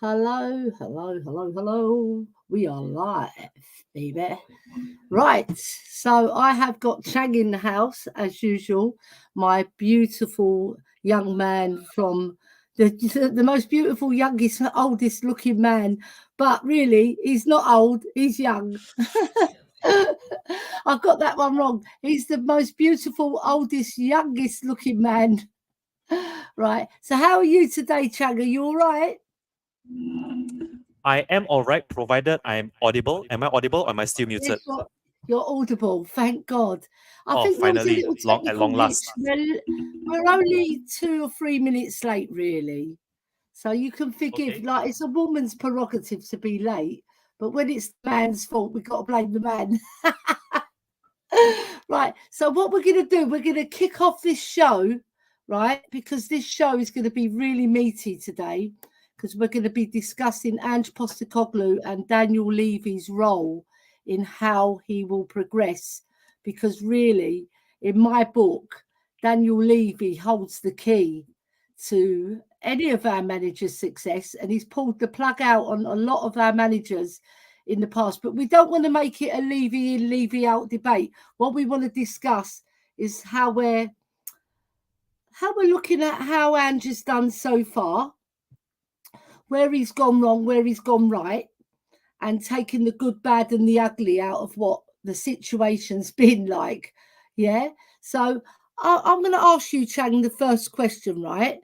Hello, hello, hello, hello. We are live, baby. Right, so I have got Chang in the house as usual. My beautiful young man from the most beautiful, youngest, oldest looking man, but really he's not old. He's young. I've got that one wrong. He's the most beautiful, oldest, youngest looking man. Right. So how are you today, Chang? Are you all right? I am all right, provided I'm audible. Am I audible or am I still muted? Yes, you're audible. Thank God. I Oh, think there was a finally, little long at technical long glitch. last. We're only 2 or 3 minutes late, really. So you can forgive. Okay. Like it's a woman's prerogative to be late, but when it's the man's fault, we've got to blame the man. Right. So what we're going to do, we're going to kick off this show, right? Because this show is going to be really meaty today, because we're going to be discussing Ange Postecoglou and Daniel Levy's role in how he will progress. Because really, in my book, Daniel Levy holds the key to any of our managers' success, and he's pulled the plug out on a lot of our managers in the past. But we don't want to make it a Levy in, Levy out debate. What we want to discuss is how we're looking at how Ange has done so far, where he's gone wrong, where he's gone right, and taking the good, bad, and the ugly out of what the situation's been like. Yeah. So I'm going to ask you, Chang, the first question, right?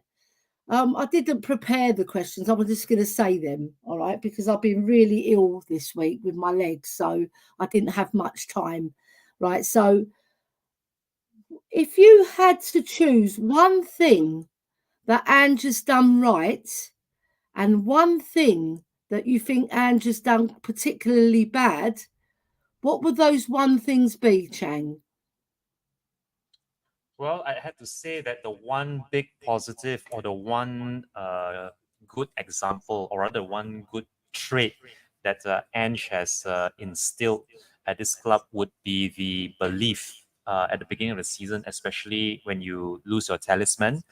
I didn't prepare the questions. I was just going to say them, all right, because I've been really ill this week with my legs, so I didn't have much time, right? So, if you had to choose one thing that Ange has done right and one thing that you think Ange has done particularly bad, what would those one things be, Chang? Well, I had to say that the one big positive or the one good example, or rather one good trait that Ange has instilled at this club would be the belief at the beginning of the season, especially when you lose your talisman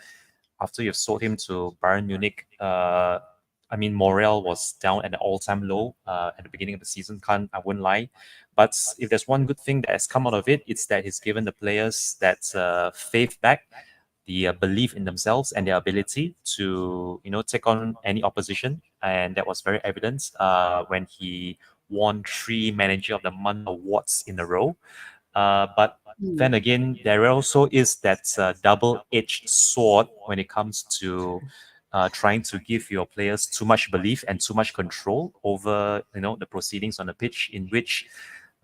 after you've sold him to Bayern Munich. I mean, morale was down at an all-time low at the beginning of the season. I wouldn't lie. But if there's one good thing that has come out of it, it's that he's given the players that faith back, the belief in themselves and their ability to, take on any opposition. And that was very evident when he won 3 Manager of the Month awards in a row. But then again, there also is that double-edged sword when it comes to trying to give your players too much belief and too much control over, the proceedings on the pitch. In which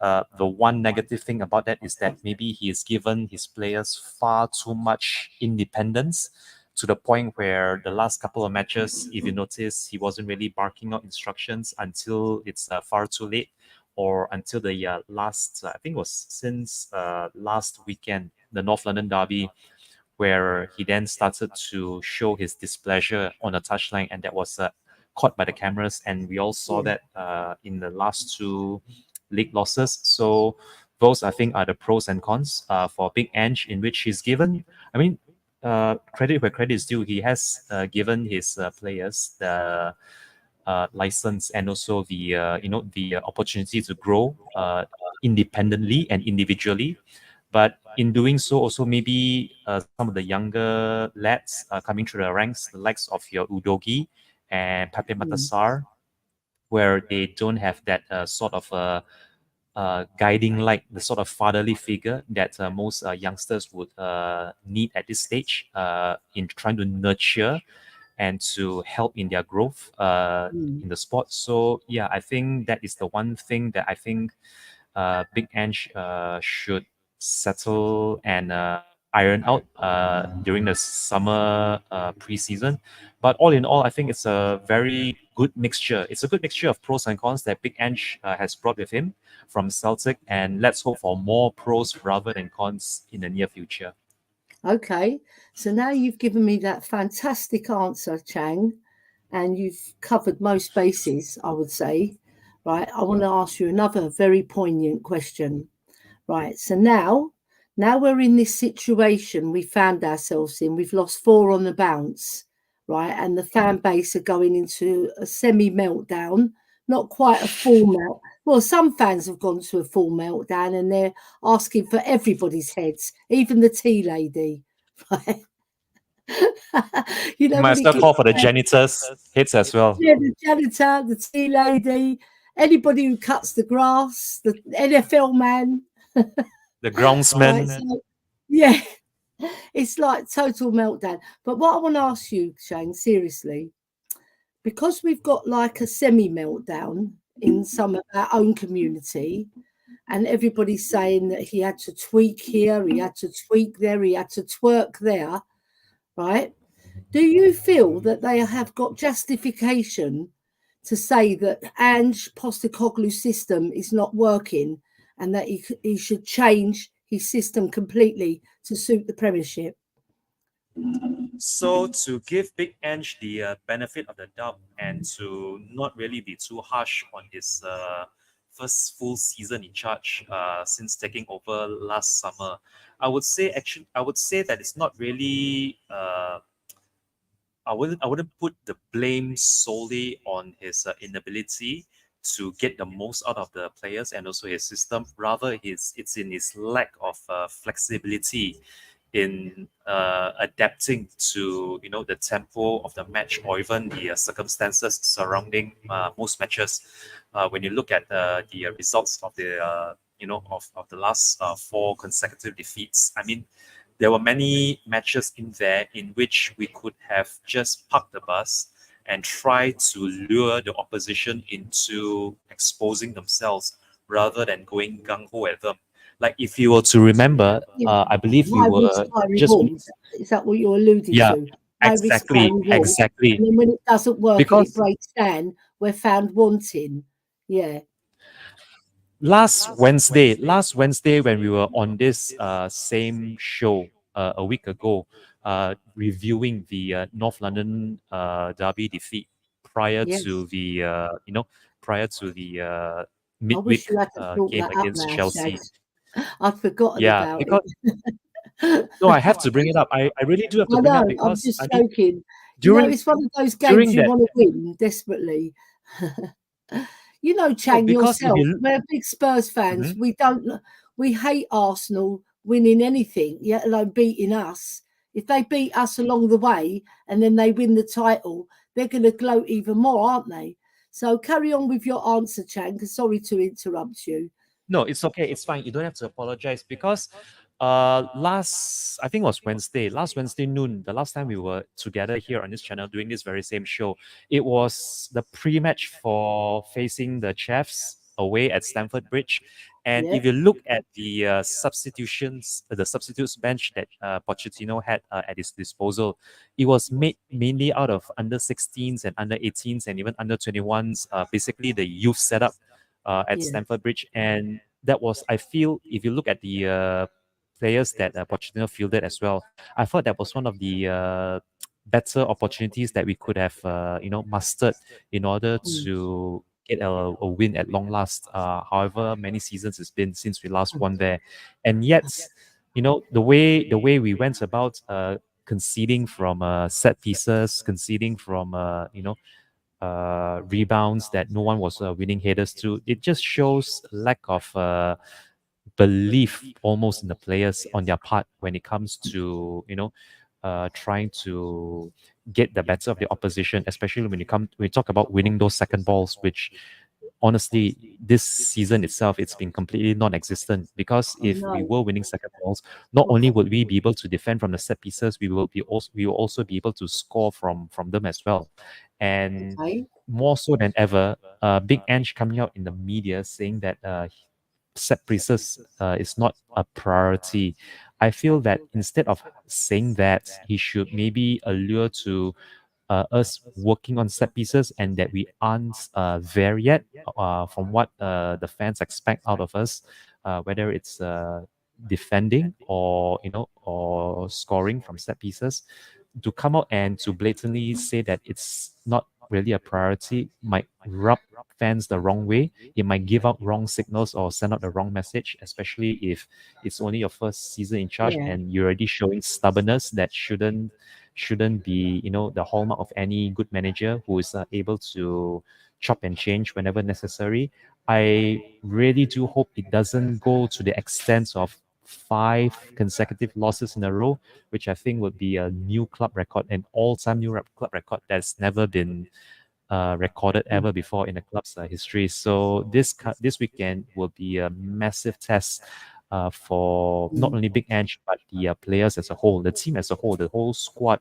the one negative thing about that is that maybe he has given his players far too much independence, to the point where the last couple of matches, if you notice, he wasn't really barking out instructions until it's far too late, or until the last, I think it was since last weekend, the North London Derby, where he then started to show his displeasure on the touchline, and that was caught by the cameras. And we all saw Yeah. that in the last two league losses. So those, I think, are the pros and cons for Big Ange, in which he's given, I mean, credit where credit is due. He has given his players the license, and also the opportunity to grow independently and individually. But in doing so, also maybe some of the younger lads coming through the ranks, the likes of your Udogi and Pepe Mm. Matasar, where they don't have that sort of guiding light, the sort of fatherly figure that most youngsters would need at this stage in trying to nurture and to help in their growth Mm. in the sport. So yeah, I think that is the one thing that I think Big Ange should settle and iron out during the summer preseason. But all in all, I think it's a very good mixture. It's a good mixture of pros and cons that Big Ange has brought with him from Celtic, and let's hope for more pros rather than cons in the near future. Okay, so now you've given me that fantastic answer, Chang, and you've covered most bases, I would say. Right, I want to ask you another very poignant question. Right, so now we're in this situation we found ourselves in. We've lost four on the bounce, right? And the fan base are going into a semi meltdown, not quite a full melt. Well, some fans have gone to a full meltdown and they're asking for everybody's heads, even the tea lady, right? You You know, might when as it well gets call for the janitors' hits as well. yeah, the janitor, the tea lady, anybody who cuts the grass, the NFL man, The right? groundsman. So, yeah, it's like total meltdown. But what I want to ask you, Shane, seriously, because we've got like a semi meltdown in some of our own community, and everybody's saying that he had to tweak here, he had to tweak there, he had to twerk there, right? Do you feel that they have got justification to say that Ange Postecoglou's system is not working and that he should change his system completely to suit the Premiership? So to give Big Ange the benefit of the doubt and to not really be too harsh on his first full season in charge since taking over last summer, I would say that it's not really I wouldn't put the blame solely on his inability to get the most out of the players and also his system. Rather, it's in his lack of flexibility in adapting to the tempo of the match or even the circumstances surrounding most matches. When you look at the results of the of the last four consecutive defeats, I mean, there were many matches in there in which we could have just parked the bus and try to lure the opposition into exposing themselves rather than going gung ho at them. Like if you were to remember, Yeah. I believe we High risk, were high just reward. Is that what you're alluding yeah, to? High risk, high exactly, reward. exactly. And then when it doesn't work and it Because breaks down, we're found wanting. Yeah. last Wednesday when we were on this same show a week ago, reviewing the North London derby defeat prior Yes. to the prior to the I wish midweek you hadn't brought game that up against now, Chelsea. Shags. I'd forgotten Yeah, about because it. no, I have to bring it up. I really do have to I bring it up know, I'm because just I mean joking. You know, during it's one of those during games you that want to win desperately. You know, no Chang, because if yourself, you we're big Spurs fans. Mhm. We hate Arsenal winning anything, let alone beating us. If they beat us along the way and then they win the title, they're going to gloat even more, aren't they? So carry on with your answer, Chang, 'cause sorry to interrupt you. No, it's okay. It's fine. You don't have to apologize because last I think it was Wednesday, last Wednesday noon, the last time we were together here on this channel doing this very same show, it was the pre-match for facing the Chiefs away at Stamford Bridge. And Yeah, if you look at the substitutions, the substitutes bench that Pochettino had at his disposal, it was made mainly out of under 16s and under 18s and even under 21s, basically the youth setup at yeah. Stamford Bridge. And that was, I feel, if you look at the players that Pochettino fielded as well, I thought that was one of the better opportunities that we could have, mustered in order Mm, to get a win at long last. However many seasons it's been since we last won there, and yet, the way we went about conceding from set pieces, conceding from rebounds that no one was winning headers to. It just shows lack of belief almost in the players on their part when it comes to trying to get the better of the opposition, especially when we talk about winning those second balls, which honestly this season itself it's been completely non-existent because I if we know. were winning second balls, not only would we be able to defend from the set pieces, we will also be able to score from them as well. And Okay. more so than ever, Big Ange coming out in the media saying that set pieces is not a priority. I feel that instead of saying that, he should maybe allure to us working on set pieces and that we aren't there yet from what the fans expect out of us, whether it's defending or or scoring from set pieces. To come out and to blatantly say that it's not really a priority might rub fans the wrong way. It might give out wrong signals or send out the wrong message, especially if it's only your first season in charge Yeah. and you're already showing stubbornness that shouldn't be, the hallmark of any good manager who is able to chop and change whenever necessary. I really do hope it doesn't go to the extent of 5 consecutive losses in a row, which I think would be a new club record, an all-time new club record that's never been recorded ever before in the club's history. So this weekend will be a massive test for not only Big Ange but the players as a whole, the team as a whole, the whole squad.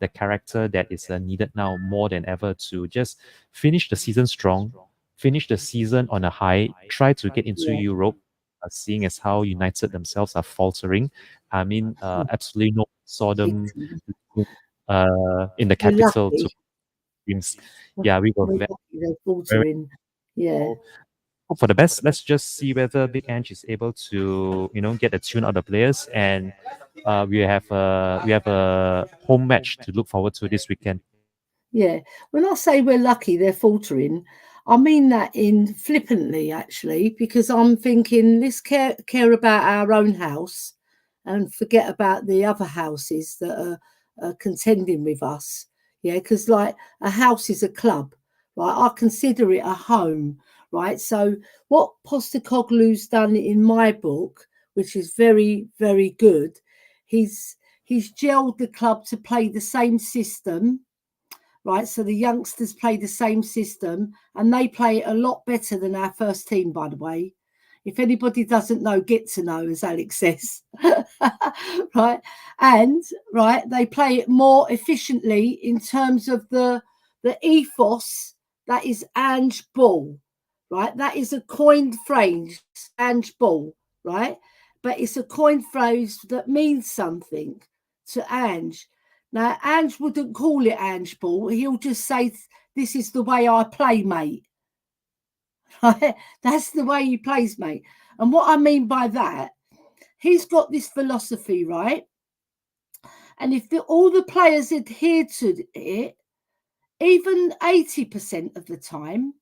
The character that is needed now more than ever to just finish the season strong, finish the season on a high, try to get into Yeah. Europe, seeing as how United themselves are faltering. I mean, absolutely no saw them Excellent. in the We're capital to lucky. games. Yeah, we were We're very, lucky they're very faltering. Yeah. hope for the best. Let's just see whether Big Ange is able to, get a tune out of the players, and we have a home match to look forward to this weekend. Yeah. When I say we're lucky they're faltering, I mean that in flippantly actually, because I'm thinking let's care about our own house and forget about the other houses that are contending with us. Yeah, because like a house is a club, right? I consider it a home, right? So what Postecoglou's done in my book, which is very, very good, he's gelled the club to play the same system, right? So the youngsters play the same system and they play a lot better than our first team, by the way. If anybody doesn't know, get to know, as Alex says. Right. And right, they play it more efficiently in terms of the ethos that is Ange ball. Right. That is a coined phrase, Ange ball, right? But it's a coined phrase that means something to Ange. Now, Ange wouldn't call it Ange ball. He'll just say, this is the way I play, mate. Right? That's the way he plays, mate. And what I mean by that, he's got this philosophy, right? And if all the players adhere to it, even 80% of the time,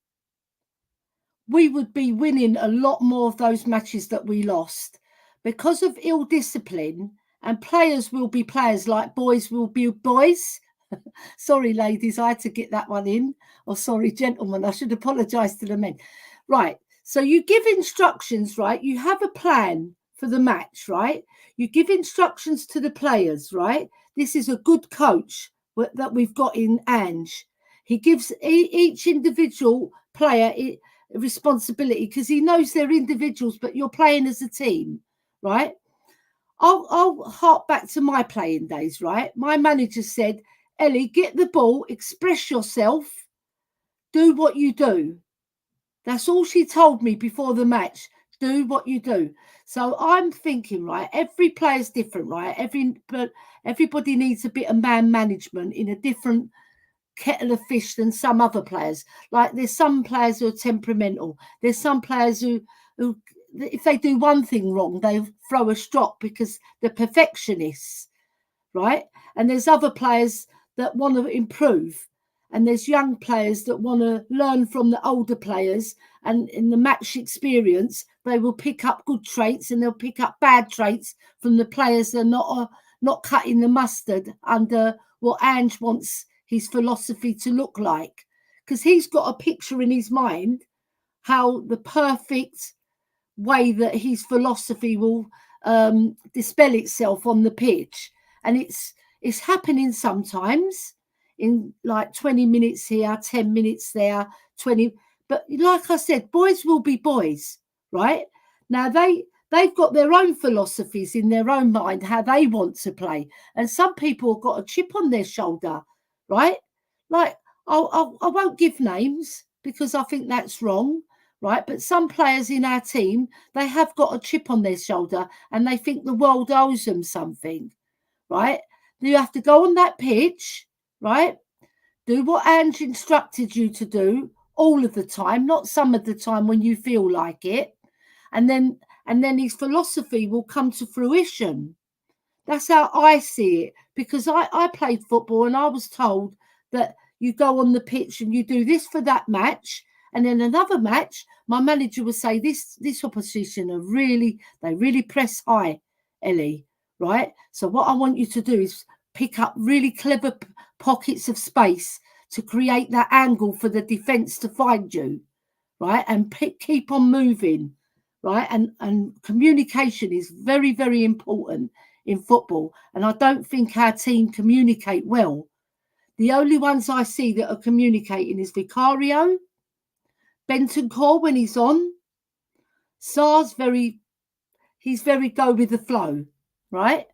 we would be winning a lot more of those matches that we lost because of ill discipline. And players will be players, like boys will be boys. Sorry, ladies, I had to get that one in. Or sorry, gentlemen, I should apologise to the men. Right. So you give instructions, right? You have a plan for the match, right? You give instructions to the players, right? This is a good coach that we've got in Ange. He gives each individual player a responsibility because he knows they're individuals, but you're playing as a team, right? I'll hark back to my playing days, right? My manager said, Ellie, get the ball, express yourself, do what you do. That's all she told me before the match. Do what you do. So I'm thinking, right, every player's different, right? But everybody needs a bit of man management in a different kettle of fish than some other players. Like there's some players who are temperamental. There's some players who if they do one thing wrong, they throw a strop because they're perfectionists, right? And there's other players that want to improve. And there's young players that want to learn from the older players. And in the match experience, they will pick up good traits and they'll pick up bad traits from the players that are not cutting the mustard under what Ange wants his philosophy to look like. Because he's got a picture in his mind how the perfect way that his philosophy will dispel itself on the pitch. And it's happening sometimes in like 20 minutes here, 10 minutes there, 20. But like I said, boys will be boys, right? Now they've got their own philosophies in their own mind, how they want to play. And some people have got a chip on their shoulder, right? Like I won't give names because I think that's wrong, right? But some players in our team, they have got a chip on their shoulder and they think the world owes them something, right? You have to go on that pitch, right? Do what Ange instructed you to do all of the time, not some of the time when you feel like it. And then his philosophy will come to fruition. That's how I see it, because I played football and I was told that you go on the pitch and you do this for that match And then another match, my manager would say, this opposition they really press high, Ellie, right? So what I want you to do is pick up really clever pockets of space to create that angle for the defence to find you, right? And keep on moving, right? And communication is very, very important in football. And I don't think our team communicate well. The only ones I see that are communicating is Vicario, Bentancur when he's on. Sar's he's very go with the flow, right?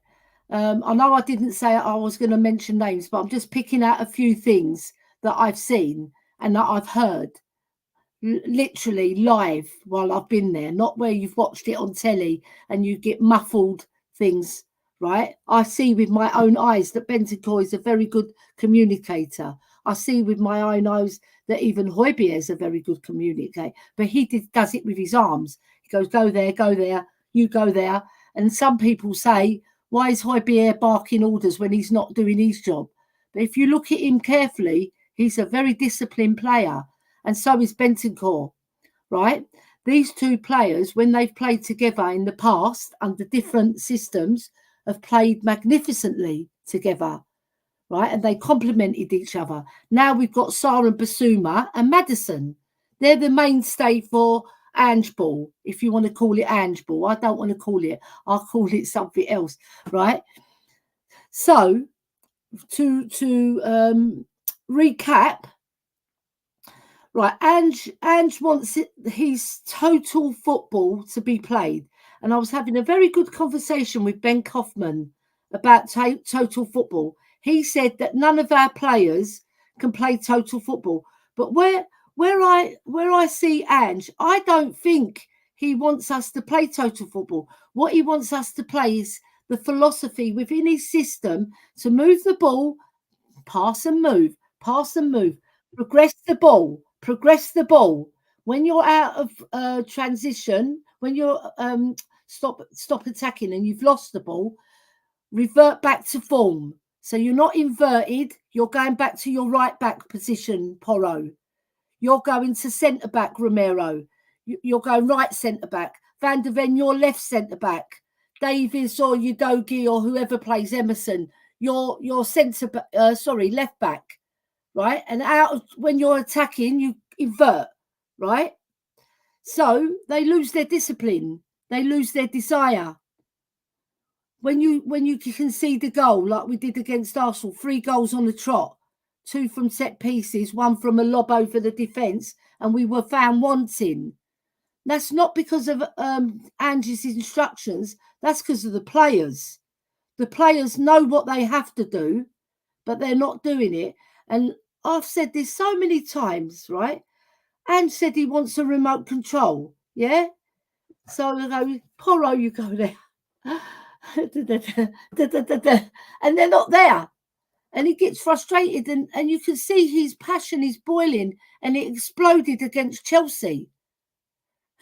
I know I didn't say I was going to mention names, but I'm just picking out a few things that I've seen and that I've heard literally live while I've been there, not where you've watched it on telly and you get muffled things, right? I see with my own eyes that Bentancur is a very good communicator. I see with my own eyes that even Højbjerg is a very good communicator, but he does it with his arms. He goes, go there, you go there. And some people say, why is Højbjerg barking orders when he's not doing his job? But if you look at him carefully, he's a very disciplined player. And so is Bentancur, right? These two players, when they've played together in the past under different systems, have played magnificently together, right? And they complemented each other. Now we've got Sarr and Basuma and Maddison. They're the mainstay for ANGE ball, if you want to call it ANGE ball. I don't want to call it. I'll call it something else, right? So to recap, right, Ange wants his total football to be played. And I was having a very good conversation with Ben Kaufman about total football. He said that none of our players can play total football. But where I see Ange, I don't think he wants us to play total football. What he wants us to play is the philosophy within his system to move the ball, pass and move, progress the ball. When you're out of transition, when you're stop attacking and you've lost the ball, revert back to form. So you're not inverted. You're going back to your right back position, Porro. You're going to centre back, Romero. You're going right centre back. Van der Ven, your left centre back. Davies or Udogie or whoever plays Emerson, your left back, right? And when you're attacking, you invert, right? So they lose their discipline. They lose their desire. When you concede the goal, like we did against Arsenal, 3 goals on the trot, 2 from set pieces, 1 from a lob over the defence, and we were found wanting. That's not because of Ange's instructions. That's because of the players. The players know what they have to do, but they're not doing it. And I've said this so many times, right? Ange said he wants a remote control, yeah? So I go, Porro, you go there. And they're not there. And he gets frustrated, and you can see his passion is boiling, and it exploded against Chelsea.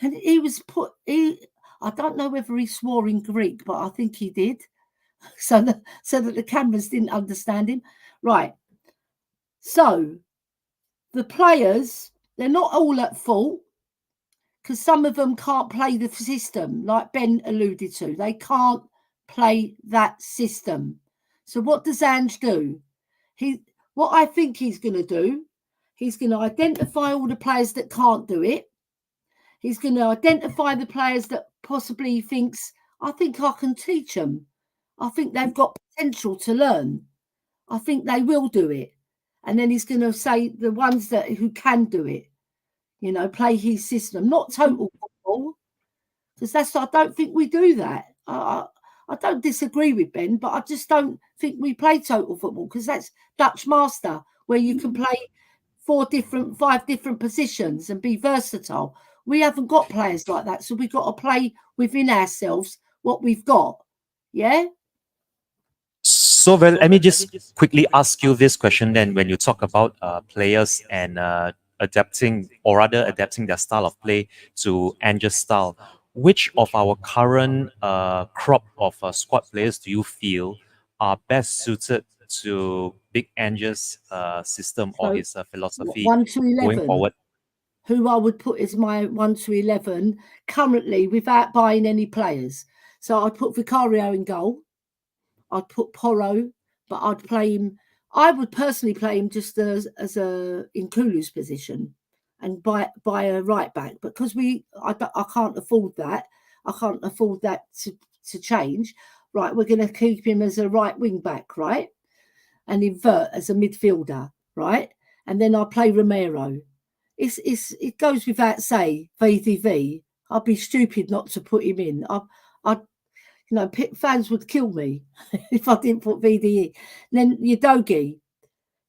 And he was I don't know whether he swore in Greek, but I think he did. So that the cameras didn't understand him. Right. So the players, they're not all at fault because some of them can't play the system, like Ben alluded to. They can't play that system. So what does Ange do? What I think he's going to do, he's going to identify all the players that can't do it. He's going to identify the players that possibly he thinks, I think I can teach them. I think they've got potential to learn. I think they will do it. And then he's going to say the ones who can do it, play his system, not total football, because I don't think we do that. I don't disagree with Ben, but I just don't think we play total football because that's Dutch master, where you can play 5 different positions and be versatile. We haven't got players like that, so we've got to play within ourselves what we've got. Yeah. So, well, let me just quickly ask you this question then. When you talk about players and adapting their style of play to Ange's style, which of our current crop of squad players do you feel are best suited to Big Ange's system or his philosophy 1 to 11. going forward? who I would put as my 1 to 11 currently without buying any players. So I'd put Vicario in goal. I'd put Porro, but I'd play him. I would personally play him just as a in Kulu's position, and buy a right back. But because I can't afford that. I can't afford that to change. Right, we're going to keep him as a right wing back, right, and invert as a midfielder, right, and then I'll play Romero. It goes without say, VDV. I'd be stupid not to put him in. I fans would kill me if I didn't put VDE. And then Udogi,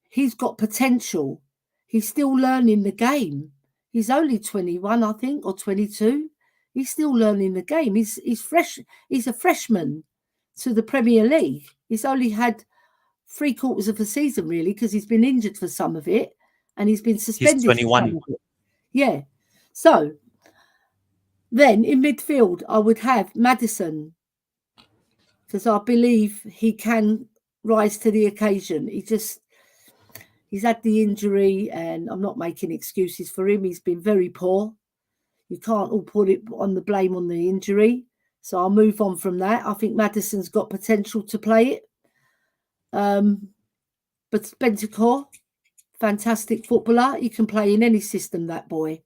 he's got potential. He's still learning the game. He's only 21, I think, or 22. He's still learning the game. He's fresh. He's a freshman to the Premier League. He's only had 3/4 of a season, really, because he's been injured for some of it and he's been suspended He's for some 21. of it. Yeah. So then in midfield, I would have Maddison, because I believe he can rise to the occasion. He's had the injury, and I'm not making excuses for him. He's been very poor. You can't all put it on the blame on the injury. So I'll move on from that. I think Maddison's got potential to play it. But Bentancur, fantastic footballer. He can play in any system, that boy.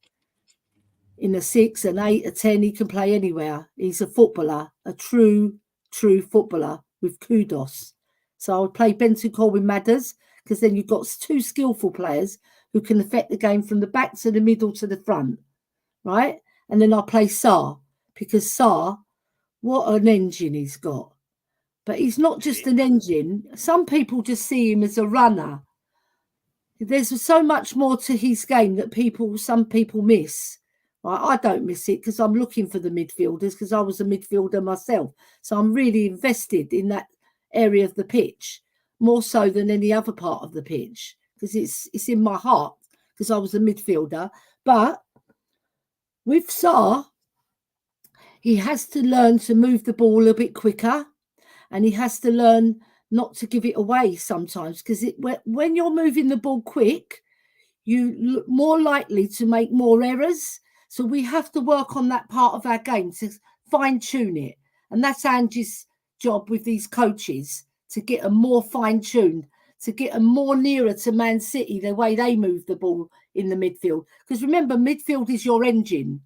In a 6, an 8, a 10, he can play anywhere. He's a footballer, a true footballer with kudos. So I would play Bentancur with Madders, because then you've got 2 skillful players who can affect the game from the back to the middle to the front, right? And then I'll play Sarr, because Sarr, what an engine he's got. But he's not just an engine. Some people just see him as a runner. There's so much more to his game that some people miss. I don't miss it because I'm looking for the midfielders, because I was a midfielder myself. So I'm really invested in that area of the pitch, more so than any other part of the pitch, because it's in my heart, because I was a midfielder. But with Sarr, he has to learn to move the ball a bit quicker, and he has to learn not to give it away sometimes, because when you're moving the ball quick, you look more likely to make more errors. So we have to work on that part of our game to fine-tune it. And that's Ange's job with these coaches, to get them more fine-tuned, to get them more nearer to Man City, the way they move the ball in the midfield. Because remember, midfield is your engine.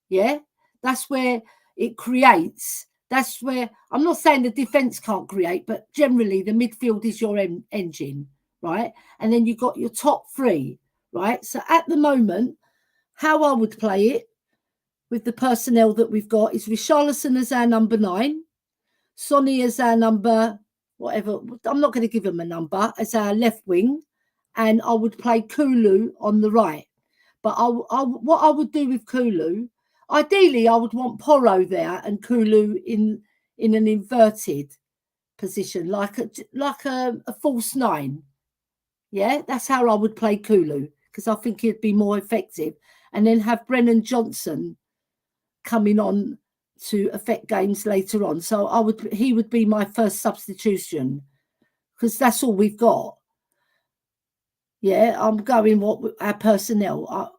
Yeah? That's where it creates. That's where, I'm not saying the defence can't create, but generally the midfield is your engine, right? And then you've got your top 3, right? So at the moment, how I would play it with the personnel that we've got is Richarlison as our number 9, Sonny as our number, whatever, I'm not going to give him a number, as our left wing, and I would play Kulu on the right. But what I would do with Kulu, ideally I would want Porro there and Kulu in an inverted position, like a false 9. Yeah, that's how I would play Kulu, because I think he'd be more effective. And then have Brennan Johnson coming on to affect games later on. So he would be my first substitution, because that's all we've got. Yeah, I'm going our personnel.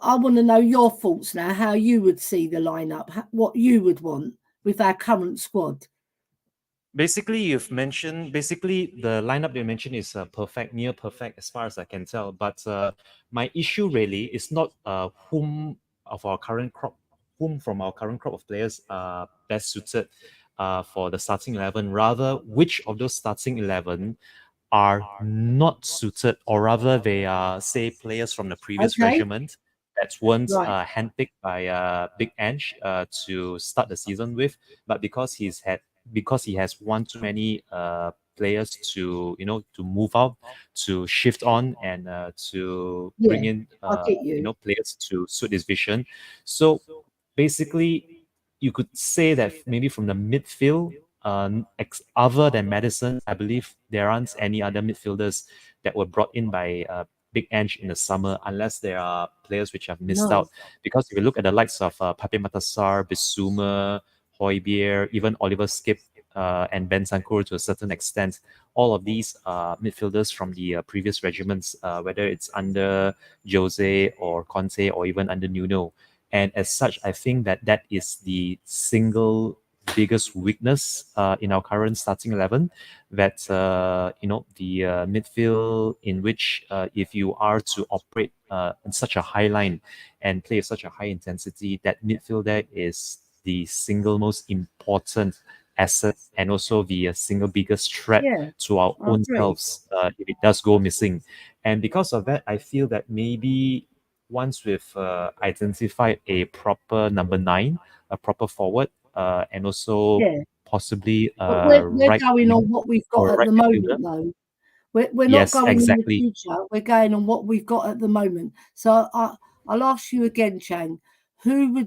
I want to know your thoughts now, how you would see the lineup, what you would want with our current squad. Basically, you've mentioned, the lineup you mentioned is perfect, near perfect as far as I can tell. But my issue really is not whom from our current crop of players are best suited for the starting 11. Rather, which of those starting 11 are not suited, or rather they are, say, players from the previous Okay. regiment that weren't Right. handpicked by Big Ange to start the season with, but because he has one too many players to move out, to shift on, and to bring Yeah, in I get you. players to suit his vision. So basically, you could say that maybe from the midfield, other than Madison, I believe there aren't any other midfielders that were brought in by Big Ange in the summer, unless there are players which have missed No. out. Because if you look at the likes of Pape Matasar, Bissouma, Hoybier, even Oliver Skip, and Bentancur to a certain extent. All of these are midfielders from the previous regiments, whether it's under Jose or Conte or even under Nuno. And as such, I think that that is the single biggest weakness in our current starting 11, that the midfield, in which if you are to operate in such a high line and play such a high intensity, that midfield there is the single most important asset and also the single biggest threat Yeah, to our I own agree. selves if it does go missing. And because of that, I feel that maybe once we've identified a proper number 9, a proper forward, and also Yeah. possibly But a we're right going winger on what we've or got a at right the midfielder. moment, though. We're not Yes, going in the exactly. future. We're going on what we've got at the moment. So I'll ask you again, Chang. Who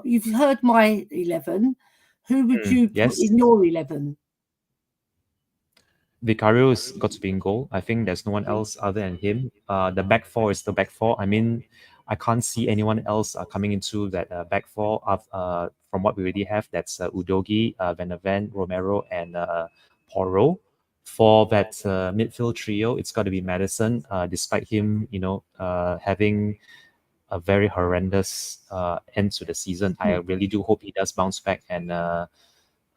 you've heard my 11? Who would you put Yes. in your 11? Vicario's got to be in goal. I think there's no one Yeah, else other than him. The back four is the back four. I mean, I can't see anyone else coming into that back four from what we already have. That's Udogi, Van der Ven, Romero, and Porro. For that midfield trio, it's got to be Madison, despite him, having a very horrendous end to the season. I really do hope he does bounce back and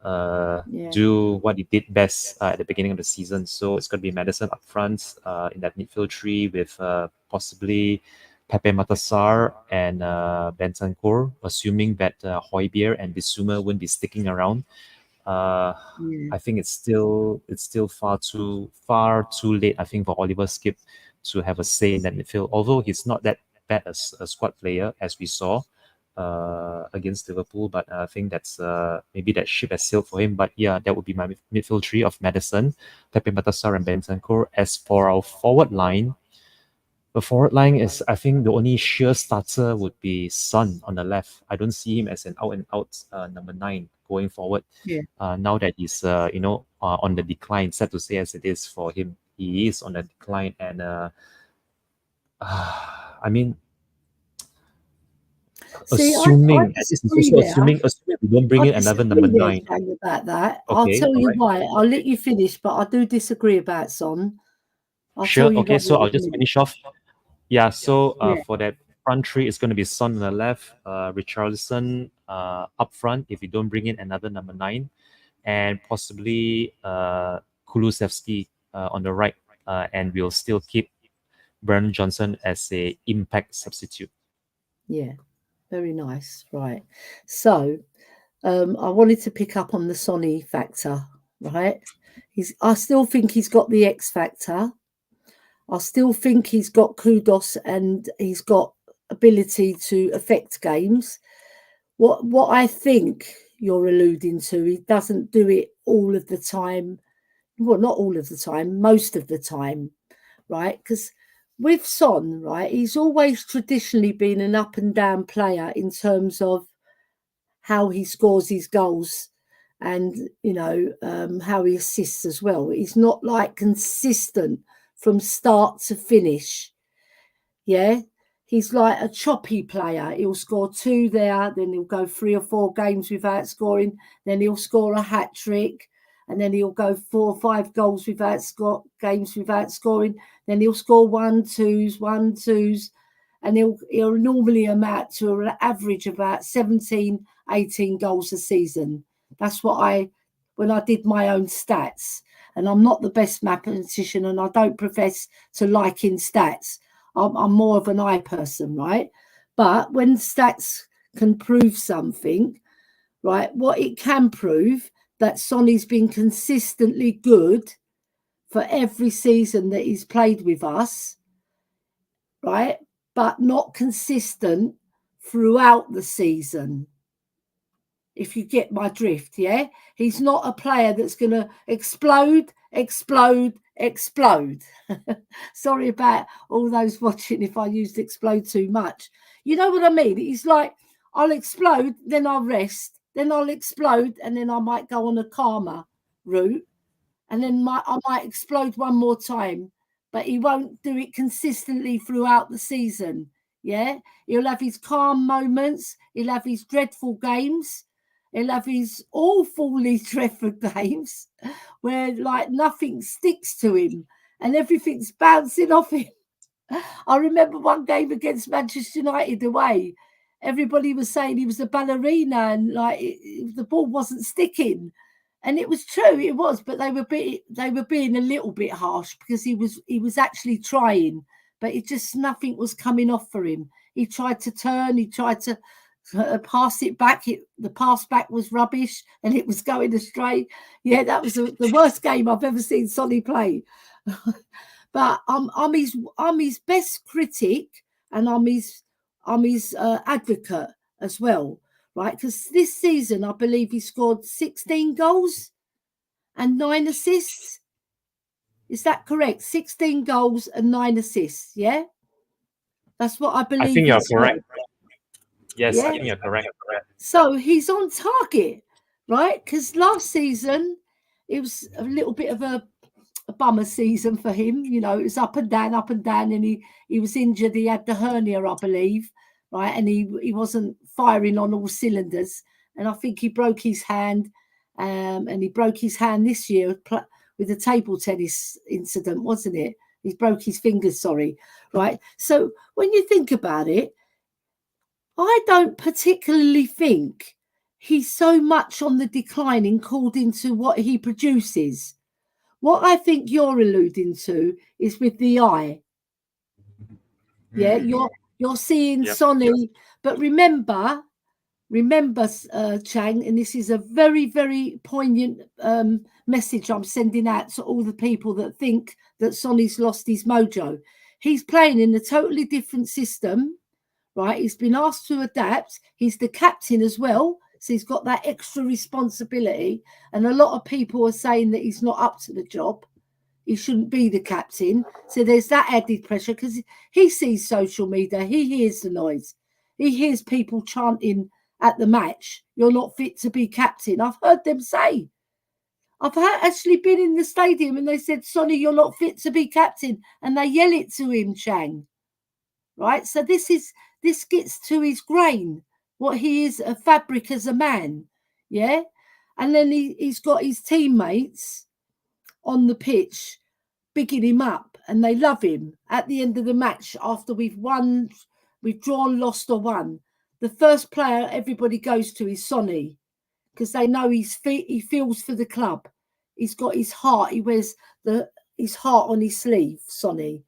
yeah, do what he did best at the beginning of the season. So it's going to be Madison up front in that midfield tree with possibly Pepe Matassar and Bentancur, assuming that Højbjerg and Bissouma won't be sticking around. Uh, yeah, I think it's still far too late. I think for Oliver Skip to have a say in that midfield. Although he's not that bad as a squad player, as we saw against Liverpool, but I think that's maybe that ship has sailed for him. But yeah, that would be my midfield three of Madison, Pepe Matassar, and Bentancur. As for our forward line, the forward line is, I think, the only sure starter would be Son on the left. I don't see him as an out and out number 9 going forward. yeah. Now that he's on the decline, sad to say as it is for him, he is on the decline, and I mean, See, I assuming, and this is disagree also there. assuming we don't bring I in another number disagree there, 9. Chang, about that. I'll Okay, tell all you right. why. I'll let you finish, but I do disagree about Son. I'll tell Sure. you Okay, why so in I'll a just minute. finish off. Yeah, so Yeah, for that front three, it's going to be Son on the left, Richarlison up front if you don't bring in another number 9, and possibly Kulusevski on the right, and we'll still keep Bernard Johnson as a impact substitute. yeah. Very nice. Right. So I wanted to pick up on the Sonny factor, right? I still think he's got the X factor. I still think he's got kudos and he's got ability to affect games. What I think you're alluding to, he doesn't do it all of the time. Well, not all of the time, most of the time, right? Because with Son, right, he's always traditionally been an up and down player in terms of how he scores his goals and how he assists as well. He's not like consistent from start to finish. Yeah, he's like a choppy player. He'll score 2 there, then he'll go 3 or 4 games without scoring, then he'll score a hat trick, and then he'll go 4 or 5 goals without games without scoring, then he'll score 1-2s, and he'll normally amount to an average of about 17, 18 goals a season. That's what when I did my own stats, and I'm not the best mathematician, and I don't profess to like in stats. I'm more of an eye person, right? But when stats can prove something, right, what it can prove that Sonny's been consistently good for every season that he's played with us, right? But not consistent throughout the season. If you get my drift, yeah? He's not a player that's going to explode. Sorry about all those watching if I used explode too much. You know what I mean? He's like, I'll explode, then I'll rest, then I'll explode, and then I might go on a calmer route, and then I might explode one more time, but he won't do it consistently throughout the season. Yeah, he'll have his calm moments, he'll have his dreadful games, He'll have his awful Lee Trefford games where like nothing sticks to him and everything's bouncing off him. I remember one game against Manchester United away. Everybody was saying he was a ballerina and like the ball wasn't sticking, and it was true, it was. But they were being a little bit harsh because he was actually trying, but it just nothing was coming off for him. He tried to turn, he tried to pass it back. The pass back was rubbish and it was going astray. Yeah, that was the worst game I've ever seen Sonny play. But I'm his best critic, and I'm his advocate as well, right? Because this season I believe he scored 16 goals and 9 assists. Is that correct? 16 goals and 9 assists. Yeah, that's what I believe. I think you're correct. Yes, yeah? I think you're correct. So he's on target, right? Because last season it was a little bit of a bummer season for him. You know, it was up and down, and he was injured. He had the hernia, I believe, right? And he wasn't firing on all cylinders. And I think he broke his hand, and he broke his hand this year with the table tennis incident, wasn't it? He broke his fingers, sorry, right? So when you think about it, I don't particularly think he's so much on the decline according to what he produces. What I think you're alluding to is with the eye. Yeah, you're seeing Sonny, but remember, Chang, and this is a very, very poignant message I'm sending out to all the people that think that Sonny's lost his mojo. He's playing in a totally different system, right? He's been asked to adapt. He's the captain as well, so he's got that extra responsibility. And a lot of people are saying that he's not up to the job. He shouldn't be the captain. So there's that added pressure because he sees social media. He hears the noise. He hears people chanting at the match, "You're not fit to be captain." I've heard them say. I've actually been in the stadium and they said, "Sonny, you're not fit to be captain." And they yell it to him, Chang. Right? So this gets to his grain, what he is, a fabric as a man. Yeah? And then he's got his teammates on the pitch bigging him up, and they love him. At the end of the match, after we've drawn, lost or won, the first player everybody goes to is Sonny, because they know he feels for the club. He's got his heart. He wears his heart on his sleeve, Sonny.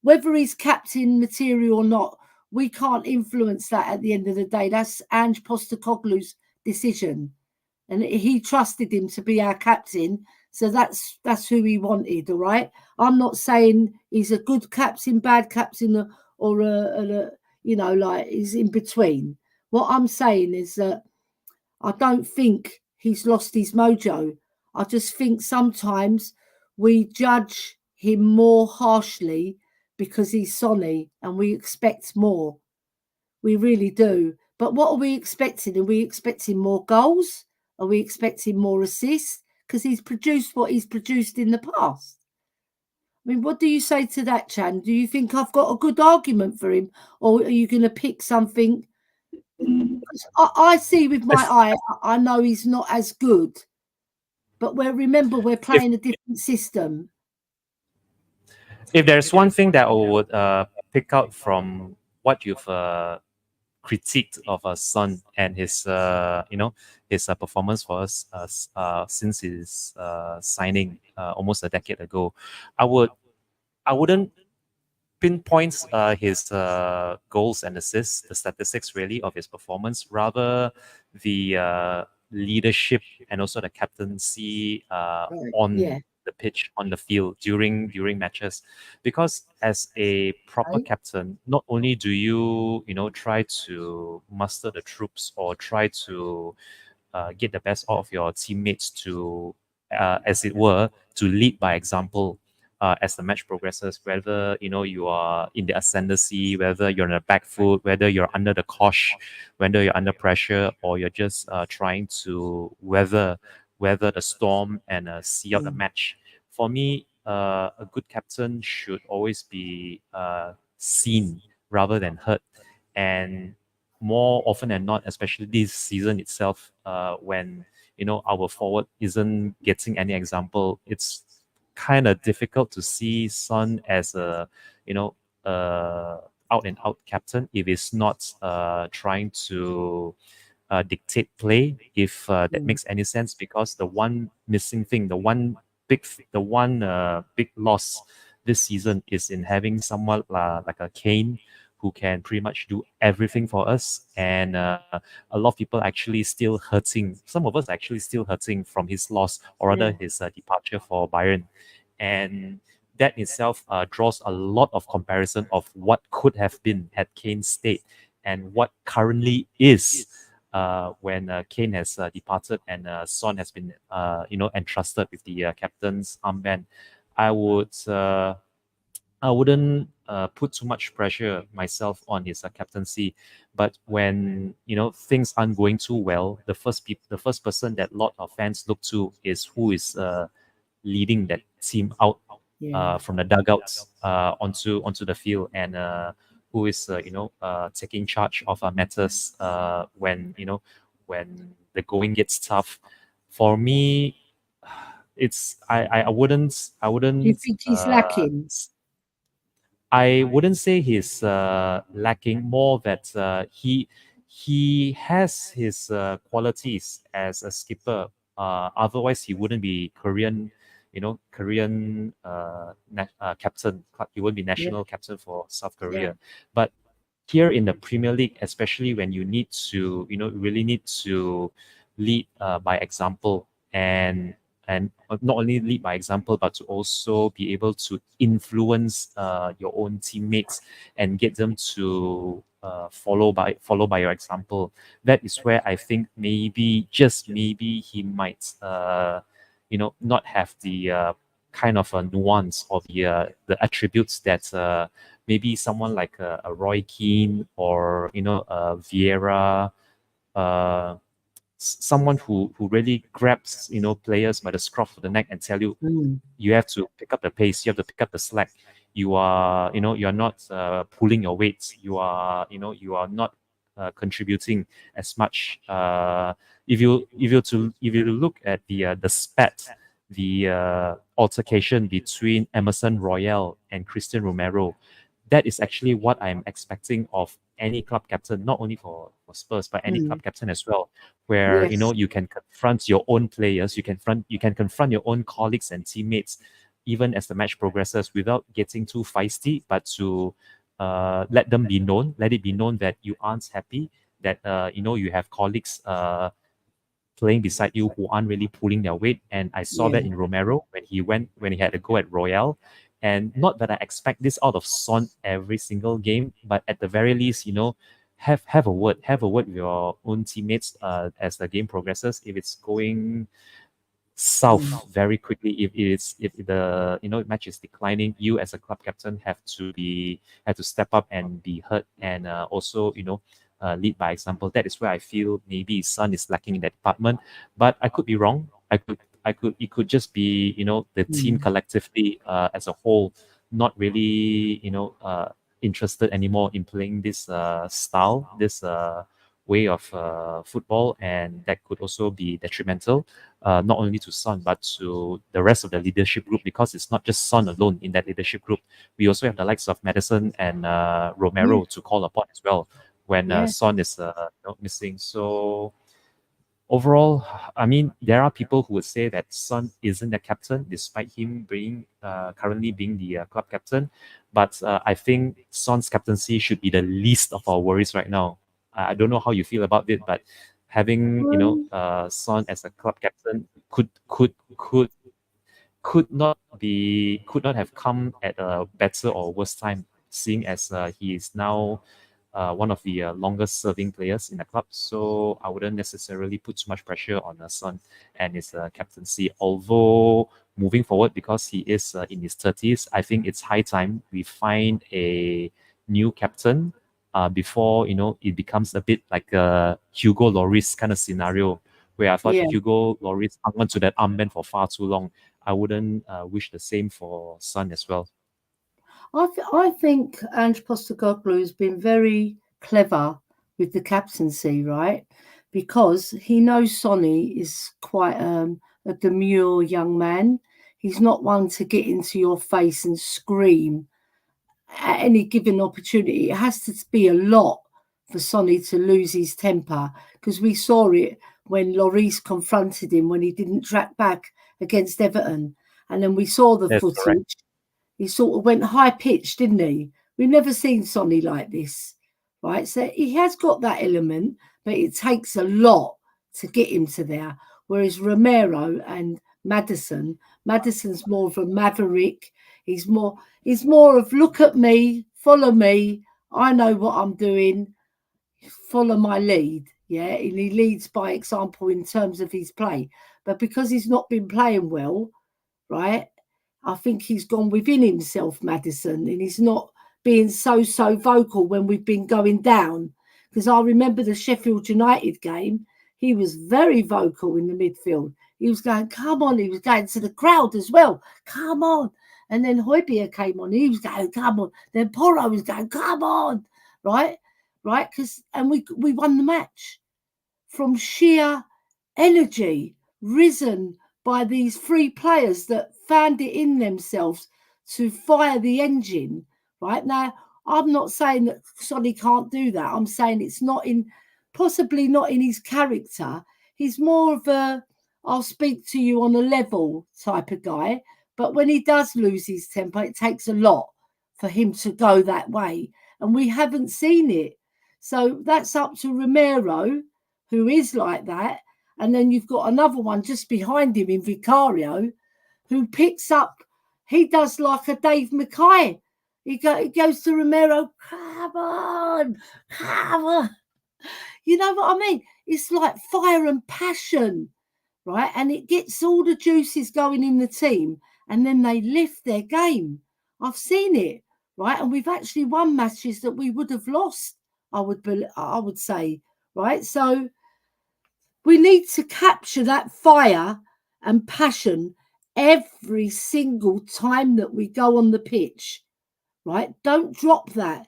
Whether he's captain material or not, we can't influence that at the end of the day. That's Ange Postecoglou's decision. And he trusted him to be our captain. So that's who he wanted, all right? I'm not saying he's a good captain, bad captain, or like he's in between. What I'm saying is that I don't think he's lost his mojo. I just think sometimes we judge him more harshly because he's Sonny and we expect more. We really do. But what are we expecting? Are we expecting more goals? Are we expecting more assists? Because he's produced what he's produced in the past. I mean, what do you say to that, Chan? Do you think I've got a good argument for him? Or are you going to pick something? I see with my eye, I know he's not as good. But remember, we're playing a different system. If there's one thing that I would pick out from what you've critiqued of Son and his his performance for us since his signing almost a decade ago, I wouldn't pinpoint his goals and assists, the statistics really of his performance, rather the leadership and also the captaincy on the pitch, on the field during matches. Because as a proper captain, not only do you try to muster the troops or try to get the best out of your teammates to as it were to lead by example as the match progresses, whether you are in the ascendancy, whether you're on the back foot, whether you're under the cosh, whether you're under pressure, or you're just trying to weather the storm and see out the match. For me, a good captain should always be seen rather than heard. And more often than not, especially this season itself, when our forward isn't getting any example, it's kind of difficult to see Son as a you know uh, out and out captain if he's not trying to dictate play, if that Mm. makes any sense. Because the one missing thing, the one big loss this season is in having someone like a Kane who can pretty much do everything for us. And a lot of people actually still hurting. Some of us actually still hurting from his loss, or rather Yeah. his departure for Bayern. And that itself draws a lot of comparison of what could have been had Kane stayed and what currently is when Kane has departed and Son has been, entrusted with the captain's armband. I would, I wouldn't put too much pressure myself on his captaincy, but when things aren't going too well, the first person that lot of fans look to is who is leading that team out Yeah. from the dugouts onto the field, and who is taking charge of matters when when the going gets tough. For me, I Do you wouldn't think he's lacking? I wouldn't say he's lacking, more that he has his qualities as a skipper. Otherwise, he wouldn't be Korean captain. He wouldn't be Yeah. national captain for South Yeah. Korea. But here in the Premier League, especially when you need to, really need to lead by example, and not only lead by example, but to also be able to influence your own teammates and get them to follow by your example. That is where I think maybe, just maybe, he might not have the kind of a nuance or the attributes that maybe someone like a Roy Keane, or Vieira, uh, someone who really grabs players by the scruff of the neck and tell you, Mm. you have to pick up the pace, you have to pick up the slack. You are not pulling your weights. You are not contributing as much. If you look at the spat, the altercation between Emerson Royale and Christian Romero, that is actually what I'm expecting of any club captain, not only for Spurs, but any Mm. club captain as well, where Yes. you can confront your own players, you can confront your own colleagues and teammates, even as the match progresses, without getting too feisty, but to let it be known that you aren't happy, that you have colleagues playing beside you who aren't really pulling their weight. And I saw that Yeah. in Romero when he had a go at Royale. And not that I expect this out of Son every single game, but at the very least, have a word with your own teammates as the game progresses. If it's going Mm. south very quickly, if the match is declining, you as a club captain have to step up and be heard, and also lead by example. That is where I feel maybe Sun is lacking in that department. But I could be wrong. It could just be the team Mm. collectively as a whole not really interested anymore in playing this style, this way of football, and that could also be detrimental, not only to Son but to the rest of the leadership group, because it's not just Son alone in that leadership group. We also have the likes of Madison and Yeah. Romero to call upon as well when Yeah. Son is missing. So overall, I mean, there are people who would say that Son isn't the captain, despite him being currently being the club captain. But I think Son's captaincy should be the least of our worries right now. I don't know how you feel about it, but having Um, Son as a club captain could not have come at a better or worse time, seeing as he is now one of the longest serving players in the club. So I wouldn't necessarily put too much pressure on Son and his captaincy. Although moving forward, because he is in his 30s, I think it's high time we find a new captain before it becomes a bit like a Hugo Lloris kind of scenario, where I thought yeah. Hugo Lloris hung on to that armband for far too long. I wouldn't wish the same for Son as well. I think Ange Postecoglou has been very clever with the captaincy, right? Because he knows Sonny is quite a demure young man. He's not one to get into your face and scream at any given opportunity. It has to be a lot for Sonny to lose his temper, because we saw it when Lloris confronted him when he didn't track back against Everton. And then we saw the That's correct. footage. He sort of went high pitched, didn't he? We've never seen Sonny like this, right? So he has got that element, but it takes a lot to get him to there. Whereas Romero and Madison's more of a maverick. He's more of look at me, follow me. I know what I'm doing. Follow my lead. Yeah, and he leads by example in terms of his play. But because he's not been playing well, right? I think he's gone within himself, Madison, and he's not being so vocal when we've been going down. Because I remember the Sheffield United game, he was very vocal in the midfield. He was going, come on. He was going to the crowd as well. Come on. And then Højbjerg came on. He was going, come on. Then Porro was going, come on. Right? Right? And we won the match from sheer energy risen by these three players that found it in themselves to fire the engine. Right now, I'm not saying that Sonny can't do that. I'm saying it's possibly not in his character. He's more of a I'll speak to you on a level type of guy. But when he does lose his temper, it takes a lot for him to go that way. And we haven't seen it. So that's up to Romero, who is like that. And then you've got another one just behind him in Vicario, who picks up, he does like a Dave Mackay. He goes to Romero, come on. You know what I mean? It's like fire and passion, right? And it gets all the juices going in the team, and then they lift their game. I've seen it, right? And we've actually won matches that we would have lost, I would say, right? So we need to capture that fire and passion every single time that we go on the pitch, right? Don't drop that,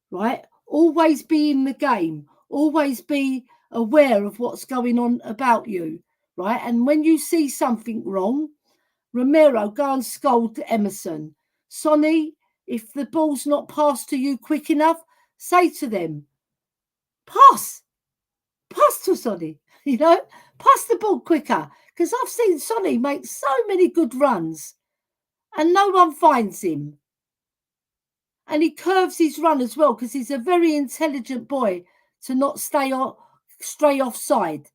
right? Always be in the game. Always be aware of what's going on about you, right? And when you see something wrong, Romero, go and scold Emerson. Sonny, if the ball's not passed to you quick enough, say to them, pass to Sonny, pass the ball quicker. Because I've seen Sonny make so many good runs and no one finds him. And he curves his run as well, because he's a very intelligent boy to not stay stray offside,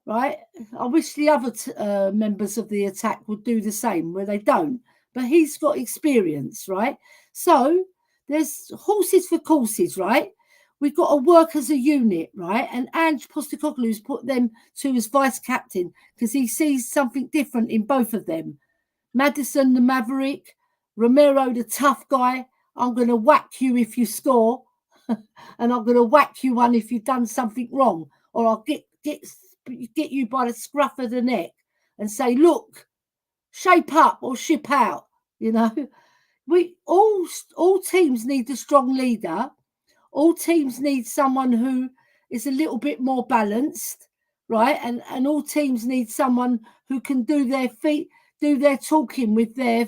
right? I wish the other members of the attack would do the same, where they don't. But he's got experience, right? So there's horses for courses, right? We've got to work as a unit, right? And Ange Postecoglou's put them two as vice captain because he sees something different in both of them. Madison, the maverick, Romero, the tough guy. I'm going to whack you if you score, and I'm going to whack you one if you've done something wrong, or I'll get you by the scruff of the neck and say, look, shape up or ship out. We all teams need a strong leader. All teams need someone who is a little bit more balanced, right? And all teams need someone who can do their talking with their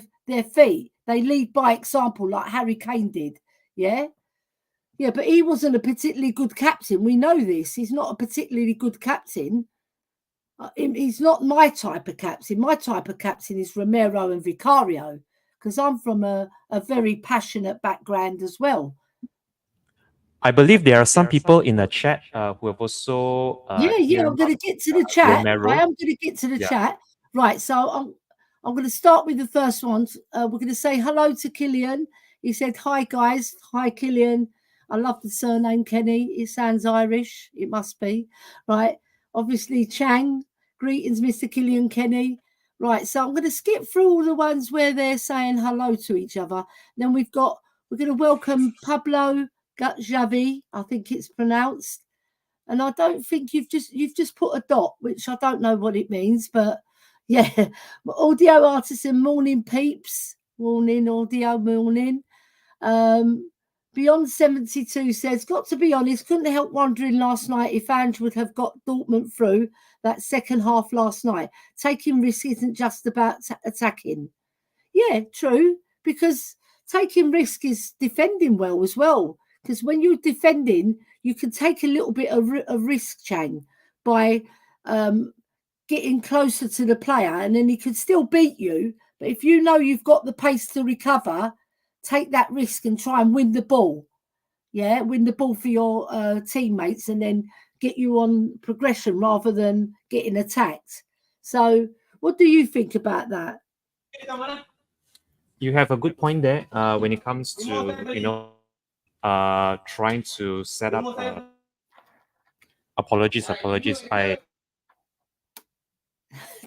feet. They lead by example, like Harry Kane did. Yeah, but he wasn't a particularly good captain. We know this. He's not a particularly good captain. He's not my type of captain. My type of captain is Romero and Vicario, because I'm from a very passionate background as well. I believe there are some people in the chat who have also I'm going to get to the chat. Romero. I am going to get to the chat. Right, so I'm going to start with the first one. We're going to say hello to Killian. He said, hi, guys. Hi, Killian. I love the surname Kenny. It sounds Irish. It must be. Right. Obviously, Chang. Greetings, Mr. Killian Kenny. Right, so I'm going to skip through all the ones where they're saying hello to each other. Then we're going to welcome Pablo Javi, I think it's pronounced. And I don't think you've just put a dot, which I don't know what it means, but yeah. Audio artisan, morning peeps. Morning, audio, morning. Beyond 72 says, got to be honest, couldn't help wondering last night if Ange would have got Dortmund through that second half last night. Taking risks isn't just about attacking. Yeah, true, because taking risk is defending well as well. Because when you're defending, you can take a little bit of risk, Chang, by getting closer to the player, and then he could still beat you. But if you know you've got the pace to recover, take that risk and try and win the ball. Yeah, win the ball for your teammates and then get you on progression rather than getting attacked. So what do you think about that? You have a good point there when it comes to, trying to set up. Apologies.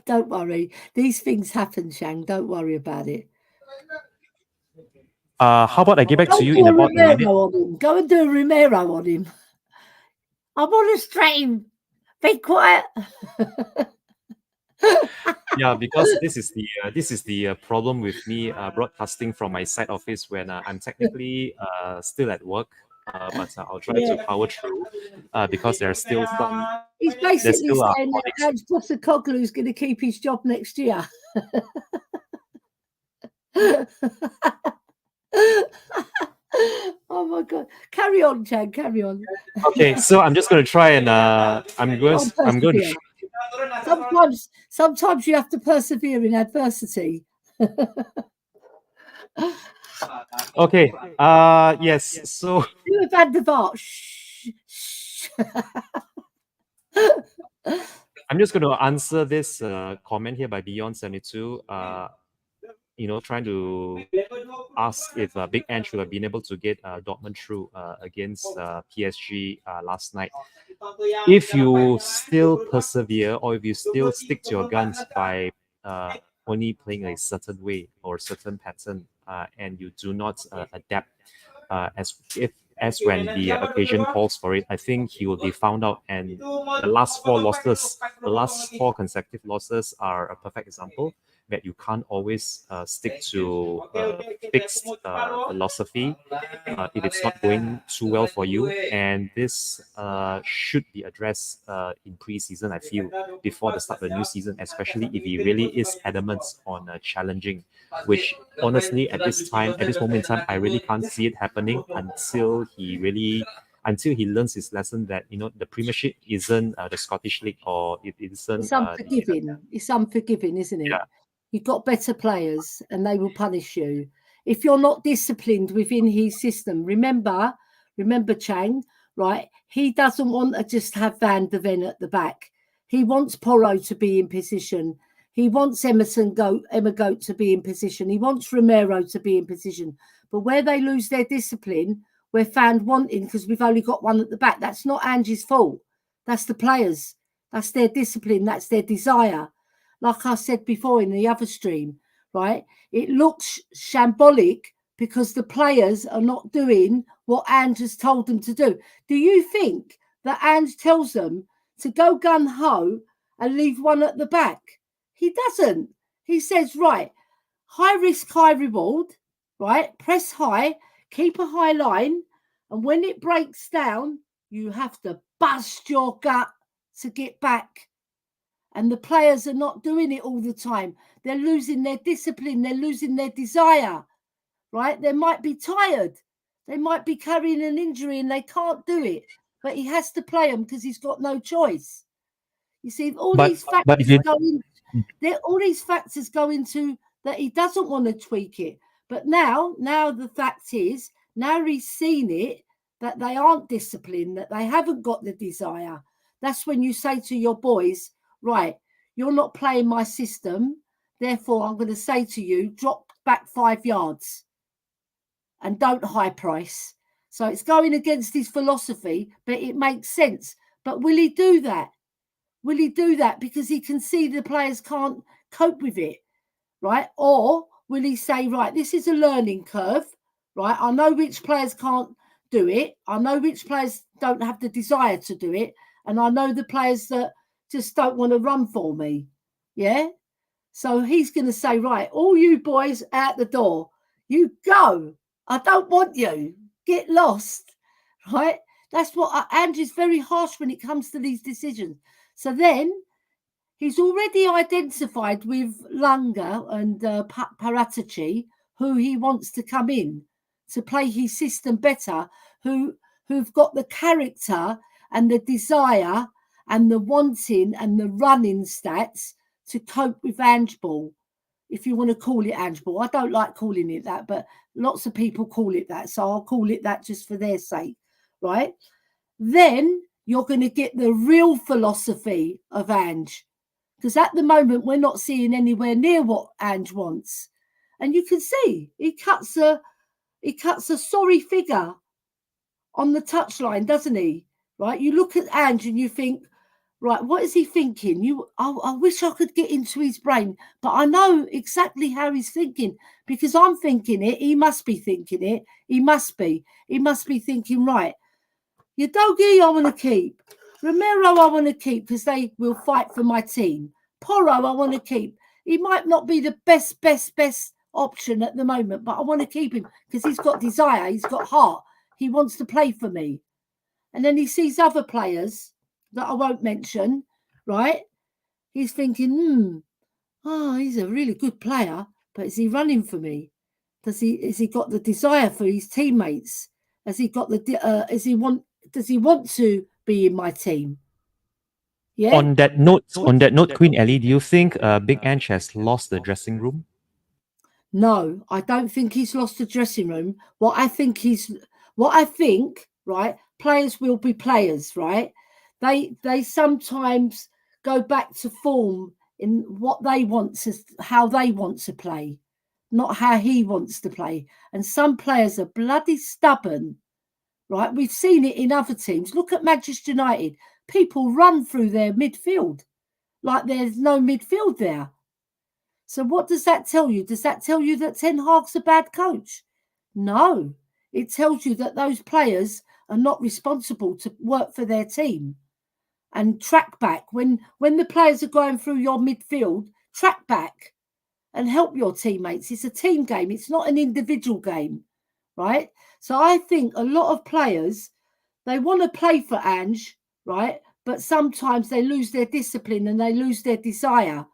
Don't worry. These things happen, Shang. Don't worry about it. How about I get back to you in about a minute? On him. Go and do a Romero on him. I'm on a stream. Be quiet. Yeah, because this is the problem with me broadcasting from my side office when I'm technically still at work, but I'll try to power through because there's still some. He's basically still, saying that Ange Postecoglou is going to keep his job next year. Oh my god! Carry on, Chad. Carry on. Okay, so I'm just going to try and I'm going to. Sometimes you have to persevere in adversity. Okay. Yes. So. You have had the VAR. I'm just going to answer this comment here by Beyond 72. Trying to ask if Big Ange would have been able to get Dortmund through against PSG last night. If you still persevere or if you still stick to your guns by only playing a certain way or a certain pattern and you do not adapt as when the occasion calls for it, I think he will be found out. And the last four consecutive losses are a perfect example that you can't always stick to fixed philosophy if it's not going too well for you. And this should be addressed in pre-season, I feel, before the start of the new season, especially if he really is adamant on challenging, which honestly at this moment in time, I really can't see it happening until he learns his lesson that the Premiership isn't the Scottish League, or it isn't. It's unforgiving. It's unforgiving, isn't it? Yeah. You've got better players, and they will punish you if you're not disciplined within his system. Remember, Chang, right? He doesn't want to just have Van de Ven at the back. He wants Porro to be in position. He wants Emma Goat to be in position. He wants Romero to be in position. But where they lose their discipline, we're found wanting because we've only got one at the back. That's not Ange's fault. That's the players. That's their discipline. That's their desire. Like I said before in the other stream, right? It looks shambolic because the players are not doing what Ange has told them to do. Do you think that Ange tells them to go gun-ho and leave one at the back? He doesn't. He says, right, high risk, high reward, right? Press high, keep a high line, and when it breaks down, you have to bust your gut to get back. And the players are not doing it all the time. They're losing their discipline. They're losing their desire, right? They might be tired. They might be carrying an injury and they can't do it. But he has to play them because he's got no choice. You see, all these factors go into that he doesn't want to tweak it. But now the fact is, now he's seen it, that they aren't disciplined, that they haven't got the desire. That's when you say to your boys, right, you're not playing my system, therefore I'm going to say to you, drop back 5 yards and don't high price. So it's going against his philosophy, but it makes sense. But will he do that? Will he do that because he can see the players can't cope with it, right? Or will he say, right, this is a learning curve, right? I know which players can't do it. I know which players don't have the desire to do it. And I know the players that just don't want to run for me. Yeah. So he's going to say, right, all you boys out the door, you go. I don't want you. get lost, right? That's what Ange's very harsh when it comes to these decisions. So then he's already identified with Lunga and Paratici, who he wants to come in to play his system better, who've got the character and the desire and the wanting and the running stats to cope with Ange ball, if you want to call it Ange ball. I don't like calling it that, but lots of people call it that, so I'll call it that just for their sake, right? Then you're going to get the real philosophy of Ange, because at the moment we're not seeing anywhere near what Ange wants, and you can see he cuts a sorry figure on the touchline, doesn't he? Right? You look at Ange and you think, right, what is he thinking? I wish I could get into his brain, but I know exactly how he's thinking because I'm thinking it. He must be thinking it. He must be thinking, right, Udogie I want to keep. Romero I want to keep because they will fight for my team. Porro I want to keep. He might not be the best option at the moment, but I want to keep him because he's got desire. He's got heart. He wants to play for me. And then he sees other players that I won't mention, right? He's thinking, he's a really good player, but is he running for me? Has he got the desire for his teammates? Has he got the does he want to be in my team? Yeah. On that note, Queen Ellie, do you think Big Ange has lost the dressing room? No, I don't think he's lost the dressing room. What I think, right, players will be players, right? They sometimes go back to form in what they want to, how they want to play, not how he wants to play. And some players are bloody stubborn, right? We've seen it in other teams. Look at Manchester United. People run through their midfield like there's no midfield there. So what does that tell you? Does that tell you that Ten Hag's a bad coach? No. It tells you that those players are not responsible to work for their team. And track back. When the players are going through your midfield, track back and help your teammates. It's a team game. It's not an individual game, right? So I think a lot of players, they want to play for Ange, right? But sometimes they lose their discipline and they lose their desire.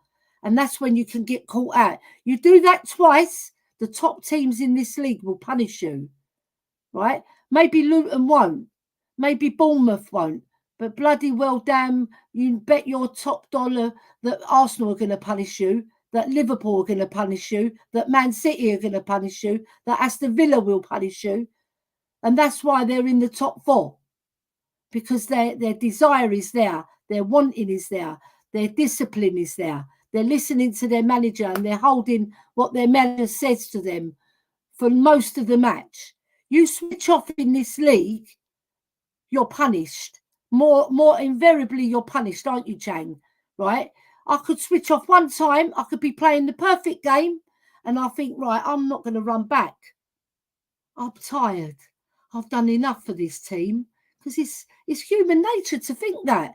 And that's when you can get caught out. You do that twice, the top teams in this league will punish you, right? Maybe Luton won't. Maybe Bournemouth won't. But bloody well, damn, you bet your top dollar that Arsenal are going to punish you, that Liverpool are going to punish you, that Man City are going to punish you, that Aston Villa will punish you. And that's why they're in the top four. Because their desire is there. Their wanting is there. Their discipline is there. They're listening to their manager and they're holding what their manager says to them for most of the match. You switch off in this league, you're punished. More invariably, you're punished, aren't you, Chang? Right? I could switch off one time. I could be playing the perfect game and I think, right, I'm not going to run back. I'm tired. I've done enough for this team because it's human nature to think that.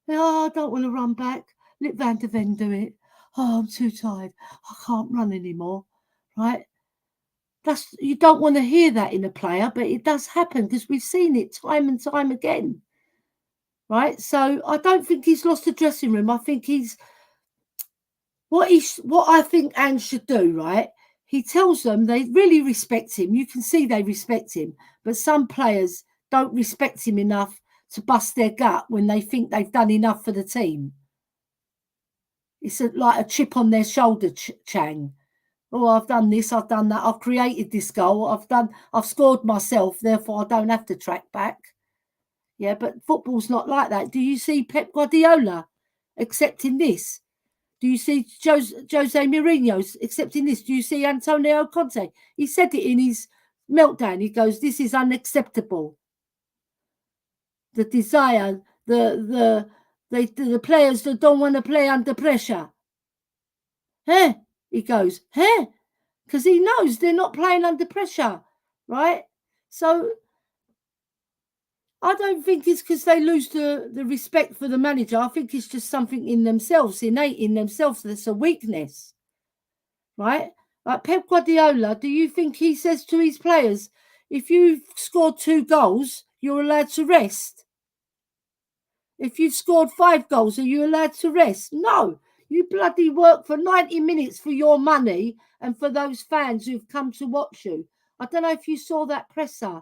Oh, I don't want to run back. Let Van der Ven do it. Oh, I'm too tired. I can't run anymore. Right? You don't want to hear that in a player, but it does happen because we've seen it time and time again. Right? So I don't think he's lost the dressing room. I think what I think Ange should do, right? He tells them they really respect him. You can see they respect him, but some players don't respect him enough to bust their gut when they think they've done enough for the team. It's like a chip on their shoulder, Chang. Oh, I've done this, I've done that, I've created this goal, I've scored myself, therefore I don't have to track back. Yeah, but football's not like that. Do you see Pep Guardiola accepting this? Do you see Jose Mourinho accepting this? Do you see Antonio Conte? He said it in his meltdown. He goes, "This is unacceptable." The desire, the players that don't want to play under pressure. Huh? He goes, huh? Because he knows they're not playing under pressure, right? So I don't think it's because they lose the respect for the manager. I think it's just something in themselves, innate in themselves, that's a weakness, right? Like Pep Guardiola, do you think he says to his players, If you've scored 2 goals, you're allowed to rest. If you've scored 5 goals, are you allowed to rest? No. You bloody work for 90 minutes for your money and for those fans who've come to watch you. I don't know if you saw that presser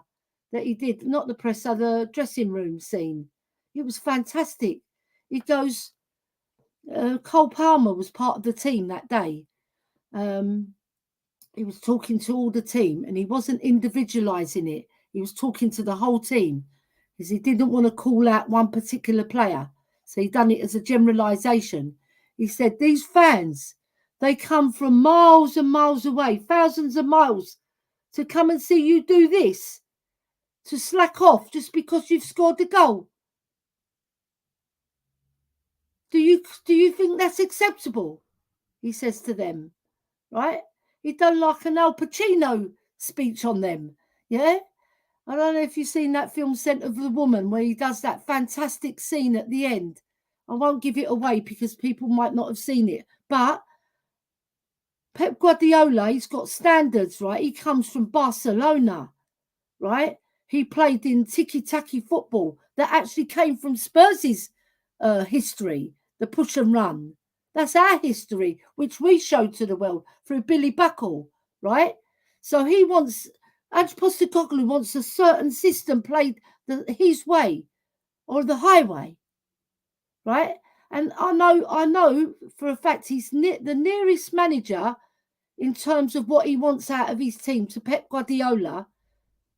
that he did, not the presser, the dressing room scene. It was fantastic. He goes, Cole Palmer was part of the team that day. He was talking to all the team and he wasn't individualising it. He was talking to the whole team because he didn't want to call out one particular player. So he done it as a generalisation. He said, these fans, they come from miles and miles away, thousands of miles, to come and see you do this, to slack off just because you've scored a goal. Do you think that's acceptable? He says to them, right? He done like an Al Pacino speech on them, yeah? I don't know if you've seen that film Scent of the Woman where he does that fantastic scene at the end. I won't give it away because people might not have seen it. But Pep Guardiola, he's got standards, right? He comes from Barcelona, right? He played in tiki-taki football that actually came from Spurs' history, the push and run. That's our history, which we showed to the world through Billy Buckle, right? So he wants, Ange Postecoglou wants a certain system played his way or the highway, right? And I know for a fact he's the nearest manager in terms of what he wants out of his team to Pep Guardiola,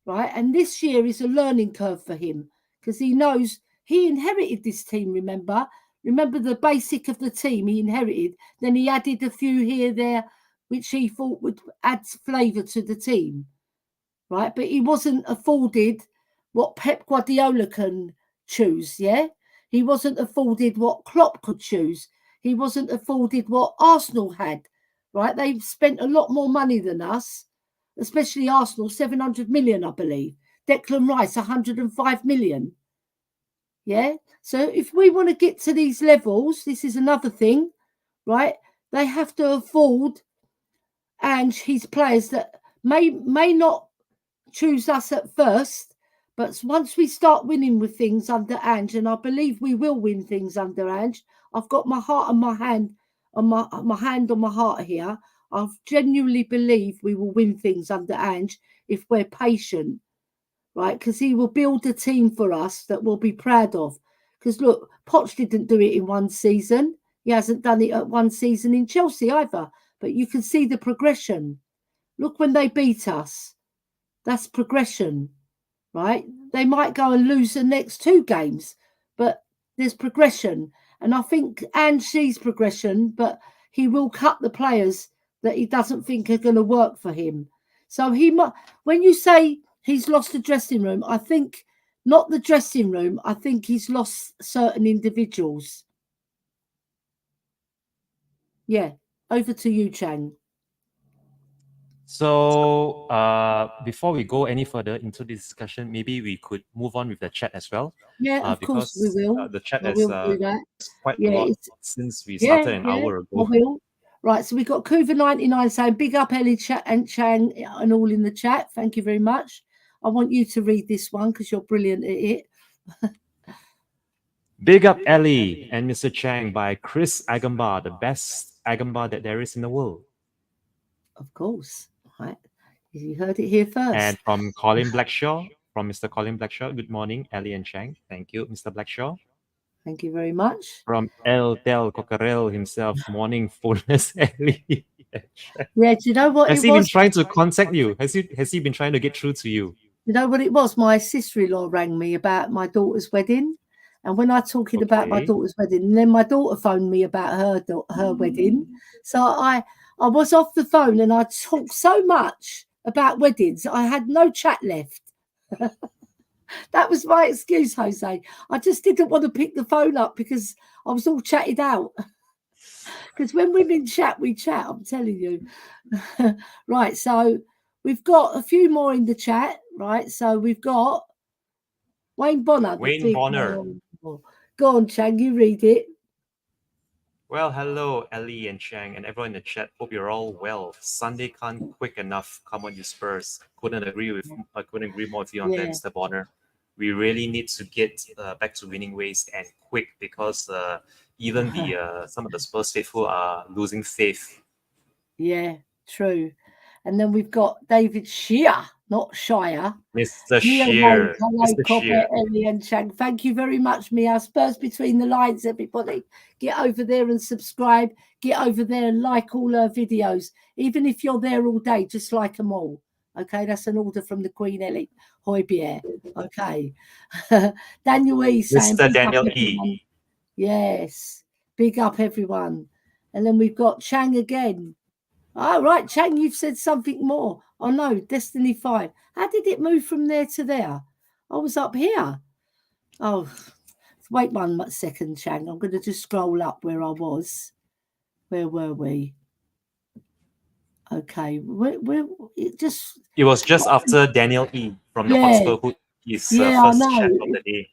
right? And this year is a learning curve for him because he knows he inherited this team, remember the basic of the team he inherited. Then he added a few here, there, which he thought would add flavour to the team, right? But he wasn't afforded what Pep Guardiola can choose, yeah? He wasn't afforded what Klopp could choose. He wasn't afforded what Arsenal had, right? They've spent a lot more money than us, especially Arsenal, 700 million, I believe. Declan Rice, 105 million. Yeah. So if we want to get to these levels, this is another thing, right? They have to afford Ange his players that may not choose us at first, but once we start winning with things under Ange, and I believe we will win things under Ange, I've got my heart on my hand, on my hand on my heart here. I genuinely believe we will win things under Ange if we're patient, right? Because he will build a team for us that we'll be proud of. Because look, Poch didn't do it in one season. He hasn't done it at one season in Chelsea either. But you can see the progression. Look when they beat us. That's progression, right? They might go and lose the next 2 games, but there's progression. And I think Ange sees progression, but he will cut the players that he doesn't think are going to work for him. So he might, when you say he's lost the dressing room, I think not the dressing room. I think he's lost certain individuals. Yeah. Over to you, Chang. So before we go any further into this discussion, maybe we could move on with the chat as well. Yeah, of course we will. The chat I has will do that. quite a Yeah, lot since we started an hour I ago. will. Right, so we've got Kuva99 saying big up Ellie and Chang and all in the chat. Thank you very much. I want you to read this one because you're brilliant at it. Big up Ellie and Mr. Chang by Chris Agamba, the best Agamba that there is in the world. Of course. Right. You heard it here first. And from Colin Blackshaw, from Mr. Colin Blackshaw, good morning, Ellie and Chang. Thank you, Mr. Blackshaw. Thank you very much. From El Del Cocarel himself, morning fullness, Ellie. Yeah, do you know what has it he was? been trying to contact you? Has he been trying to get through to you? You know what it was? My sister-in-law rang me about my daughter's wedding. And when I talking about my daughter's wedding, and then my daughter phoned me about her wedding. So I was off the phone and I talked so much about weddings, I had no chat left. That was my excuse, Jose. I just didn't want to pick the phone up because I was all chatted out. Because when women chat, we chat, I'm telling you. Right, so we've got a few more in the chat, right? So we've got Wayne Bonner. Wayne Bonner. Go on, Chang, you read it. Well, hello, Ellie and Chang, and everyone in the chat. Hope you're all well. Sunday can't quick enough. Come on, you Spurs. I couldn't agree more with you on that, Yeah. Mr. Bonner. We really need to get back to winning ways and quick because even the some of the Spurs faithful are losing faith. Yeah, true. And then we've got David Shear, not Shire. Mr. Mia Shear, Wade, hello, Mr. Copper, Shear. Ellie and Chang. Thank you very much, Mia. Spurs between the lines, everybody. Get over there and subscribe. Get over there and like all her videos. Even if you're there all day, just like them all. Okay, that's an order from the Queen Ellie. Hoi Bier. Okay. Daniel E saying, Mr. big up Daniel everyone. E. Yes, big up everyone. And then we've got Chang again. Oh, right, Chang, you've said something more. Oh, no, Destiny 5. How did it move from there to there? I was up here. Oh, wait 1 second, Chang. I'm going to just scroll up where I was. Where were we? Okay, It was just after Daniel E from the Yeah. Hotspur Hood, his Yeah, I first chat know. of the day.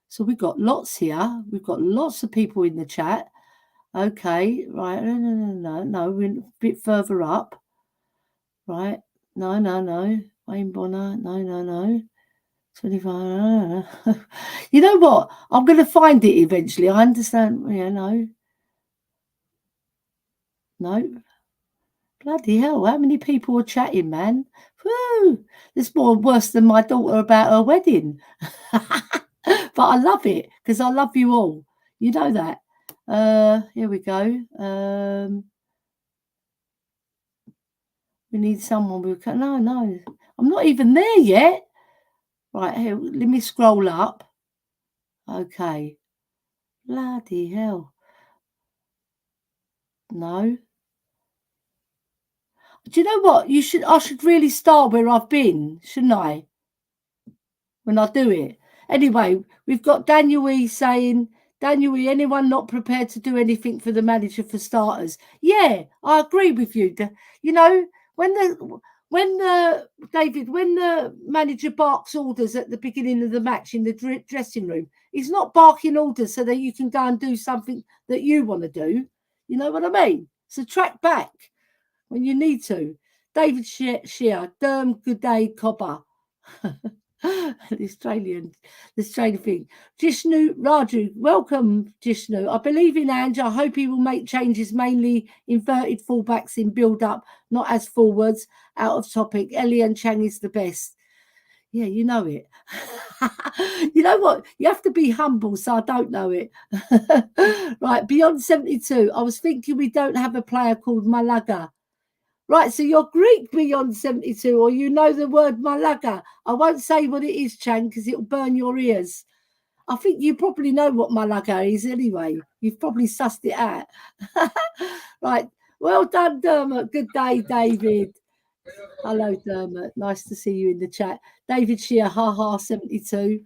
So we've got lots here. We've got lots of people in the chat. Okay, right. No. We're a bit further up. Right. No. Wayne Bonner. No. 25. You know what? I'm going to find it eventually. I understand. Yeah, no. Bloody hell. How many people are chatting, man? Woo! It's more worse than my daughter about her wedding. But I love it because I love you all. You know that. Here we go. We need someone who can. No. I'm not even there yet. Right, here, let me scroll up. Okay. Bloody hell. No. Do you know what? I should really start where I've been, shouldn't I? When I do it. Anyway, we've got Daniel E saying, Daniel E, anyone not prepared to do anything for the manager for starters? Yeah, I agree with you. You know, when the manager barks orders at the beginning of the match in the dressing room, he's not barking orders so that you can go and do something that you want to do. You know what I mean? So track back when you need to. David Shear, Derm, good day, Copper. the Australian thing. Jishnu Raju, welcome, Jishnu. I believe in Ange. I hope he will make changes, mainly inverted fullbacks in build up, not as forwards. Out of topic. Ellie and Chang is the best. Yeah, you know it. You know what? You have to be humble, so I don't know it. Right, beyond 72. I was thinking we don't have a player called Malaga. Right, so you're Greek beyond 72, or you know the word Malaga. I won't say what it is, Chang, because it'll burn your ears. I think you probably know what Malaga is anyway. You've probably sussed it out. Right, well done, Dermot. Good day, David. Hello, Dermot. Nice to see you in the chat. David Shear, 72.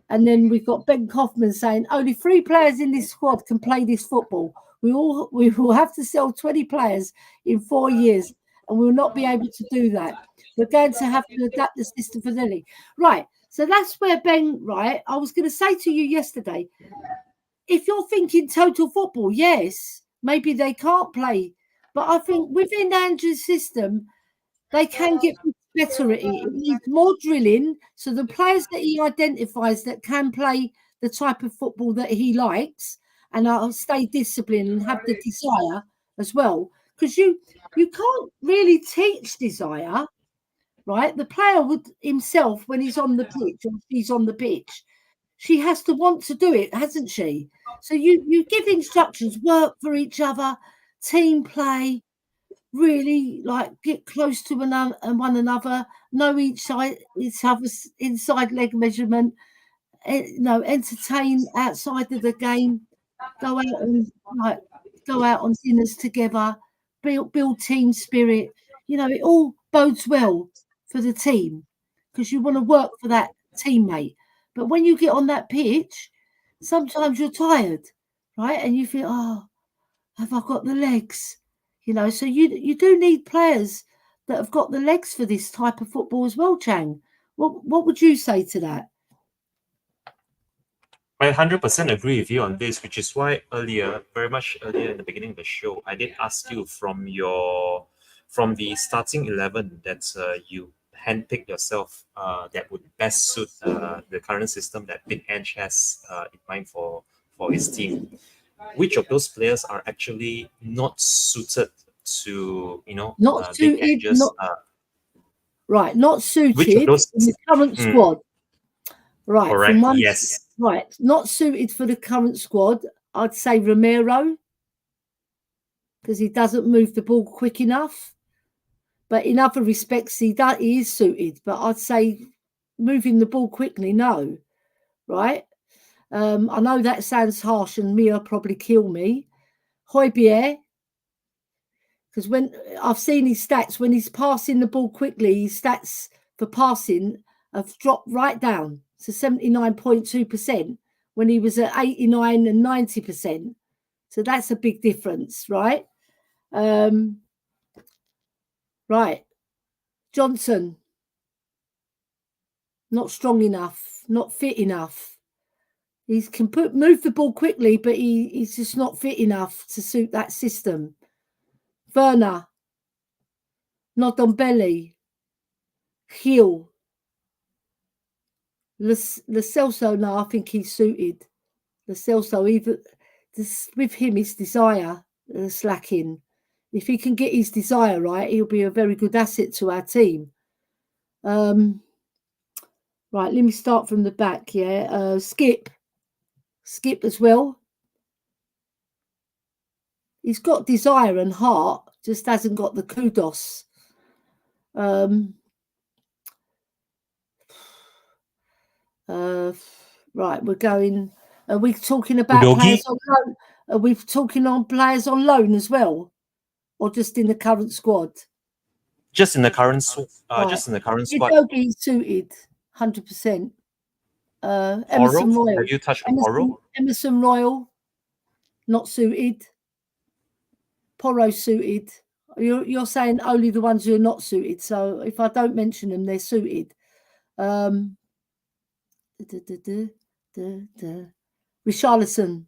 And then we've got Ben Kaufman saying only 3 players in this squad can play this football. We will have to sell 20 players in 4 years, and we'll not be able to do that. We're going to have to adapt the system for the league. Right. So that's where Ben, right? I was going to say to you yesterday, if you're thinking total football, yes, maybe they can't play. But I think within Andrew's system, they can get better at it. It needs more drilling. So the players that he identifies that can play the type of football that he likes, and I'll stay disciplined and have the desire as well. Because you can't really teach desire, right? The player would himself, when he's on the pitch or she's on the pitch, she has to want to do it, hasn't she? So you give instructions, work for each other, team play, really like get close to one another, know each other's inside leg measurement, entertain outside of the game, go out on dinners together, build team spirit. It all bodes well for the team because you want to work for that teammate. But when you get on that pitch, sometimes you're tired, right? And you feel, oh, have I got the legs? So you do need players that have got the legs for this type of football as well, Chang. What would you say to that? I 100% agree with you on this, which is why earlier, very much earlier in the beginning of the show, I did ask you from the starting 11 that you handpicked yourself that would best suit the current system that Big Ange has in mind for his team. Which of those players are actually not suited to Not Big suited, Ange's not which of suited those in the current mm, squad. Right, from correct, one yes. right, not suited for the current squad. I'd say Romero, because he doesn't move the ball quick enough. But in other respects, he is suited. But I'd say moving the ball quickly, no. Right? I know that sounds harsh, and Mia probably kill me. Højbjerg, because when I've seen his stats, when he's passing the ball quickly, his stats for passing have dropped right down to 79.2% when he was at 89 and 90%. So that's a big difference, right? Right. Johnson, not strong enough, not fit enough. He can move the ball quickly, but he's just not fit enough to suit that system. Werner, not on belly. Heel. Lo Celso, no, I think he's suited. Lo Celso, either with him, his desire slacking. If he can get his desire right, he'll be a very good asset to our team. Right, let me start from the back. Yeah, Skip as well. He's got desire and heart, just hasn't got the kudos. Right, we're going. Are we talking about players on loan? Are we talking on players on loan as well, or just in the current squad? Just in the current Right. just in the current squad. Udogi suited, 100%. Emerson Royal. Have you touched on Porro? Emerson Royal, not suited. Porro suited. You're saying only the ones who are not suited. So if I don't mention them, they're suited. Richarlison.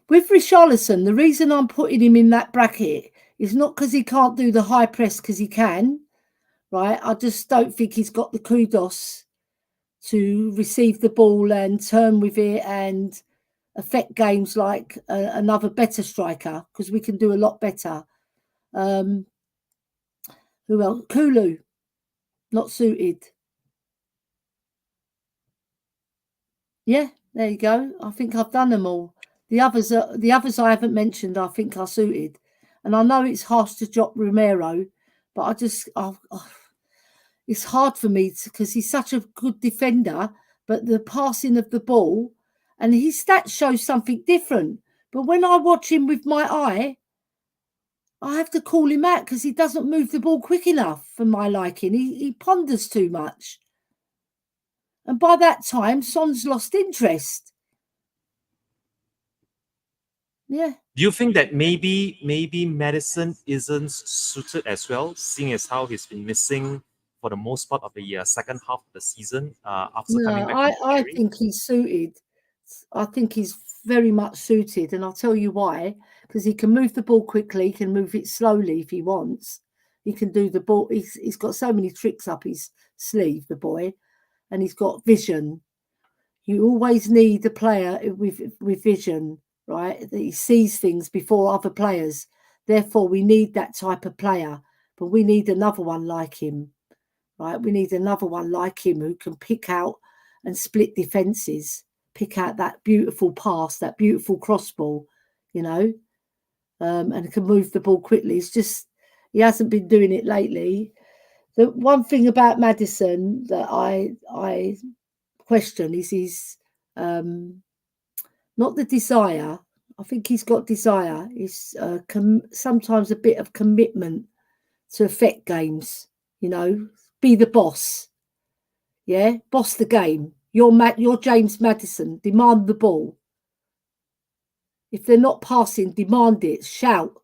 With Richarlison, the reason I'm putting him in that bracket is not because he can't do the high press, because he can, right? I just don't think he's got the kudos to receive the ball and turn with it and affect games like another better striker, because we can do a lot better. Who else? Kulu, not suited. Yeah, there you go. I think I've done them all. The others I haven't mentioned, I think are suited. And I know it's harsh to drop Romero, but I just, it's hard for me because he's such a good defender, but the passing of the ball and his stats show something different. But when I watch him with my eye, I have to call him out because he doesn't move the ball quick enough for my liking. He ponders too much. And by that time, Son's lost interest. Yeah. Do you think that maybe Madison isn't suited as well, seeing as how he's been missing for the most part of the second half of the season after coming back from I injury? think he's suited. I think he's very much suited, and I'll tell you why. Because he can move the ball quickly, he can move it slowly if he wants. He can do the ball. He's got so many tricks up his sleeve, the boy, and he's got vision. You always need a player with vision, right? That he sees things before other players. Therefore, we need that type of player, but we need another one like him, right? We need another one like him who can pick out and split defenses, pick out that beautiful pass, that beautiful cross ball, and can move the ball quickly. It's just he hasn't been doing it lately. The one thing about Madison that I question is his not the desire. I think he's got desire. It's sometimes a bit of commitment to affect games. Be the boss. Yeah, boss the game. You're James Madison. Demand the ball. If they're not passing, demand it. Shout.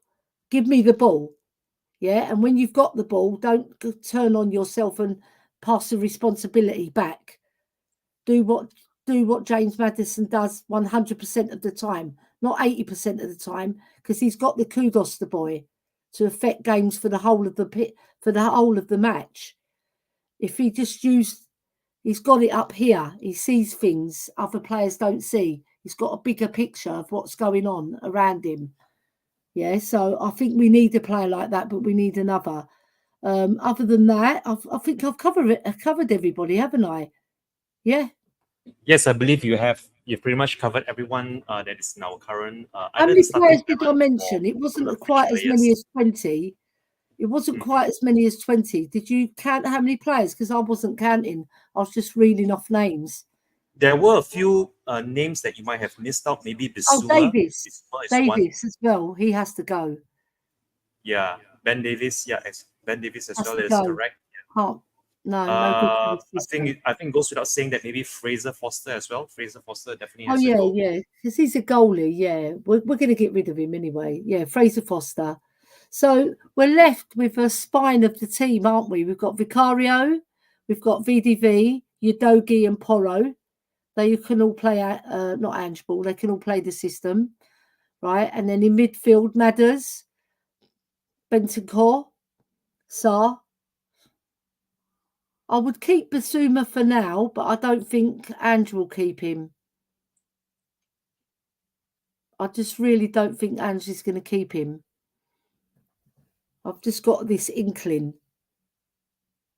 Give me the ball. Yeah, and when you've got the ball, don't turn on yourself and pass the responsibility back. Do what James Maddison does 100% of the time, not 80% of the time, because he's got the kudos, the boy, to affect games for the whole of the match. If he just used, he's got it up here. He sees things other players don't see. He's got a bigger picture of what's going on around him. Yeah, so I think we need a player like that, but we need another. Other than that, I think I've covered everybody, haven't I? Yeah. Yes, I believe you have. You've pretty much covered everyone that is in our current How either many the starting players did I 11 mention? It or wasn't the fringe quite as many players. as 20. It wasn't Mhm. quite as many as 20. Did you count how many players? Because I wasn't counting. I was just reading off names. There were a few names that you might have missed out. Maybe Oh, Bisua. Davis. Bisua is one. Davis as well. He has to go. Yeah, Ben Davis. Yeah, Ben Davis as Has well to is go. correct. Oh, no good for the I think system. I think it goes without saying that maybe Fraser Foster as well. Fraser Foster definitely Oh, has to yeah, go. yeah. Because he's a goalie. Yeah. We're going to get rid of him anyway. Yeah, Fraser Foster. So we're left with a spine of the team, aren't we? We've got Vicario, we've got VDV, Udogi, and Porro. They can all play, not Ange ball, they can all play the system, right? And then in midfield, Madders, Bentancur, Sarr. I would keep Basuma for now, but I don't think Ange will keep him. I just really don't think Ange is going to keep him. I've just got this inkling.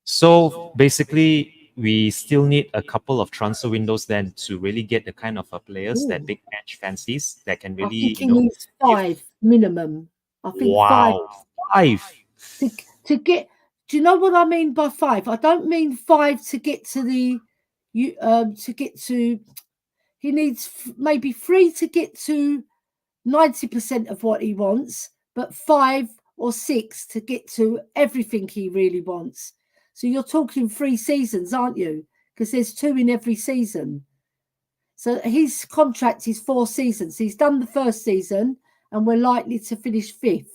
So basically, we still need a couple of transfer windows then to really get the kind of players that Ooh. Big Edge fancies that can I really, think he needs give. 5 minimum. I think 5 Wow, 5. to get. Do you know what I mean by 5? I don't mean 5 to get to the to get to. He needs maybe 3 to get to 90% of what he wants, but 5 or 6 to get to everything he really wants. So you're talking 3 seasons, aren't you? Because there's 2 in every season. So his contract is 4 seasons. He's done the first season, and we're likely to finish 5th.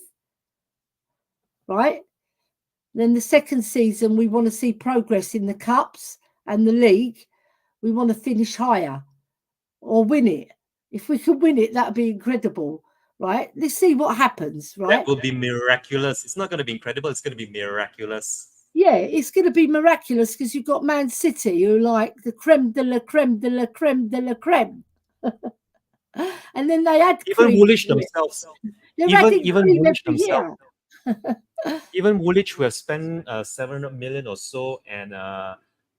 Right? Then the second season, we want to see progress in the cups and the league. We want to finish higher or win it. If we could win it, that would be incredible, right? Let's see what happens, right? That will be miraculous. It's not going to be incredible. It's going to be miraculous. Yeah, it's going to be miraculous because you've got Man City who are like the creme de la creme de la creme de la creme. And then they add Even cream. Woolwich themselves. They're adding Even cream Woolwich every themselves. year. Even Woolwich, who have spent 700 million or so and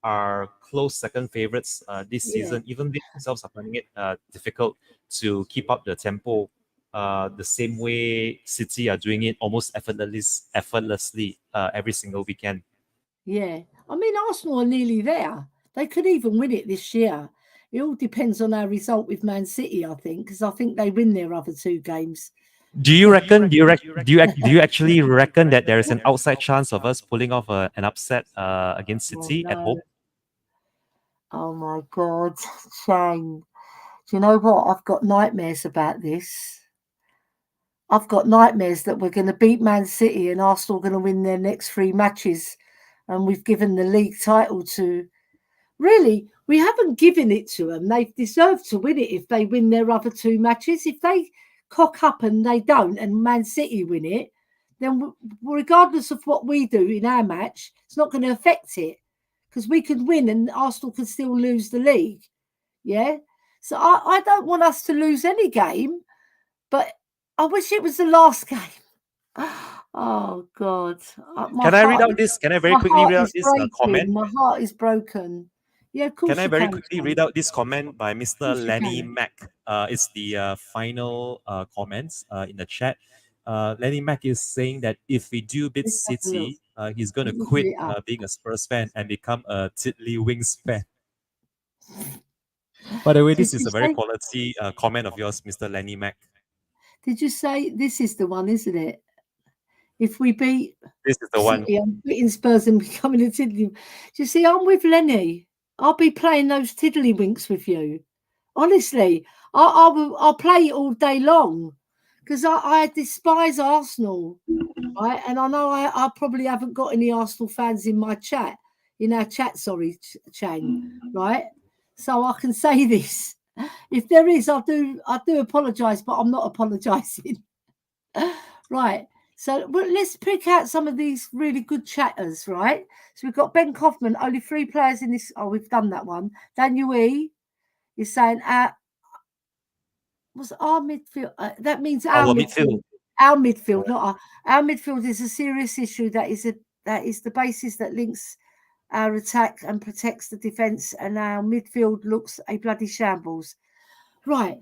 are close second favorites this season, even they themselves are finding it difficult to keep up the tempo the same way City are doing it almost effortlessly every single weekend. Yeah. I mean, Arsenal are nearly there. They could even win it this year. It all depends on our result with Man City, I think, because I think they win their other 2 games. Do you reckon? Do you actually reckon that there is an outside chance of us pulling off an upset against City at home? Oh my God, Shane. Do you know what? I've got nightmares about this. I've got nightmares that we're going to beat Man City and Arsenal are going to win their next 3 matches. And we've given the league title to. Really, we haven't given it to them. They deserve to win it if they win their other 2 matches. If they cock up and they don't and Man City win it, then regardless of what we do in our match, it's not going to affect it because we could win and Arsenal could still lose the league. Yeah. So I don't want us to lose any game, but I wish it was the last game. Oh God! Can I read out this? Can I very quickly read out this comment? My heart is broken. Yeah, of course Can I you very can. quickly read out this comment by Mr. Course you Lenny can. Mack? It's the final comments in the chat. Lenny Mack is saying that if we do beat Let's have a look. City, he's going to Let me quit get it up. being a Spurs fan and become a Tiddly Wings fan. By the way, this Did is you a very say? quality comment of yours, Mr. Lenny Mack. Did you say this is the one, isn't it? If we beat This is the one. City, I'm beating Spurs and becoming a tiddly. Do you see? I'm with Lenny. I'll be playing those tiddlywinks with you. Honestly, I'll play it all day long because I despise Arsenal, right? And I know I probably haven't got any Arsenal fans in my chat, in our chat, sorry, Chang, right? So I can say this. If there is, I do apologise, but I'm not apologising. Right. So let's pick out some of these really good chatters, right? So we've got Ben Kaufman, only 3 players in this. Oh, we've done that one. Daniel E is saying, was our midfield? That means our midfield. Our midfield, not our midfield, is a serious issue. That is the basis that links our attack and protects the defence, and our midfield looks a bloody shambles. Right.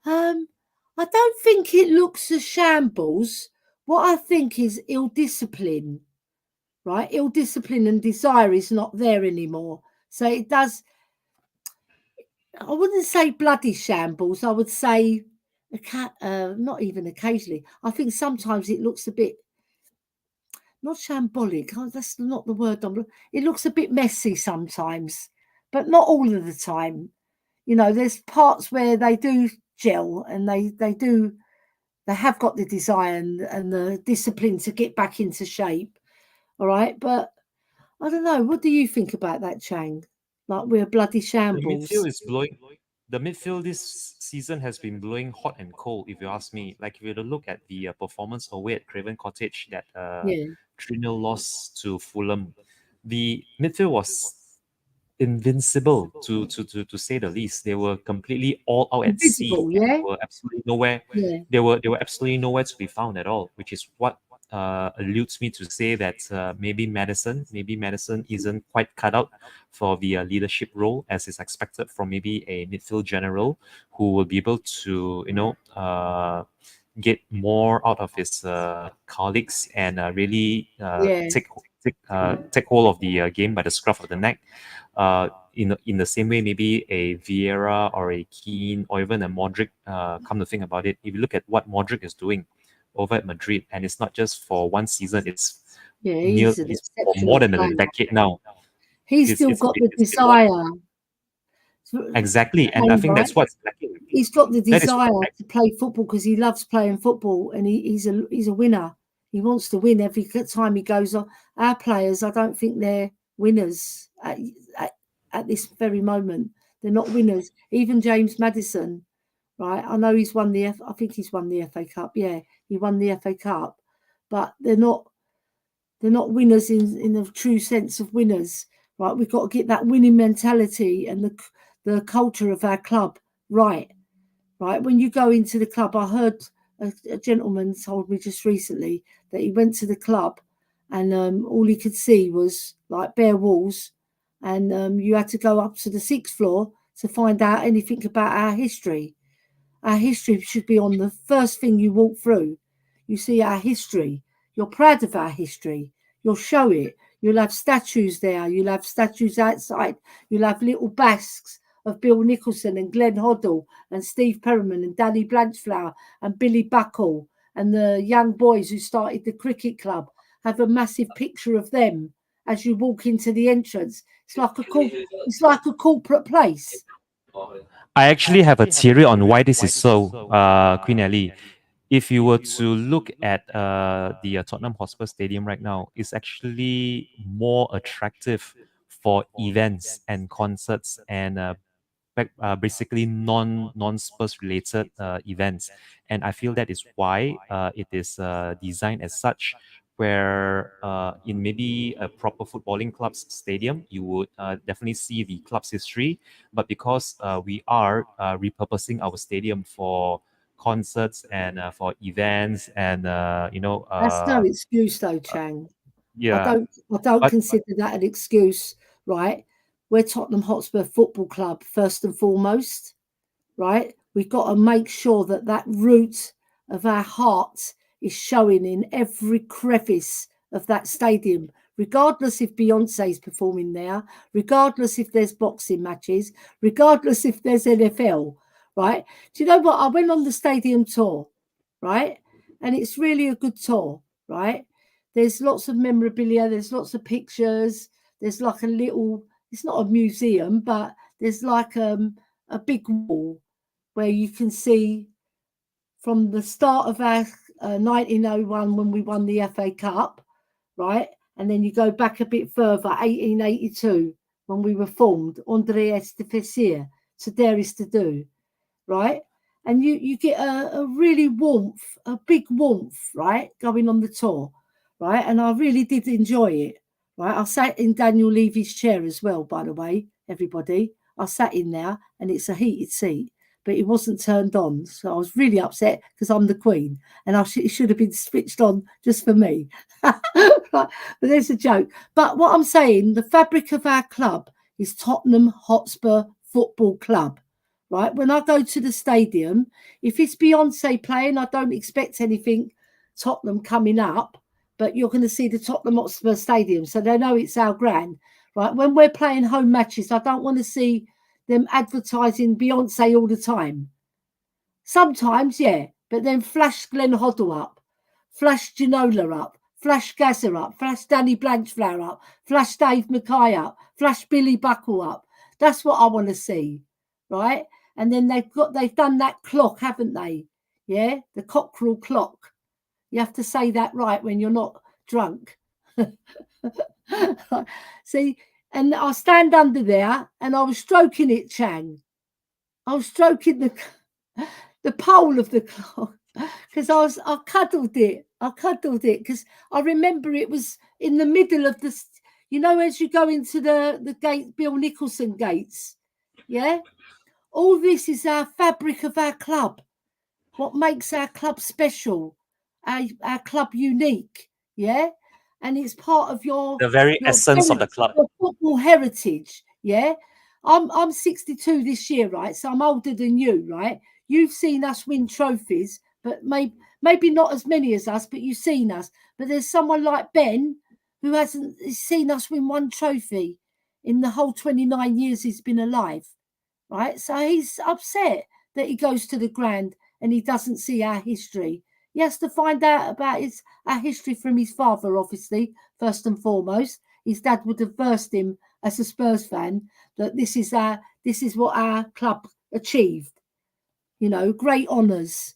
I don't think it looks a shambles. What I think is ill discipline, right? Ill discipline and desire is not there anymore. So it does. I wouldn't say bloody shambles. I would say, not even occasionally. I think sometimes it looks a bit, not shambolic. Oh, that's not the word. It looks a bit messy sometimes, but not all of the time. You know, there's parts where they do gel and they have got the desire and the discipline to get back into shape. All right. But I don't know. What do you think about that, Chang? Like we're bloody The shambles. midfield is blowing. The midfield this season has been blowing hot and cold, if you ask me. Like if you were to look at the performance away at Craven Cottage, that Yeah. 3-0 loss to Fulham, the midfield was invincible to say the least. They were completely all out at sea. Invisible, yeah? Were absolutely nowhere. Yeah. They were absolutely nowhere to be found at all, which is what alludes me to say that maybe Madison isn't quite cut out for the leadership role as is expected from maybe a midfield general who will be able to get more out of his colleagues and really Yeah. take hold of the game by the scruff of the neck. In the same way, maybe a Vieira or a Keane or even a Modric. Come to think about it, if you look at what Modric is doing over at Madrid, and it's not just for one season; it's Yeah, near he's an it's for exceptional more than a player. decade now. He's still got the It's been what desire. exactly, and I think Right? that's what's lacking. He's got the That is desire what to play football because he loves playing football and he's a winner. He wants to win every time he goes on. Our players, I don't think they're winners at this very moment. They're not winners. Even James Maddison, right? I know he's won I think he's won the FA Cup. Yeah, he won the FA Cup, but they're not winners in the true sense of winners, right? We've got to get that winning mentality and the culture of our club right. When you go into the club, I heard a gentleman told me just recently that he went to the club and all he could see was like bare walls, and you had to go up to the 6th floor to find out anything about our history. Our history should be on the first thing you walk through. You see our history. You're proud of our history. You'll show it. You'll have statues there. You'll have statues outside. You'll have little basques of Bill Nicholson and Glenn Hoddle and Steve Perriman and Danny Blanchflower and Billy Buckle and the young boys who started the cricket club. Have a massive picture of them as you walk into the entrance. It's like a corporate place. I actually have a theory on why this is so, Queen Ellie. If you were to look at the Tottenham Hotspur Stadium right now, it's actually more attractive for events and concerts and basically non Spurs related events, and I feel that is why it is designed as such. Where in maybe a proper footballing club's stadium, you would definitely see the club's history, but because we are repurposing our stadium for concerts and for events and That's no excuse though, Chang. I yeah, don't I don't but consider that an excuse, right? We're Tottenham Hotspur Football Club first and foremost, right? We've got to make sure that that root of our heart is showing in every crevice of that stadium, regardless if Beyonce's performing there, regardless if there's boxing matches, regardless if there's NFL, right? Do you know what? I went on the stadium tour, right? And it's really a good tour, right? There's lots of memorabilia, there's lots of pictures, there's like a little, it's not a museum, but there's like a big wall where you can see from the start of our 1901 when we won the FA Cup, right? And then you go back a bit further, 1882, when we were formed, Andreas de Fessier, to Dare is to Do, right? And you get a really warmth, a big warmth, right, going on the tour, right? And I really did enjoy it, right? I sat in Daniel Levy's chair as well, by the way, everybody. I sat in there and it's a heated seat, but it wasn't turned on. So I was really upset because I'm the Queen and it should have been switched on just for me. Right? But there's a joke. But what I'm saying, the fabric of our club is Tottenham Hotspur Football Club. Right, when I go to the stadium, if it's Beyonce playing, I don't expect anything Tottenham coming up, but you're going to see the Tottenham Hotspur Stadium, so they know it's our grand. Right, when we're playing home matches, I don't want to see them advertising Beyonce all the time. Sometimes, yeah, but then flash Glenn Hoddle up, flash Ginola up, flash Gazza up, flash Danny Blanchflower up, flash Dave Mackay up, flash Billy Buckle up. That's what I want to see, right? And then they've done that clock, haven't they? Yeah, the cockerel clock. You have to say that right when you're not drunk. See, and I stand under there and I was stroking it, Chang. I was stroking the pole of the clock because I cuddled it. I cuddled it because I remember it was in the middle of the, you know, as you go into the gate, Bill Nicholson gates. Yeah. All this is our fabric of our club. What makes our club special, our club unique, yeah? And it's part of The very essence of the club. your football heritage, yeah? I'm 62 this year, right? So I'm older than you, right? You've seen us win trophies, but maybe not as many as us, but you've seen us. But there's someone like Ben who hasn't seen us win one trophy in the whole 29 years he's been alive. Right, so he's upset that he goes to the grand and he doesn't see our history. He has to find out about our history from his father, obviously, first and foremost. His dad would have versed him as a Spurs fan that this is what our club achieved. You know, great honours.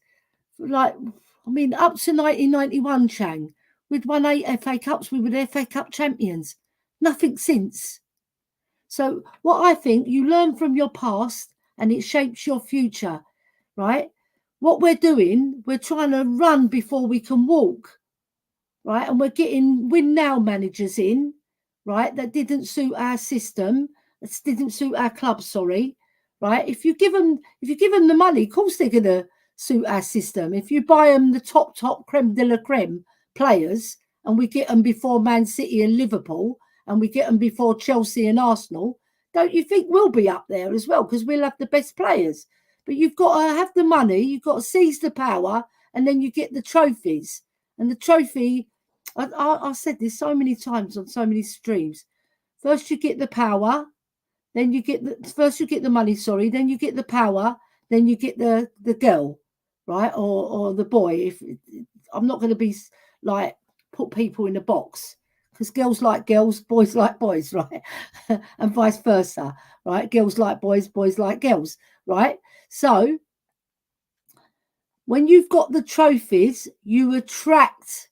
Like, I mean, up to 1991, Chang, we'd won 8 FA Cups. We were the FA Cup champions. Nothing since. So what I think, you learn from your past and it shapes your future, right? What we're doing, we're trying to run before we can walk, right? And we're getting win now managers in, right? That didn't suit our system, that didn't suit our club, sorry, right? If you give them the money, of course they're going to suit our system. If you buy them the top creme de la creme players and we get them before Man City and Liverpool, and we get them before Chelsea and Arsenal, don't you think we'll be up there as well? Because we'll have the best players. But you've got to have the money, you've got to seize the power, and then you get the trophies. And the trophy, I said this so many times on so many streams. First you get the power, then you get the money, sorry, then you get the power, then you get the girl, right? Or the boy. If I'm not going to be like put people in a box. Because girls like girls, boys like boys, right? And vice versa, right? Girls like boys, boys like girls, right? So when you've got the trophies, you attract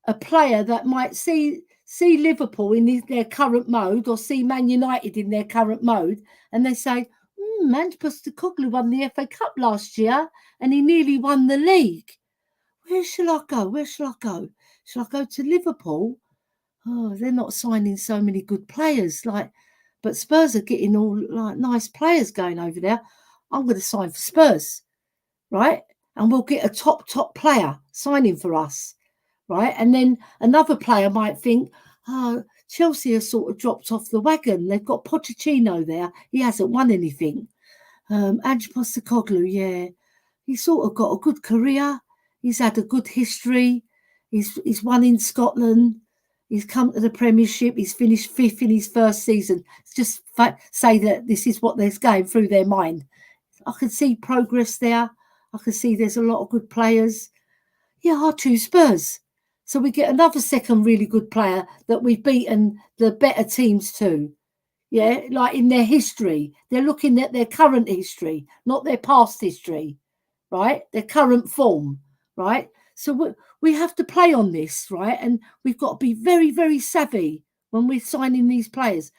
a player that might see Liverpool in their current mode or see Man United in their current mode, and they say, Ange Postecoglou won the FA Cup last year and he nearly won the league. Where shall I go? Where shall I go? Shall I go to Liverpool? Oh, they're not signing so many good players. But Spurs are getting all like nice players going over there. I'm going to sign for Spurs, right? And we'll get a top player signing for us, right? And then another player might think, Chelsea has sort of dropped off the wagon. They've got Pochettino there. He hasn't won anything. Ange Postecoglou, yeah, he's sort of got a good career. He's had a good history. He's won in Scotland. He's come to the Premiership. He's finished 5th in his first season. Just say that this is what they're going through their mind. I can see progress there. I can see there's a lot of good players. Yeah, I'll choose Spurs. So we get another second really good player that we've beaten the better teams too. Yeah, like in their history. They're looking at their current history, not their past history. right? Their current form, right? So we have to play on this, right? And we've got to be very, very savvy when we're signing these players.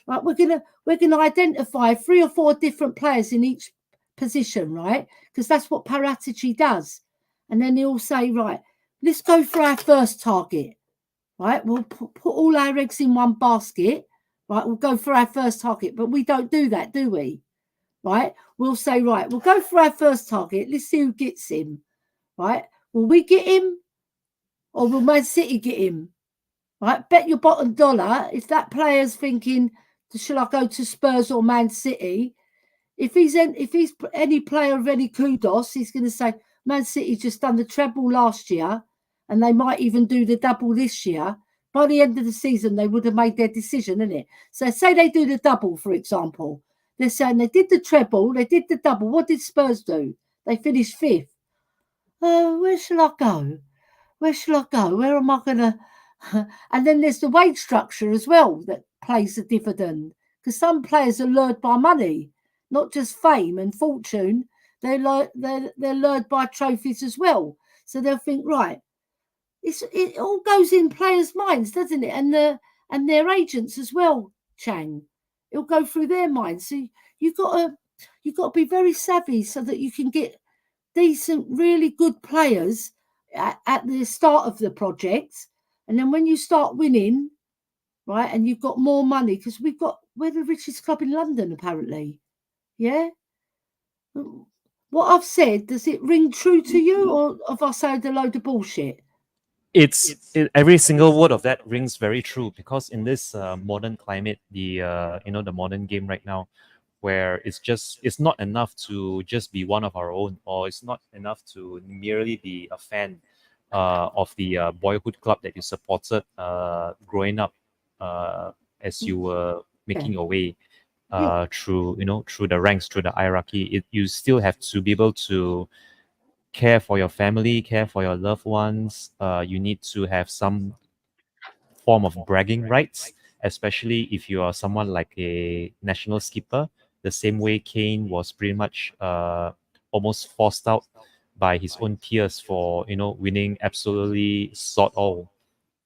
Right, we're gonna identify 3 or 4 different players in each position, right? Because that's what Paratici does. And then he'll say, right, let's go for our first target, right? We'll put all our eggs in one basket, right? We'll go for our first target, but we don't do that, do we? Right? We'll say, right, we'll go for our first target. Let's see who gets him, right? Will we get him or will Man City get him? Right? Bet your bottom dollar if that player's thinking, shall I go to Spurs or Man City? If he's any player of any kudos, he's going to say Man City just done the treble last year, and they might even do the double this year. By the end of the season, they would have made their decision, isn't it? So say they do the double, for example. They're saying they did the treble, they did the double. What did Spurs do? They finished fifth. Where shall I go? Where shall I go? Where am I going to? And then there's the wage structure as well that plays a dividend because some players are lured by money, not just fame and fortune. They're lured by trophies as well. So they'll think, right, it all goes in players' minds, doesn't it? And their agents as well, Chang. It'll go through their minds. So you've got to you've got to be very savvy so that you can get decent, really good players at the start of the project. And then when you start winning, right, and you've got more money, because we're the richest club in London, apparently. Yeah. What I've said, does it ring true to you, or have I said a load of bullshit? Every single word of that rings very true because in this modern climate, the the modern game right now, where it's not enough to just be one of our own, or it's not enough to merely be a fan of the boyhood club that you supported growing up as you were Yeah. making your way Yeah. through through the ranks, through the hierarchy. You still have to be able to care for your family, care for your loved ones. You need to have some form of bragging rights, especially if you are someone like a national skipper. The same way Kane was pretty much almost forced out by his own peers for winning absolutely sod all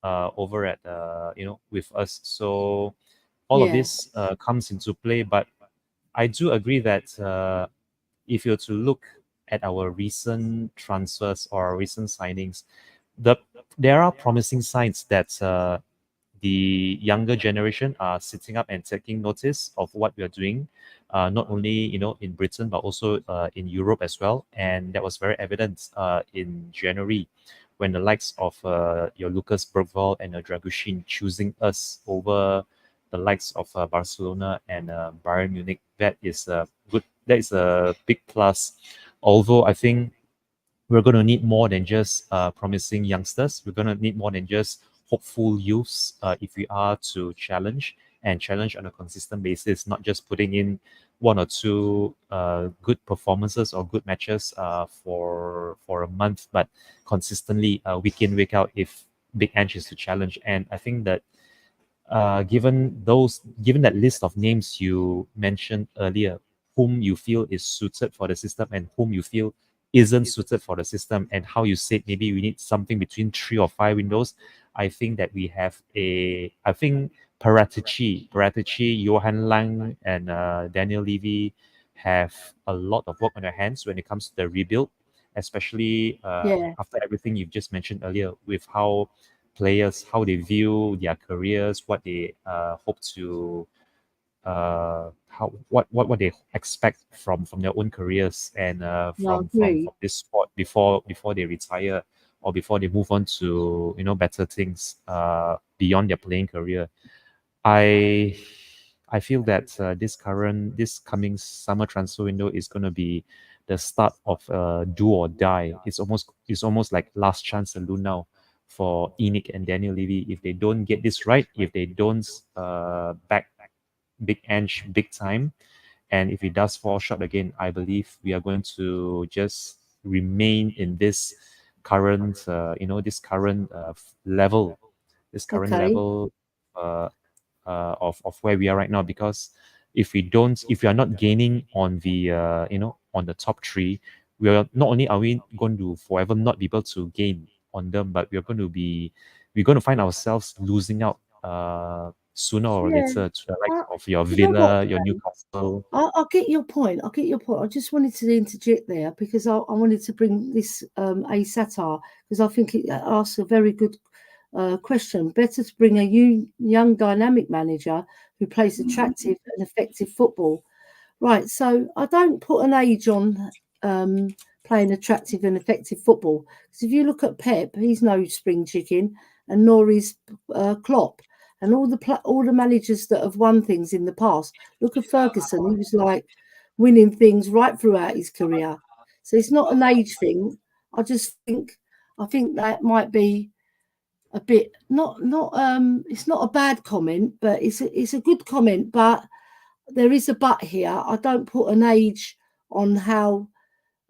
over at with us. So all of Yeah. this comes into play, but I do agree that if you're to look at our recent transfers or our recent signings, the there are promising signs that the younger generation are sitting up and taking notice of what we are doing, not only in Britain but also in Europe as well. And that was very evident in January when the likes of your Lucas Bergvall and Dragushin choosing us over the likes of Barcelona and Bayern Munich. That is a good. That is a big plus. Although I think we're going to need more than just promising youngsters. We're going to need more than just hopeful youths if we are to challenge on a consistent basis, not just putting in 1 or 2 good performances or good matches for a month, but consistently week in week out if Big Ange is to challenge. And I think that given that list of names you mentioned earlier, whom you feel is suited for the system and whom you feel isn't suited for the system, and how you said maybe we need something between 3 or 5 windows, I think that we have I think Paratici, Johan Lang, and Daniel Levy have a lot of work on their hands when it comes to the rebuild, especially Yeah. after everything you've just mentioned earlier with how players, how they view their careers, what they hope to how what they expect from their own careers and No, I from agree. this sport before they retire or before they move on to better things beyond their playing career. I I feel that this coming summer transfer window is going to be the start of do or die. It's almost like last chance saloon now for Enoch and Daniel Levy. If they don't get this right, if they don't back Big Ange big time, and if it does fall short again, I believe we are going to just remain in this current level, this current Okay. level uh, of where we are right now. Because if we are not gaining on the on the top three, we are not only are we going to forever not be able to gain on them, but we're going to find ourselves losing out sooner or Yeah. later to the likes I, of your you know what? Villa, your Newcastle. I get your point. I get your point. I just wanted to interject there because I wanted to bring this a satire because I think it asks a very good question. Better to bring a young, dynamic manager who plays attractive and effective football. Right. So I don't put an age on playing attractive and effective football because if you look at Pep, he's no spring chicken, and nor is Klopp. And all the managers that have won things in the past. Look at Ferguson; he was like winning things right throughout his career. So it's not an age thing. I just think that might be a bit not. It's not a bad comment, but it's a good comment. But there is a but here. I don't put an age on how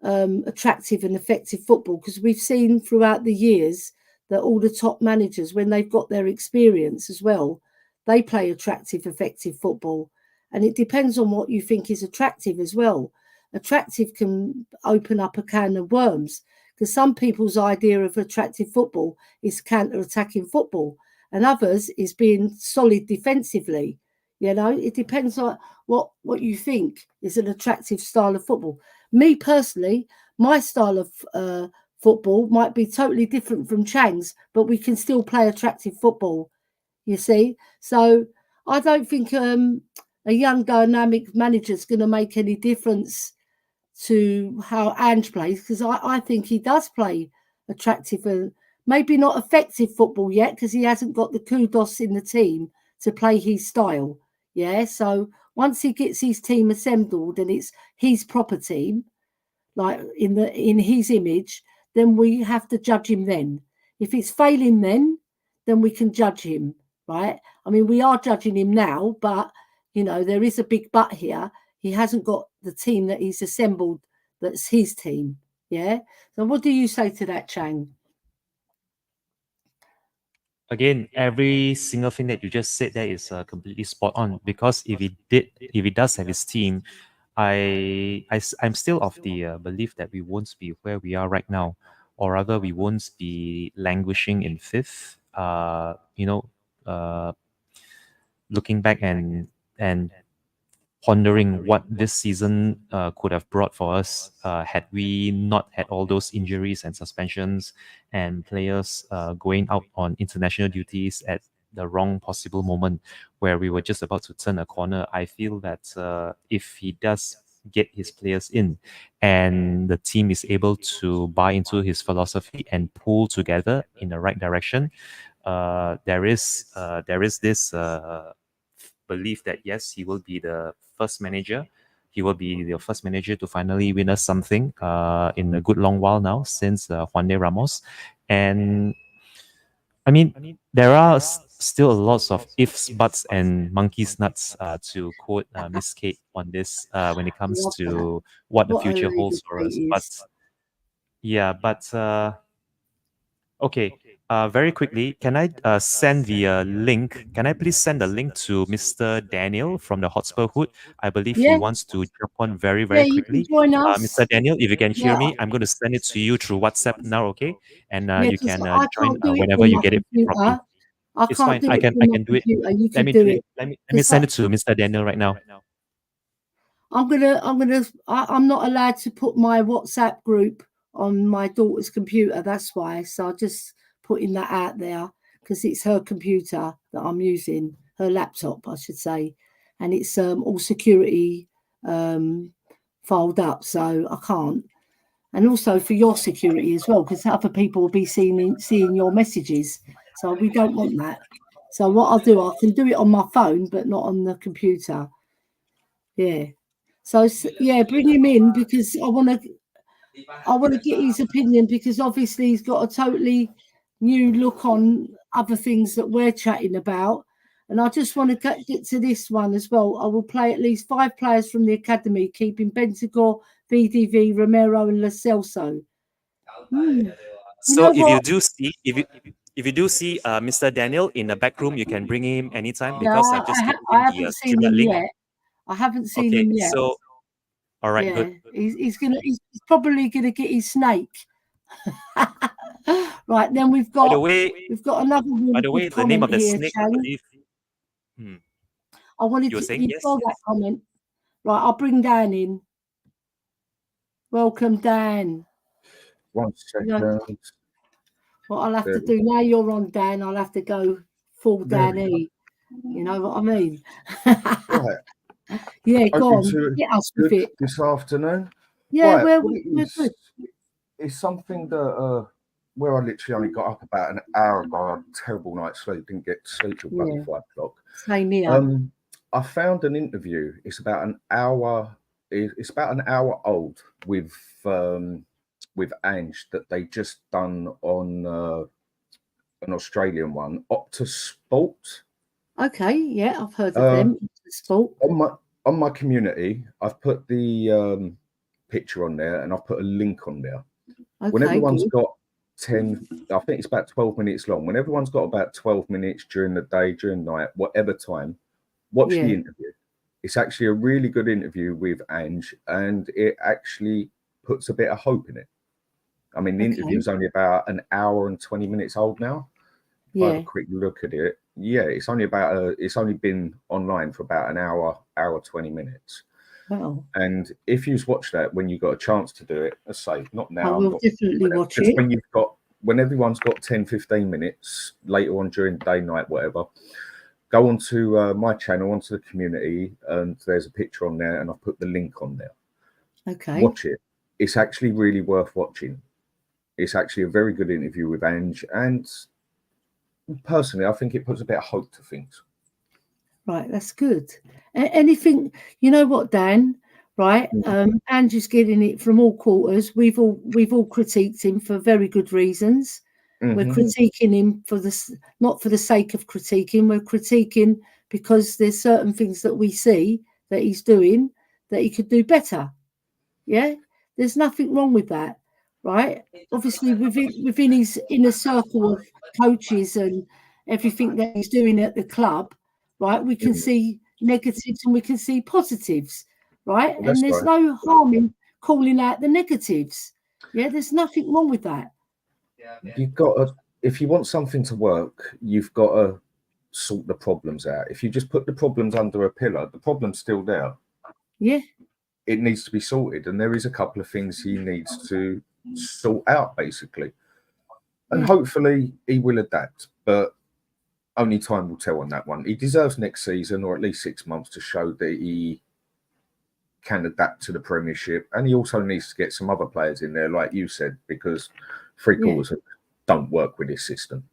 attractive and effective football because we've seen throughout the years that all the top managers, when they've got their experience as well, they play attractive, effective football. And it depends on what you think is attractive as well. Attractive can open up a can of worms because some people's idea of attractive football is counter attacking football, and others is being solid defensively. You know, it depends on what you think is an attractive style of football. Me personally, my style of football might be totally different from Chang's, but we can still play attractive football. You see, so I don't think a young dynamic manager is going to make any difference to how Ange plays because I think he does play attractive and maybe not effective football yet because he hasn't got the kudos in the team to play his style. Yeah, so once he gets his team assembled and it's his proper team, like in his image, then we have to judge him then. If it's failing then we can judge him, right? I mean, we are judging him now, but you know, there is a big but here. He hasn't got the team that he's assembled that's his team. Yeah. So what do you say to that, Chang? Again, every single thing that you just said there is completely spot on. Because if he does have his team, I'm still of the belief that we won't be where we are right now, or rather, we won't be languishing in fifth. Uh, looking back and pondering what this season could have brought for us had we not had all those injuries and suspensions and players going out on international duties at the wrong possible moment where we were just about to turn a corner. I feel that if he does get his players in and the team is able to buy into his philosophy and pull together in the right direction, there is this belief that yes, he will be the first manager. He will be the first manager to finally win us something in a good long while now since Juan de Ramos. And I mean, there are still lots of ifs, buts, and monkey's nuts to quote Miss Kate on this when it comes Love that. to what the What a future lady holds for us. Kate But is. yeah, but okay. Very quickly, can I send the link? Can I please send the link to Mr. Daniel from the Hotspur Hood? I believe he Yeah, wants to jump on very, yeah, very you can quickly. join Mr. us. Daniel, if you can hear Yeah, me, I'm going to send it to you through WhatsApp now, okay? And yeah, you because can I join can't do it whenever from you my get it properly. computer. I It's can't fine. do it I from my can do it. computer. You Let could me do it let me because send it to Mr. Daniel right now. I'm not allowed to put my WhatsApp group on my daughter's computer. That's why. So I just putting that out there because it's her computer that I'm using, her laptop, I should say, and it's all security um, filed up, so I can't. And also for your security as well, because other people will be seeing your messages. So we don't want that. So what I'll do, I can do it on my phone, but not on the computer. Yeah. So yeah, bring him in because I want to get his opinion because obviously he's got a totally new look on other things that we're chatting about. And I just want to get to this one as well. I will play at least 5 players from the academy, keeping Bentagor, VDV, Romero, and Lo Celso. Hmm. You So know what? if you do see Mr. Daniel in the back room, you can bring him anytime No, because I've just given I him the haven't seen Streamlab him link. yet. I haven't seen Okay, him yet. so All right, Yeah, good. he's probably gonna get his snake. Right, then we've By the got way, another really good the name comment of the here, snake, I Chang. believe. Hmm, I wanted you were to saying you yes, saw that yes. comment. Right, I'll bring Dan in. Welcome, Dan. 1 You know second. what I'll have There to do now you're on, Dan, I'll have to go full there we Dan E. You know what I mean? go. Right. Yeah, go Hoping on. to Get us with good it. this afternoon. Yeah, Right. What it we're is, good. it's something that where I literally only got up about an hour ago. I had a terrible night's sleep, didn't get to sleep till bloody Yeah. 5 o'clock. Same here. I found an interview. It's about an hour. It's about an hour old with Ange that they just done on an Australian one, Optus Sport. Okay, yeah, I've heard of Uh, them. Sport. on my community, I've put the picture on there and I've put a link on there. When Okay, everyone's good. got 10, I think it's about 12 minutes long. When everyone's got about 12 minutes during the day, during the night, whatever time, watch the Yeah. interview. It's actually a really good interview with Ange, and it actually puts a bit of hope in it. I mean, the Okay. interview's only about an hour and 20 minutes old now. If I have a Yeah. quick look at it, yeah, it's only been online for about an hour 20 minutes. Wow. And if you watch that when you got a chance to do it, let's say not I now, will but definitely watch just it. when everyone's got 10, 15 minutes later on during day, night, whatever, go onto my channel, onto the community, and there's a picture on there, and I've put the link on there. Okay. Watch it. It's actually really worth watching. It's actually a very good interview with Ange, and personally, I think it puts a bit of hope to things. Right, that's good. Anything, you know what, Dan? Right, Andrew's getting it from all quarters. We've all critiqued him for very good reasons. We're critiquing him for not for the sake of critiquing. We're critiquing because there's certain things that we see that he's doing that he could do better. Yeah, there's nothing wrong with that, right? Obviously, within his inner circle of coaches and everything that he's doing at the club, right? We can see negatives and we can see positives, right? Well, and there's no harm in calling out the negatives. Yeah, there's nothing wrong with that. You've got to, if you want something to work, you've got to sort the problems out. If you just put the problems under a pillar, the problem's still there. Yeah. It needs to be sorted, and there is a couple of things he needs to sort out, basically. And hopefully he will adapt, but only time will tell on that one. He deserves next season, or at least 6 months, to show that he can adapt to the Premiership, and he also needs to get some other players in there, like you said, because three-quarters don't work with this system.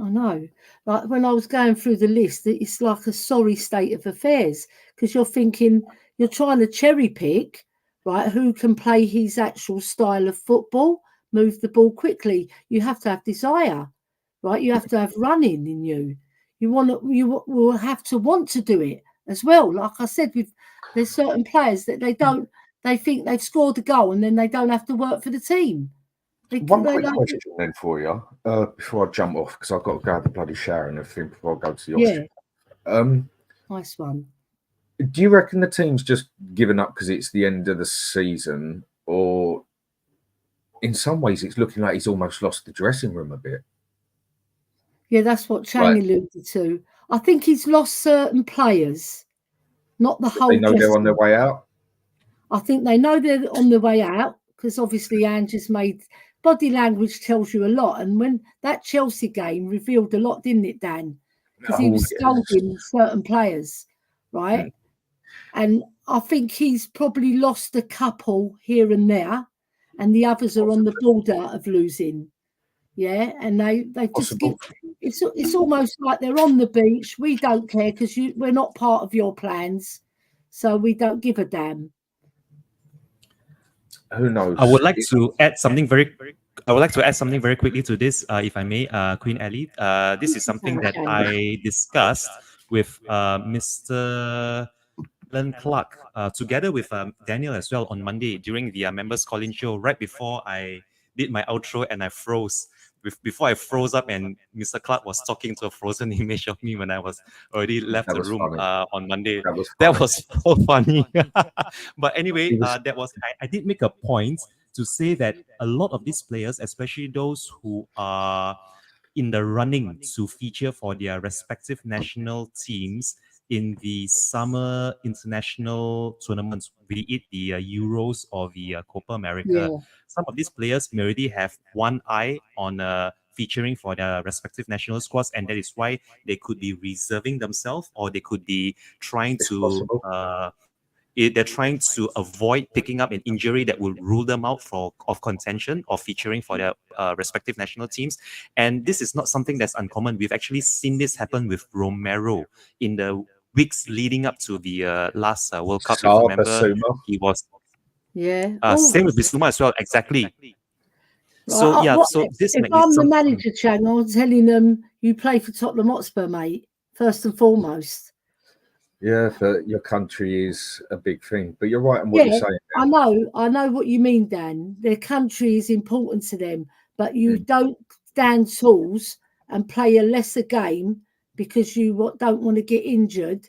I know. Like when I was going through the list, it's like a sorry state of affairs because you're thinking you're trying to cherry pick, right? Who can play his actual style of football, move the ball quickly. You have to have desire, right? You have to have running in you. You will have to want to do it as well. Like I said, there's certain players that they think they've scored a goal and then they don't have to work for the team. One quick question then for you, before I jump off, because I've got to go have the bloody shower and everything before I go to the office. Nice one. Do you reckon the team's just given up because it's the end of the season, or in some ways it's looking like he's almost lost the dressing room a bit? Yeah, that's what Chang alluded to. I think he's lost certain players, not the whole. They know they're on their way out. I think they know they're on their way out because obviously Ange has made body language tells you a lot. And when that Chelsea game revealed a lot, didn't it, Dan? Because he was scolding certain players, right? And I think he's probably lost a couple here and there, and the others are on the border of losing. Yeah, and they just give it's almost like they're on the beach. We don't care because we're not part of your plans, so we don't give a damn. Who knows? I would like to add something very quickly to this, if I may, Queen Ellie. This is something that I discussed with Mr. Len Clark, together with Daniel as well on Monday during the members calling show, right before I did my outro and I froze. before I froze up and Mr. Clark was talking to a frozen image of me when I was already left That the was room funny. on Monday. That was That funny. was so funny. But anyway, It was- I did make a point to say that a lot of these players, especially those who are in the running to feature for their respective national teams in the summer international tournaments, be it the Euros or the Copa America, Yeah. some of these players may already have one eye on featuring for their respective national squads, and that is why they could be reserving themselves, or they could be trying It's to possible. they're trying to avoid picking up an injury that would rule them out of contention or featuring for their respective national teams. And this is not something that's uncommon. We've actually seen this happen with Romero in the weeks leading up to the last World Cup. If you remember, Basuma. he was Yeah. same with Bissouma as well. Exactly. So Right, yeah, what, so this if might be I'm the some. manager, Chang, I'm telling them you play for Tottenham Hotspur, mate, first and foremost. Yeah, for your country is a big thing. But you're right in what you're saying. I know what you mean, Dan. Their country is important to them, but you don't stand tools and play a lesser game because you don't want to get injured,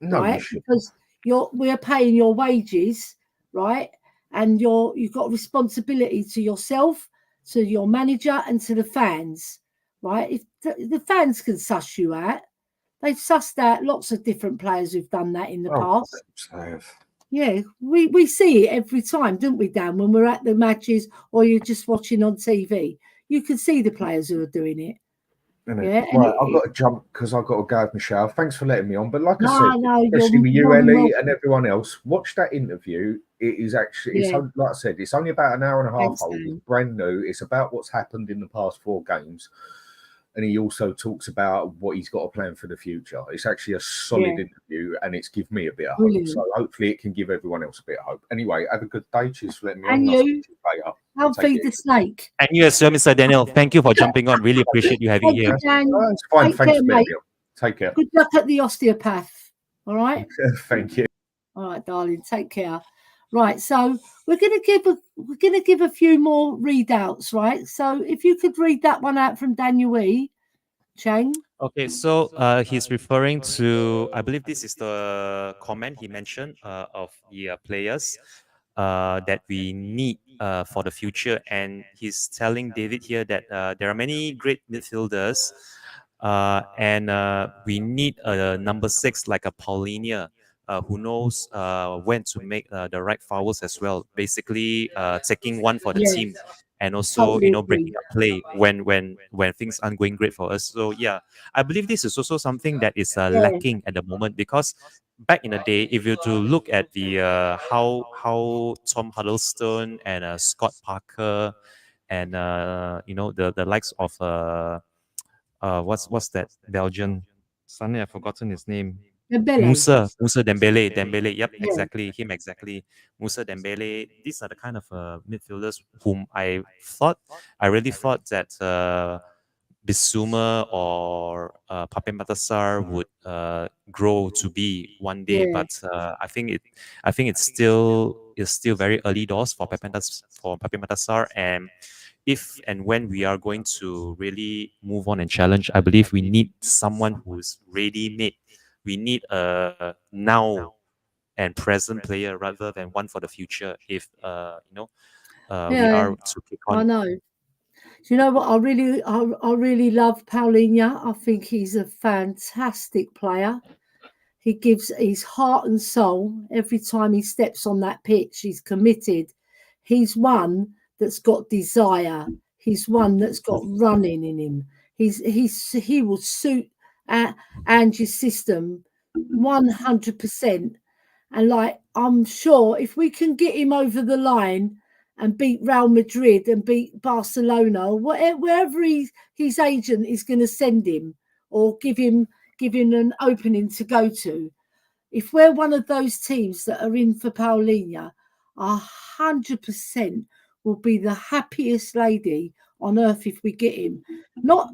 No, you right? should. Because we're paying your wages, right? And you've got responsibility to yourself, to your manager, and to the fans, right? If the fans can suss you out, they've sussed out lots of different players who've done that in the past. Yeah, we see it every time, don't we, Dan? When we're at the matches or you're just watching on TV, you can see the players who are doing it. Yeah, right. I've got to jump because I've got to go have my shower. Thanks for letting me on. But like I said, no, especially with you, you're Ellie, and everyone else, watch that interview. It is actually, it's Yeah. like I said, it's only about an hour and a half Thanks, old. Dan. It's brand new. It's about what's happened in the past 4 games. And he also talks about what he's got to plan for the future. It's actually a solid interview, and it's given me a bit of hope. Brilliant. So hopefully it can give everyone else a bit of hope. Anyway, have a good day. Cheers for letting me And on. I'll you, speak to you later. I'll Take feed it the snake. And you as well, Mr. Daniel. Thank you for jumping on. Really appreciate you having Thank here. you, Dan. It's fine. Take Thanks care, for letting mate. me on. Take care. Good luck at the osteopath. All right. Thank you. All right, darling. Take care. Right. So we're gonna give a few more readouts. Right. So if you could read that one out from Daniel E. Chang. Okay, so he's referring to, I believe this is the comment he mentioned of the players that we need for the future. And he's telling David here that there are many great midfielders and we need a number 6 like a Paulinia who knows when to make the right fouls as well. Basically, taking one for the Yeah. team. And also, Totally breaking up play when things aren't going great for us. So yeah, I believe this is also something that is lacking at the moment, because back in the day, if you to look at the how Tom Huddlestone and Scott Parker and the likes of what's that Belgian? Suddenly I've forgotten his name. Musa Dembele. Yep, Yeah. exactly. Musa Dembele. These are the kind of midfielders whom I really thought that Bissouma or Pape Matar would grow to be one day. Yeah. But I think it's still very early doors for Pape Matar, and if and when we are going to really move on and challenge, I believe we need someone who's ready made. We need a now and present player rather than one for the future. If we are to kick on. I know. Do you know what? I really love Paulinho. I think he's a fantastic player. He gives his heart and soul every time he steps on that pitch. He's committed. He's one that's got desire. He's one that's got running in him. He will suit Ange's system 100%. And I'm sure if we can get him over the line and beat Real Madrid and beat Barcelona, or wherever his agent is going to send him or give him an opening to go to, if we're one of those teams that are in for Paulinho, 100% will be the happiest lady on earth if we get him. Not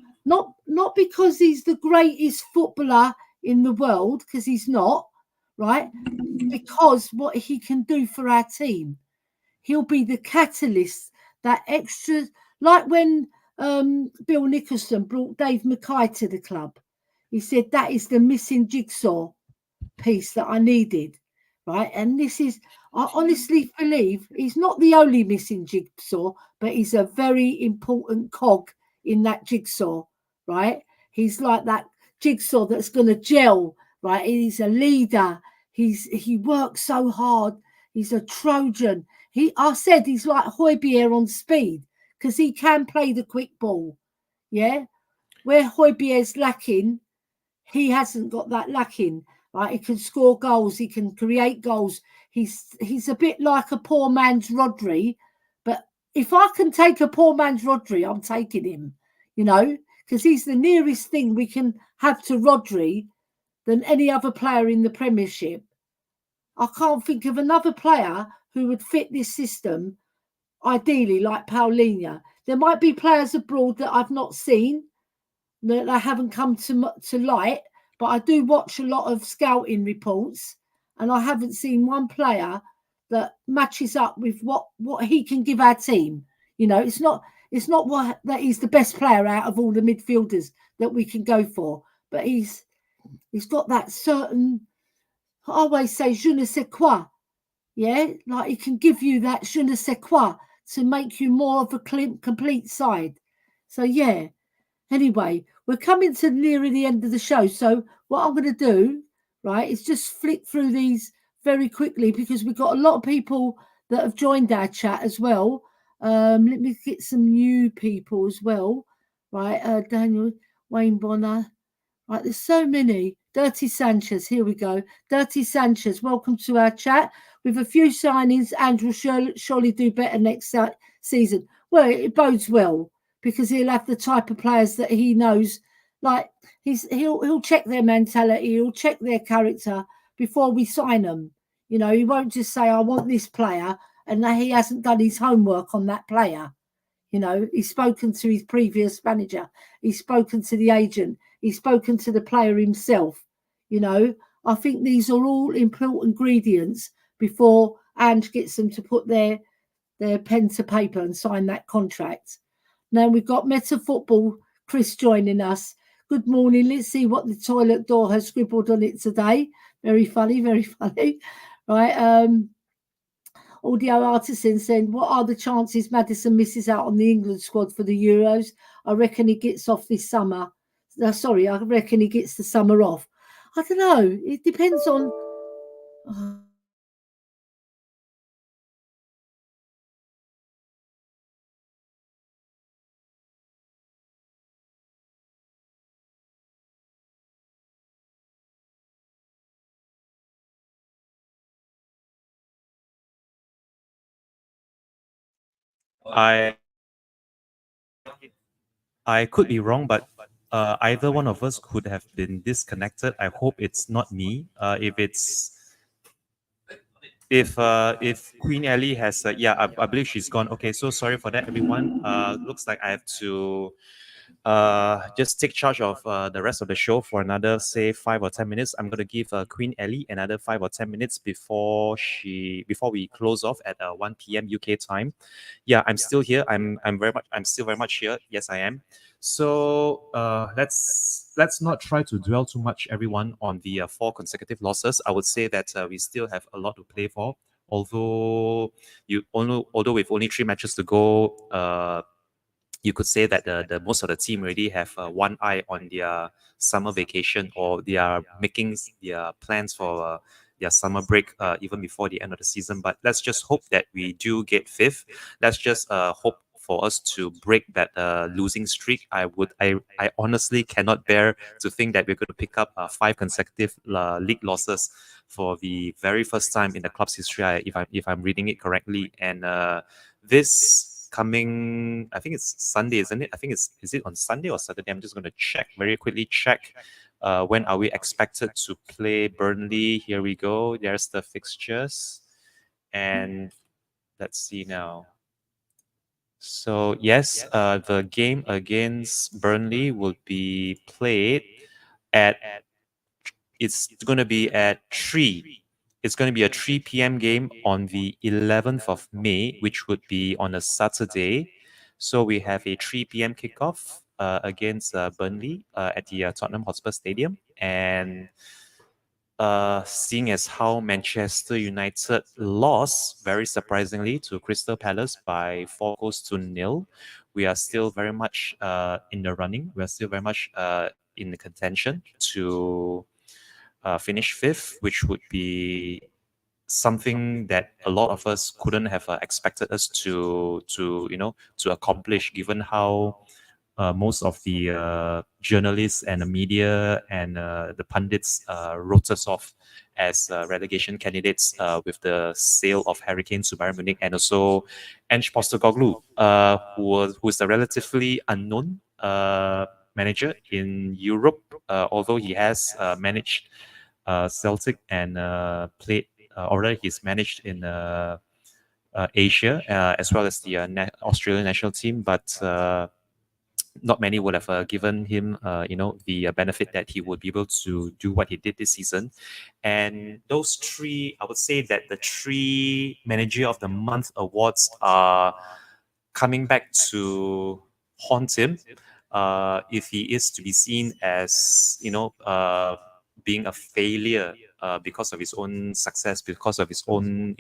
because he's the greatest footballer in the world, because he's not, right? Because what he can do for our team. He'll be the catalyst, that extra, like when Bill Nicholson brought Dave Mackay to the club. He said that is the missing jigsaw piece that I needed, right? And this is, I honestly believe he's not the only missing jigsaw, but he's a very important cog in that jigsaw, right? He's like that jigsaw that's going to gel, right? He's a leader. He works so hard. He's a Trojan. I said he's like Højbjerg on speed because he can play the quick ball, yeah. Where Højbjerg's lacking, he hasn't got that lacking. Right, he can score goals. He can create goals. He's a bit like a poor man's Rodri, but if I can take a poor man's Rodri, I'm taking him. You know, because he's the nearest thing we can have to Rodri than any other player in the Premiership. I can't think of another player who would fit this system ideally like Paulinho. There might be players abroad that I've not seen, that they haven't come to light, but I do watch a lot of scouting reports, and I haven't seen one player that matches up with what he can give our team. You know, it's not what that he's the best player out of all the midfielders that we can go for, but he's got that certain, I always say je ne sais quoi, yeah, like he can give you that je ne sais quoi to make you more of a complete side. So yeah. Anyway, we're coming to nearer the end of the show. So what I'm going to do, right, is just flick through these very quickly because we've got a lot of people that have joined our chat as well. Let me get some new people as well. Right, Daniel, Wayne Bonner. Right, there's so many. Dirty Sanchez, here we go. Dirty Sanchez, welcome to our chat. With a few signings, Andrew will surely do better next season. Well, it bodes well, because he'll have the type of players that he knows, like he'll check their mentality, he'll check their character before we sign them. You know, he won't just say, I want this player, and he hasn't done his homework on that player. You know, he's spoken to his previous manager, he's spoken to the agent, he's spoken to the player himself. You know, I think these are all important ingredients before Ange gets them to put their pen to paper and sign that contract. Now we've got Meta Football, Chris joining us. Good morning. Let's see what the toilet door has scribbled on it today. Very funny, very funny. Right. Audio Artisan saying, what are the chances Maddison misses out on the England squad for the Euros? I reckon he gets off this summer. Sorry, I reckon he gets the summer off. I don't know. It depends on... I could be wrong, but either one of us could have been disconnected. I hope it's not me. If Queen Ellie has, I believe she's gone. Okay, so sorry for that, everyone. Looks like I have to just take charge of the rest of the show for another, say, 5 or 10 minutes. I'm going to give Queen Ellie another 5 or 10 minutes before we close off at 1 p.m. UK time. Yeah, I'm still here. I'm still very much here. Yes, I am. So let's not try to dwell too much, everyone, on the 4 consecutive losses. I would say that we still have a lot to play for. Although with only 3 matches to go, you could say that the most of the team already have one eye on their summer vacation, or they are making their plans for their summer break even before the end of the season. But let's just hope that we do get 5th. Let's just hope for us to break that losing streak. I honestly cannot bear to think that we're going to pick up 5 consecutive league losses for the very first time in the club's history, if I'm reading it correctly. And this coming, I think it's Sunday, isn't it? I think is it on Sunday or Saturday? I'm just going to very quickly check. When are we expected to play Burnley? Here we go. There's the fixtures, and let's see now. So yes, the game against Burnley will be played at. It's going to be at 3. It's going to be a 3 p.m. game on the 11th of May, which would be on a Saturday. So we have a 3 p.m. kickoff against Burnley at the Tottenham Hotspur Stadium. And seeing as how Manchester United lost, very surprisingly, to Crystal Palace by 4-0, we are still very much in the running. We are still very much in the contention to finish fifth, which would be something that a lot of us couldn't have expected us to accomplish, given how most of the journalists and the media and the pundits wrote us off as relegation candidates with the sale of Hurricanes to Bayern Munich, and also Ange Postecoglou, who is a relatively unknown manager in Europe, although he has managed Celtic and played, or rather he's managed in Asia, as well as the Australian national team, but not many would have given him, the benefit that he would be able to do what he did this season. And those three, I would say that the 3 Manager of the Month awards are coming back to haunt him if he is to be seen as, being a failure because of his own success, because of his own,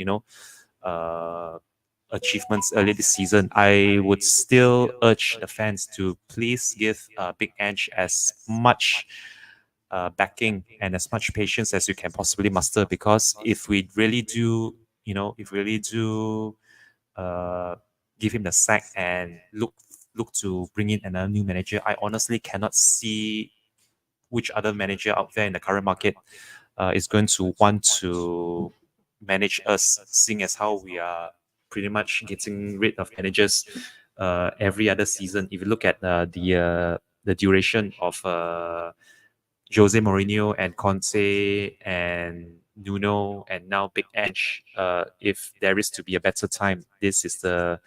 achievements earlier this season. I would still urge the fans to please give Big Ange as much backing and as much patience as you can possibly muster, because if we really do, give him the sack and look to bring in another new manager, I honestly cannot see which other manager out there in the current market is going to want to manage us, seeing as how we are pretty much getting rid of managers every other season. If you look at the duration of Jose Mourinho and Conte and Nuno and now Big Ange, if there is to be a better time, this is the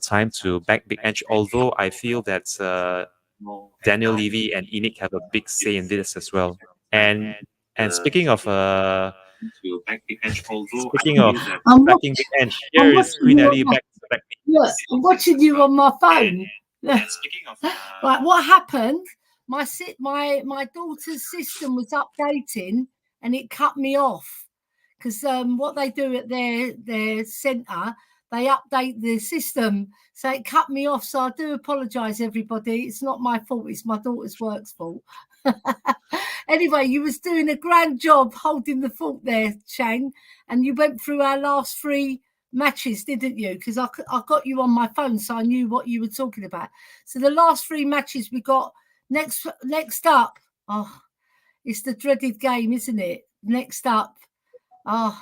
time to back Big Ange. Although I feel that Daniel Levy and Enoch have a big say in this as well. And speaking of backing Big Ange, here is Queen Ellie back to back. Look, I'm watching you on my phone. Right, what happened? My daughter's system was updating and it cut me off, because what they do at their centre, they update the system, so it cut me off. So I do apologise, everybody. It's not my fault. It's my daughter's work's fault. Anyway, you was doing a grand job holding the fort there, Chang, and you went through our last 3 matches, didn't you? Because I got you on my phone, so I knew what you were talking about. So the last 3 matches we got next up. Oh, it's the dreaded game, isn't it? Next up. Oh,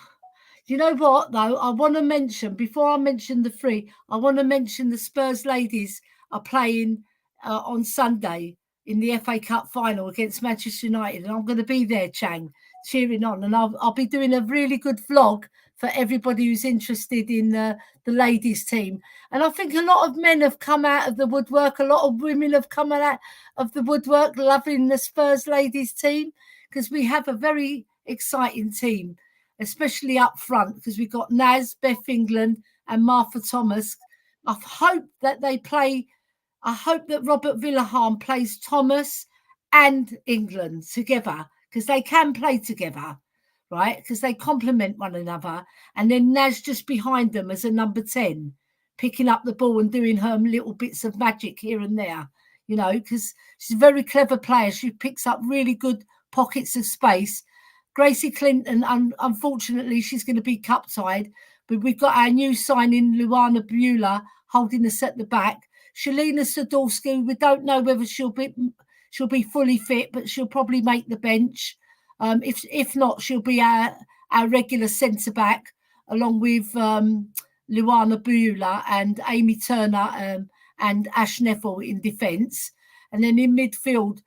you know what, though? I want to mention, before I mention the 3, I want to mention the Spurs ladies are playing on Sunday in the FA Cup final against Manchester United. And I'm going to be there, Chang, cheering on. And I'll be doing a really good vlog for everybody who's interested in the ladies team. And I think a lot of men have come out of the woodwork. A lot of women have come out of the woodwork loving the Spurs ladies team, because we have a very exciting team, especially up front, because we've got Naz, Beth England and Martha Thomas. I hope that Robert Villaharm plays Thomas and England together, because they can play together, right? Because they complement one another. And then Naz just behind them as a number 10, picking up the ball and doing her little bits of magic here and there, because she's a very clever player. She picks up really good pockets of space. Gracie Clinton, unfortunately, she's going to be cup-tied, but we've got our new signing, Luana Beulah, holding us at the back. Shalina Sadorski, we don't know whether she'll be fully fit, but she'll probably make the bench. If not, she'll be our regular centre-back, along with Luana Beulah and Amy Turner and Ash Neville in defence. And then in midfield,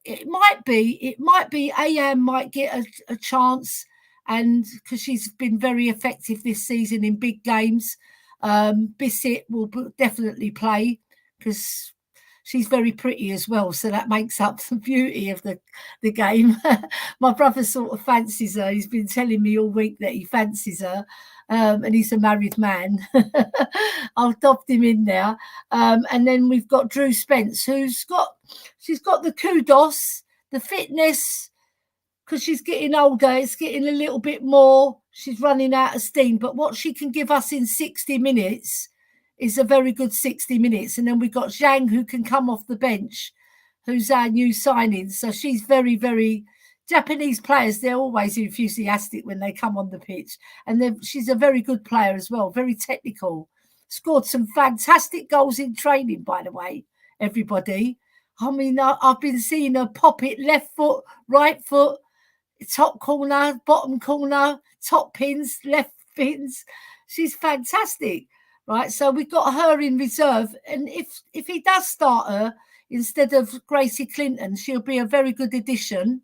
it might be AM might get a chance, and because she's been very effective this season in big games. Bissett will definitely play, because she's very pretty as well, so that makes up the beauty of the game. My brother sort of fancies her. He's been telling me all week that he fancies her. and he's a married man. I'll adopt him in there. And then we've got Drew Spence, she's got the kudos, the fitness, because she's getting older, it's getting a little bit more, she's running out of steam. But what she can give us in 60 minutes is a very good 60 minutes. And then we've got Zhang, who can come off the bench, who's our new signing. So she's very, very... Japanese players, they're always enthusiastic when they come on the pitch. And she's a very good player as well, very technical. Scored some fantastic goals in training, by the way, everybody. I mean, I've been seeing her pop it left foot, right foot, top corner, bottom corner, top pins, left pins. She's fantastic, right? So we've got her in reserve. And if he does start her instead of Gracie Clinton, she'll be a very good addition.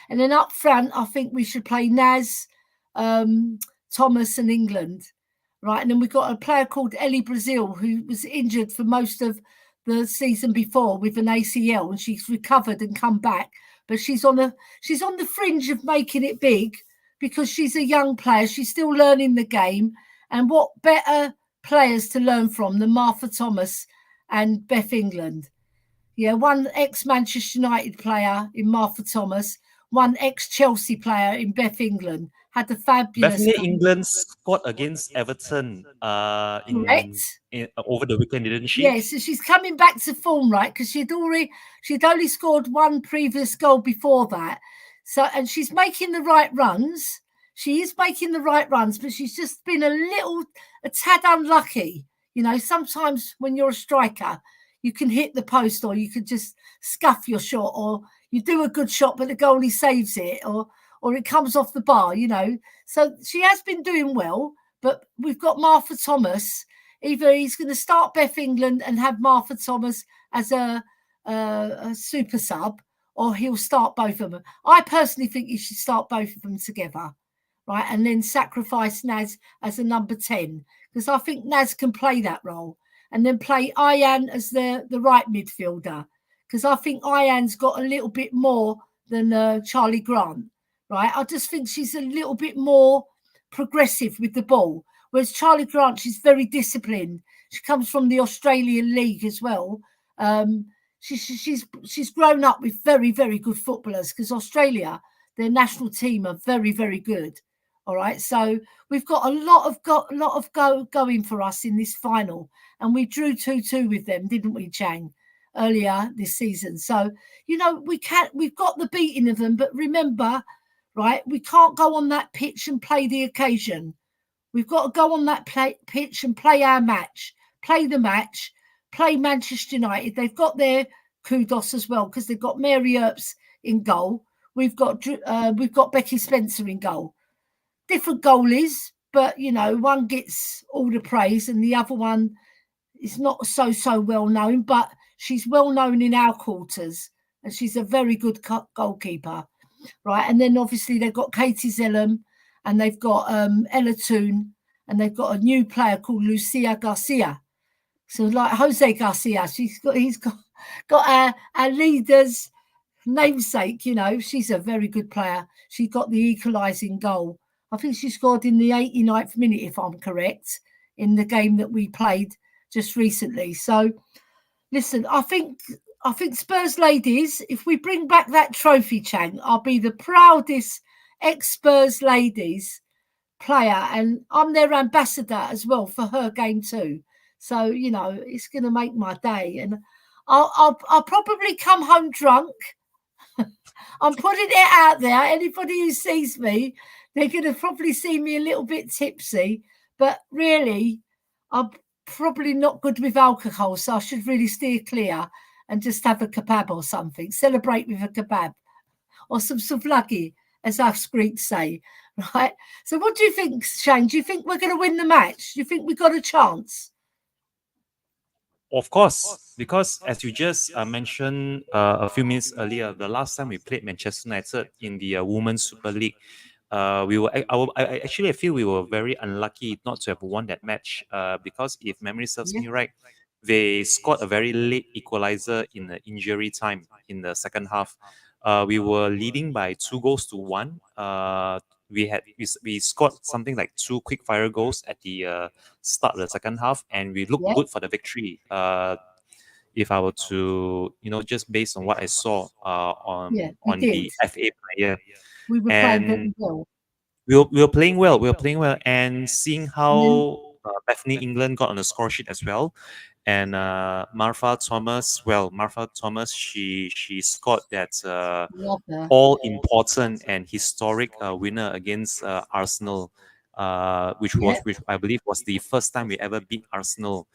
And then up front, I think we should play Naz, Thomas and England, right? And then we've got a player called Ellie Brazil, who was injured for most of the season before with an ACL, and she's recovered and come back. But she's on the fringe of making it big because she's a young player. She's still learning the game. And what better players to learn from than Martha Thomas and Beth England? Yeah, one ex-Manchester United player in Martha Thomas, one ex-Chelsea player in Beth England, had a fabulous... Bethany England scored against Everton over the weekend, didn't she? Yes, so she's coming back to form, right? Because she'd only scored one previous goal before that. So, and she's making the right runs. She is making the right runs, but she's just been a tad unlucky. You know, sometimes when you're a striker, you can hit the post, or you could just scuff your shot, or you do a good shot, but the goalie saves it, or it comes off the bar, you know. So she has been doing well, but we've got Martha Thomas. Either he's going to start Beth England and have Martha Thomas as a super sub, or he'll start both of them. I personally think you should start both of them together, right? And then sacrifice Naz as a number 10, because I think Naz can play that role. And then play Ayan as the right midfielder, because I think Ayan's got a little bit more than Charlie Grant, right? I just think she's a little bit more progressive with the ball, whereas Charlie Grant, she's very disciplined. She comes from the Australian League as well. She's grown up with very, very good footballers, because Australia, their national team, are very, very good. All right, so we've got a lot of going for us in this final, and we drew 2-2 with them, didn't we, Chang, earlier this season? So, you know, we've got the beating of them, but remember, right, we can't go on that pitch and play the occasion. We've got to go on that pitch and play our match, play the match, play Manchester United. They've got their kudos as well, because they've got Mary Earps in goal. We've got Becky Spencer in goal. Different goalies, but, you know, one gets all the praise and the other one is not so well known, but she's well known in our quarters, and she's a very good goalkeeper, right? And then obviously they've got Katie Zellum, and they've got Ella Toon, and they've got a new player called Lucia Garcia. So like Jose Garcia, he's got our leader's namesake, you know. She's a very good player. She got the equalising goal. I think she scored in the 89th minute, if I'm correct, in the game that we played just recently. So, listen, I think Spurs ladies, if we bring back that trophy, Chang, I'll be the proudest ex-Spurs ladies player, and I'm their ambassador as well for her game too. So, you know, it's going to make my day, and I'll probably come home drunk. I'm putting it out there. Anybody who sees me, they're going to probably see me a little bit tipsy, but really, I'm probably not good with alcohol, so I should really steer clear and just have a kebab or something. Celebrate with a kebab or some souvlaki, as us Greeks say, right? So what do you think, Shane? Do you think we're going to win the match? Do you think we've got a chance? Of course, because as you just mentioned a few minutes earlier, the last time we played Manchester United in the Women's Super League, I feel we were very unlucky not to have won that match because if memory serves me right, they scored a very late equalizer in the injury time in the second half. We were leading by 2-1. we scored something like 2 quick fire goals at the start of the second half, and we looked Yeah. good for the victory. If I were to, just based on what I saw Yeah, we on did. the FA player, We were playing very and well. we were playing well. We were playing well, and seeing And then, how Bethany England got on the score sheet as well, and Martha Thomas. Well, Martha Thomas, she scored that love her. all important and historic winner against Arsenal, which Yeah. I believe was the first time we ever beat Arsenal.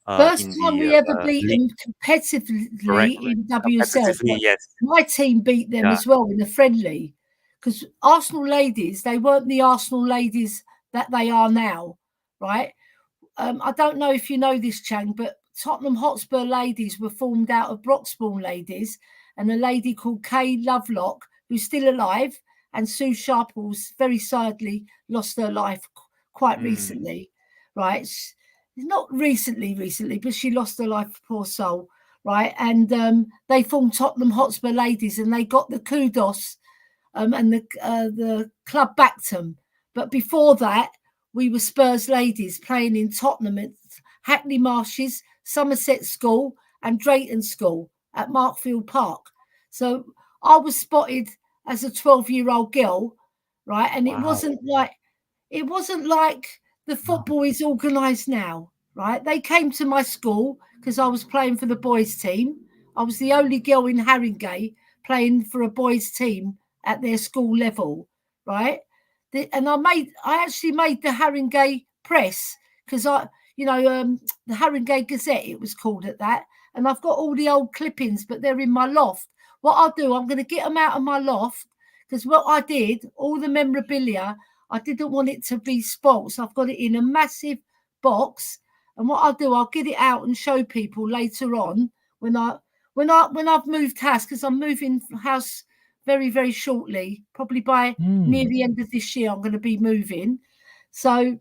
First In time the we ever beat league. them competitively Correct. in WSL. Competitively, yes. My team beat them Yeah. as well in a friendly, because Arsenal ladies, they weren't the Arsenal ladies that they are now, right? I don't know if you know this, Chang, but Tottenham Hotspur ladies were formed out of Broxbourne ladies, and a lady called Kay Lovelock, who's still alive, and Sue Sharples very sadly lost her life quite recently, right? Not recently, but she lost her life, poor soul, right? And they formed Tottenham Hotspur ladies, and they got the kudos, and the club backed them. But before that, we were Spurs ladies playing in Tottenham at Hackney Marshes, Somerset School, and Drayton School at Markfield Park. So I was spotted as a 12-year-old girl, right? And Wow. it wasn't like the football is organised now, right? They came to my school because I was playing for the boys' team. I was the only girl in Haringey playing for a boys' team at their school level, right? And I actually made the Haringey Press, because the Haringey Gazette, it was called at that. And I've got all the old clippings, but they're in my loft. What I'll do, I'm going to get them out of my loft, because what I did, all the memorabilia, I didn't want it to be spoilt, so I've got it in a massive box. And what I'll do, I'll get it out and show people later on when I've moved house, because I'm moving house very, very shortly, probably by near the end of this year. I'm going to be moving. So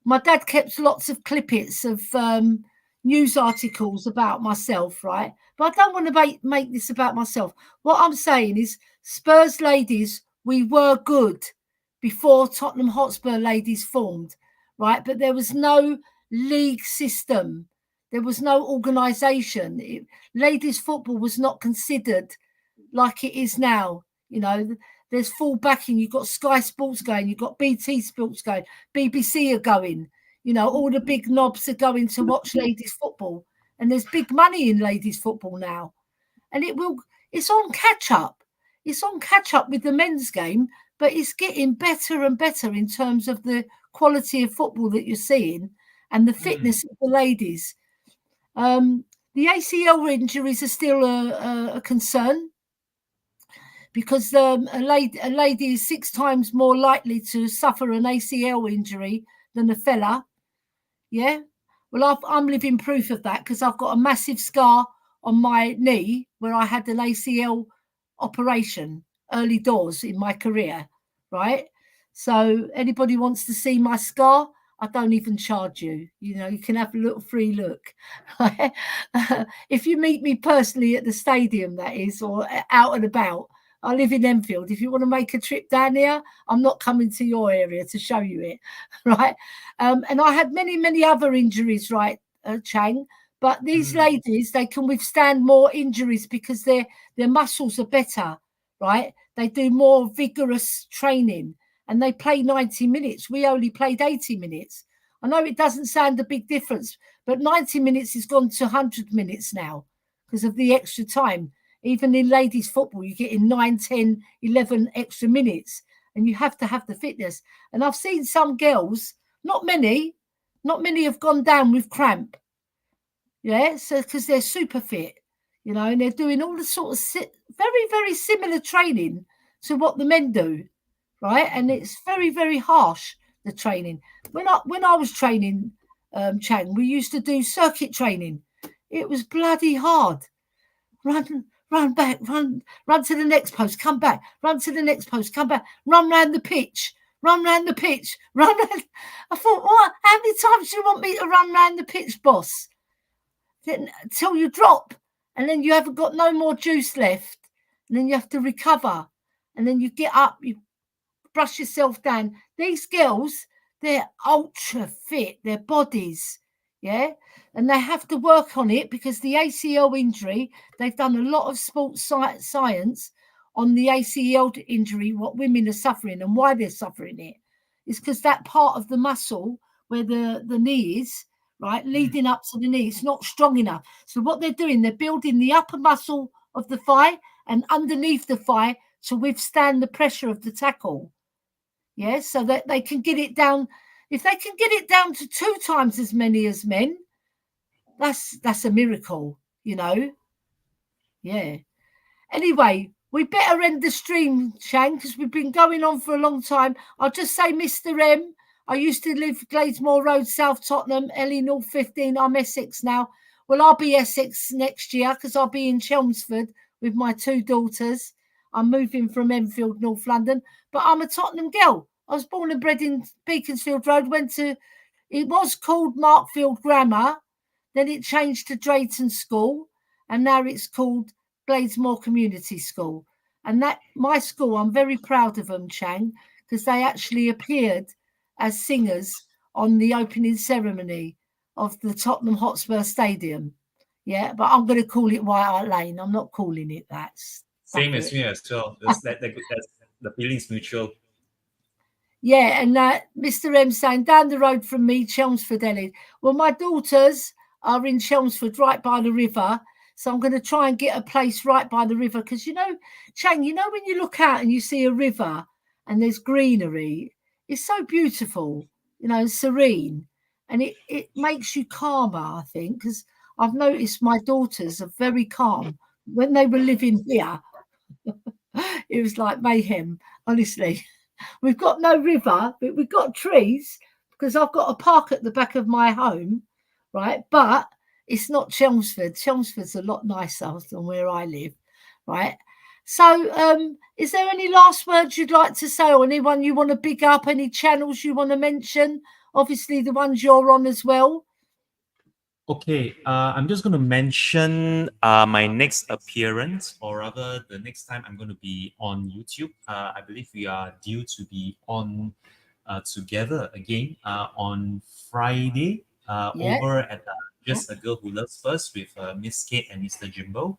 my dad kept lots of clippets of news articles about myself, right? But I don't want to make this about myself. What I'm saying is, Spurs ladies, we were good before Tottenham Hotspur ladies formed, right? But there was no league system. There was no organisation. Ladies football was not considered like it is now. There's full backing. You've got Sky Sports going, you've got BT Sports going, BBC are going. All the big knobs are going to watch ladies football, and there's big money in ladies football now, and it's on catch up. It's on catch up with the men's game, but it's getting better and better in terms of the quality of football that you're seeing and the fitness of the ladies. The ACL injuries are still a concern, because a lady is 6 times more likely to suffer an ACL injury than a fella. Yeah. Well, I'm living proof of that, because I've got a massive scar on my knee where I had an ACL operation early doors in my career, right? So anybody wants to see my scar, I don't even charge you. You can have a little free look. If you meet me personally at the stadium, that is, or out and about. I live in Enfield. If you want to make a trip down here, I'm not coming to your area to show you it, right? And I had many, many other injuries, right, Chang? But these ladies, they can withstand more injuries because their muscles are better, right? They do more vigorous training, and they play 90 minutes. We only played 80 minutes. I know it doesn't sound a big difference, but 90 minutes has gone to 100 minutes now because of the extra time. Even in ladies football, you get in 9, 10, 11 extra minutes, and you have to have the fitness. And I've seen some girls, not many have gone down with cramp. Yeah, so because they're super fit, and they're doing all the sort of very, very similar training to what the men do, right? And it's very, very harsh, the training. When I was training, Chang, we used to do circuit training. It was bloody hard. Run back, run to the next post, come back, run to the next post, come back, run round the pitch, run round. I thought, what? How many times do you want me to run round the pitch, boss? Till you drop, and then you haven't got no more juice left, and then you have to recover, and then you get up, you brush yourself down. These girls, they're ultra fit, their bodies, yeah, and they have to work on it because the ACL injury, they've done a lot of sports science on the ACL injury, what women are suffering and why they're suffering it. Is because that part of the muscle where the knee is, right, leading up to the knee, it's not strong enough. So what they're doing, they're building the upper muscle of the thigh and underneath the thigh to withstand the pressure of the tackle. Yeah, so that they can get it down. If they can get it down to 2 times as many as men, that's a miracle, you know. Yeah. Anyway, we better end the stream, Shang, because we've been going on for a long time. I'll just say, Mr. M, I used to live Gladesmore Road, South Tottenham, Ellie North 15. I'm Essex now. Well, I'll be Essex next year because I'll be in Chelmsford with my 2 daughters. I'm moving from Enfield, North London, but I'm a Tottenham girl. I was born and bred in Beaconsfield Road, it was called Markfield Grammar, then it changed to Drayton School, and now it's called Gladesmore Community School. And that my school, I'm very proud of them, Chang, because they actually appeared as singers on the opening ceremony of the Tottenham Hotspur Stadium. Yeah, but I'm going to call it White Hart Lane. I'm not calling it that. Same as me as well. That's the feeling's mutual. Yeah, and Mr. M saying down the road from me, Chelmsford, Ellie. Well, my daughters are in Chelmsford, right by the river. So I'm going to try and get a place right by the river because, you know, Chang, you know, when you look out and you see a river and there's greenery, it's so beautiful, you know, serene. And it makes you calmer, I think, because I've noticed my daughters are very calm. When they were living here, it was like mayhem, honestly. We've got no river, but we've got trees because I've got a park at the back of my home, right? But it's not Chelmsford. Chelmsford's a lot nicer than where I live, right? So is there any last words you'd like to say or anyone you want to big up, any channels you want to mention? Obviously, the ones you're on as well. Okay, I'm just going to mention my next appearance, or rather, the next time I'm going to be on YouTube. I believe we are due to be on together again on Friday over at Just a Girl Who Loves First with Miss Kate and Mr. Jimbo.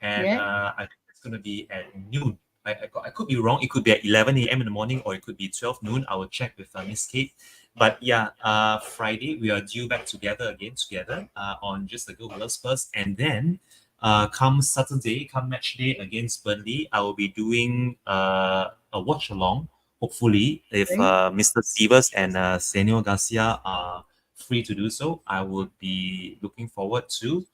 And I think it's going to be at noon. I could be wrong. It could be at 11 a.m. in the morning or it could be 12 noon. I will check with Miss Kate. But yeah, Friday we are due back together on Just a Girl Who Loves First. And then come Saturday, come match day against Burnley, I will be doing a watch along. Hopefully, if Mr. Stevens and Senor Garcia are free to do so, I would be looking forward to.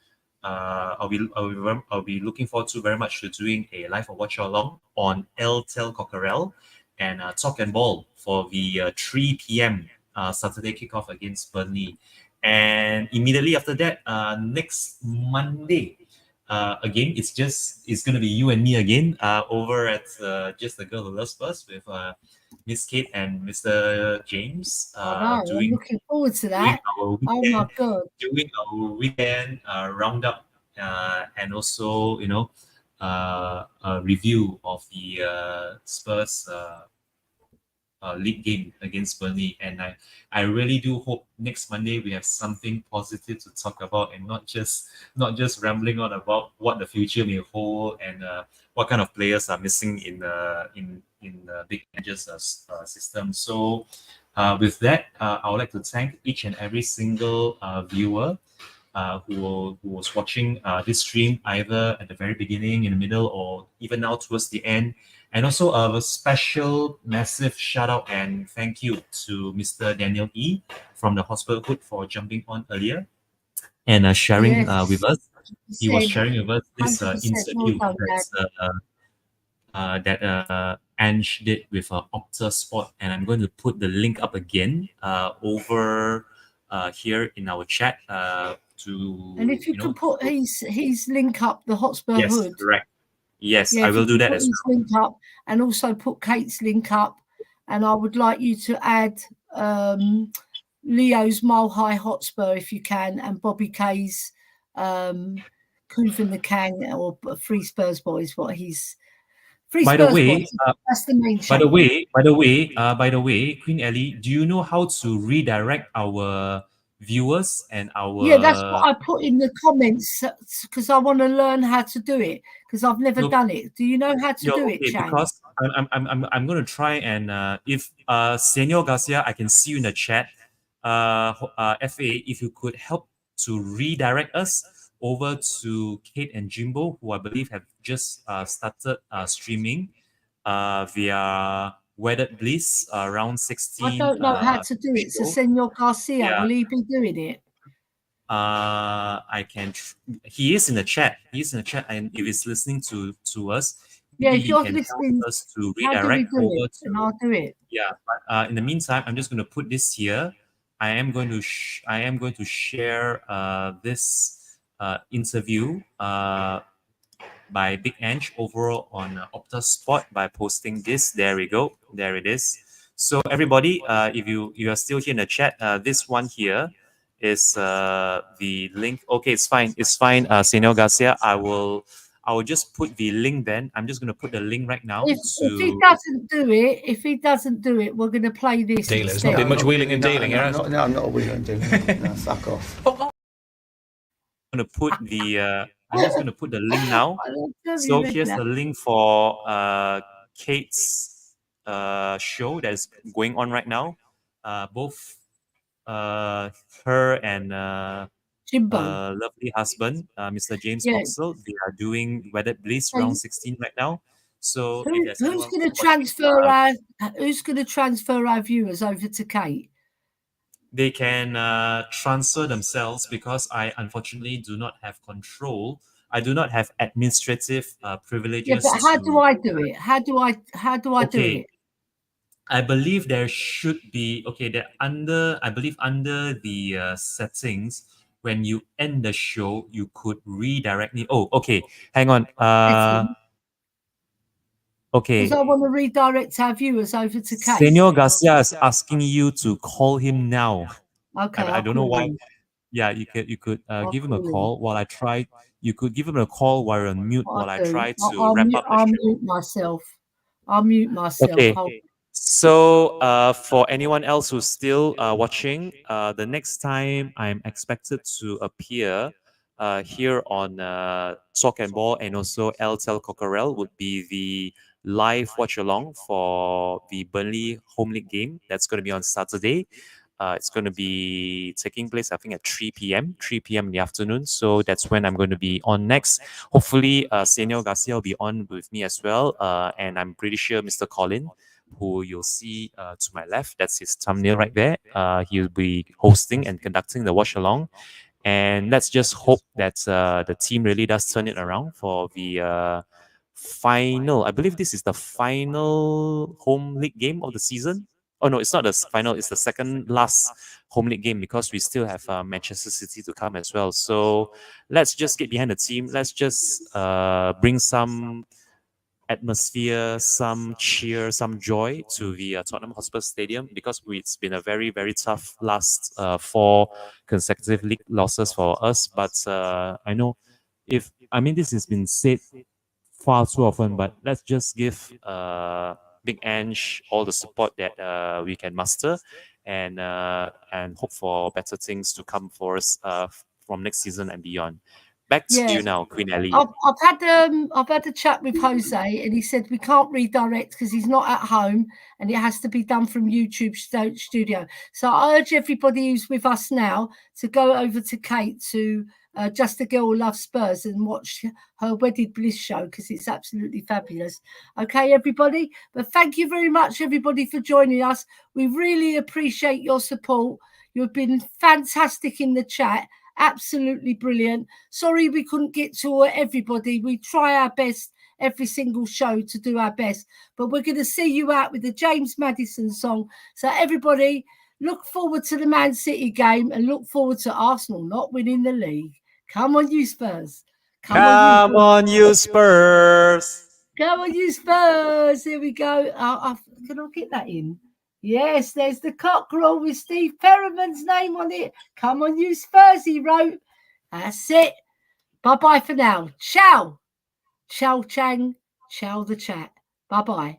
I'll be looking forward to very much to doing a live watch along on El Tel Cockerel and Talk and Ball for the 3 p.m. Saturday kickoff against Burnley. And immediately after that, next Monday, again, it's going to be you and me again over at Just the Girl Who Loves First with Miss Kate and Mr. James. I'm looking forward to that. Oh my God. Doing our weekend roundup and also, you know, a review of the Spurs league game against Burnley. And I really do hope next Monday we have something positive to talk about and not just rambling on about what the future may hold and what kind of players are missing in the Big ANGE's system. So with that, I would like to thank each and every single viewer who was watching this stream either at the very beginning, in the middle, or even now towards the end. And also a special massive shout out and thank you to Mr. Daniel E. from the Hospital Hood for jumping on earlier and sharing with us. He was sharing with us this interview that Ange did with Opta Sport, and I'm going to put the link up again over here in our chat and if you could put his link up, the Hotspur Hood. Yes, correct. Yes, I will do that as well. Link up and also put Kate's link up, and I would like you to add Leo's Mile High Hotspur if you can, and Bobby K's Kuvan the Kang or Free Spurs Boys, what he's Three By the Spurs way, boys. That's the main by the channel. way, Queen Ellie, do you know how to redirect our viewers and our? Yeah, that's what I put in the comments because I want to learn how to do it because I've never No, done it. Do you know how to do it, okay, Chang? because I'm gonna try and if Senor Garcia, I can see you in the chat. FA, if you could help to redirect us over to Kate and Jimbo, who I believe have just started streaming via Wedded Bliss round I 16. don't know how to do it. So, show. Senor Garcia, Yeah. will he be doing it? I can. He is in the chat. He's in the chat, and if he's listening to us, Yeah, maybe if he you're can listening, help us to how do we redirect do over it? And to. I'll do it. Yeah, but in the meantime, I'm just going to put this here. I am going to share this interview by Big Ange overall on Opta Spot by posting this. There we go. There it is. So everybody, if you are still here in the chat, this one here is the link. Okay, it's fine. It's fine. Senor Garcia, I will just put the link then. I'm just going to put the link right now If he doesn't do it, we're going to play this. Dealers, instead. not been much wheeling and No, dealing here. no, I'm not a wheeler and dealing. No, fuck off. I'm going to put the I'm just going to put the link now. I don't know So you here's like the that. link for Kate's show that is going on right now. Both her and Jimbo. lovely husband, Mr. James Yeah. Boxell, they are doing Wedded Bliss round 16 right now. So if there's Who's anyone going to watching, transfer our viewers over to Kate? they can transfer themselves because I unfortunately do not have control. I do not have administrative privileges. Yeah, but how to- do I do it? How do I do Okay. it? I believe there should be I believe under the settings, when you end the show, you could redirect me. Oh, okay. Hang on. Okay. Because I want to redirect our viewers over to Kate. Senor Garcia is asking you to call him now. Okay, I don't know why. him. Yeah, you could I'll give him a call him. call while I try. You could give him a call while you're on mute while I try to I'll wrap mute, up the I'll show. mute myself. I'll mute myself. Okay. Hold- So, for anyone else who's still watching, the next time I'm expected to appear here on Talk and Ball and also El Tel Cockerel would be the live watch along for the Burnley Home League game. That's going to be on Saturday. It's going to be taking place, I think, at 3 p.m. in the afternoon. So that's when I'm going to be on next. Hopefully, Senor Garcia will be on with me as well. And I'm pretty sure Mr. Colin, who you'll see to my left, that's his thumbnail right there. He'll be hosting and conducting the watch along. And let's just hope that the team really does turn it around for the final. I believe this is the final home league game of the season. Oh no, it's not the final. It's the second last home league game because we still have Manchester City to come as well. So let's just get behind the team. Let's just bring some atmosphere, some cheer, some joy to the Tottenham Hotspur Stadium because it's been a very, very tough last 4 consecutive league losses for us. But I know this has been said far too often, but let's just give Big Ange all the support that we can muster and hope for better things to come for us from next season and beyond. Back to you now, Queen Ellie. I've had a chat with Jose, and he said we can't redirect because he's not at home, and it has to be done from YouTube studio. So I urge everybody who's with us now to go over to Kate to Just a Girl Who Loves Spurs and watch her Wedded Bliss show because it's absolutely fabulous. Okay, everybody. But thank you very much, everybody, for joining us. We really appreciate your support. You've been fantastic in the chat. Absolutely brilliant. Sorry we couldn't get to everybody. We try our best every single show to do our best, but we're going to see you out with the James Maddison song. So everybody, look forward to the Man City game and look forward to Arsenal not winning the league. Come on, you Spurs. Come on, you Spurs. Come on, you Spurs. Here we go. Can I get that in? Yes, there's the cockerel with Steve Perriman's name on it. Come on, you Spurs, he wrote. That's it. Bye-bye for now. Ciao. Ciao, Chang. Ciao, the chat. Bye bye.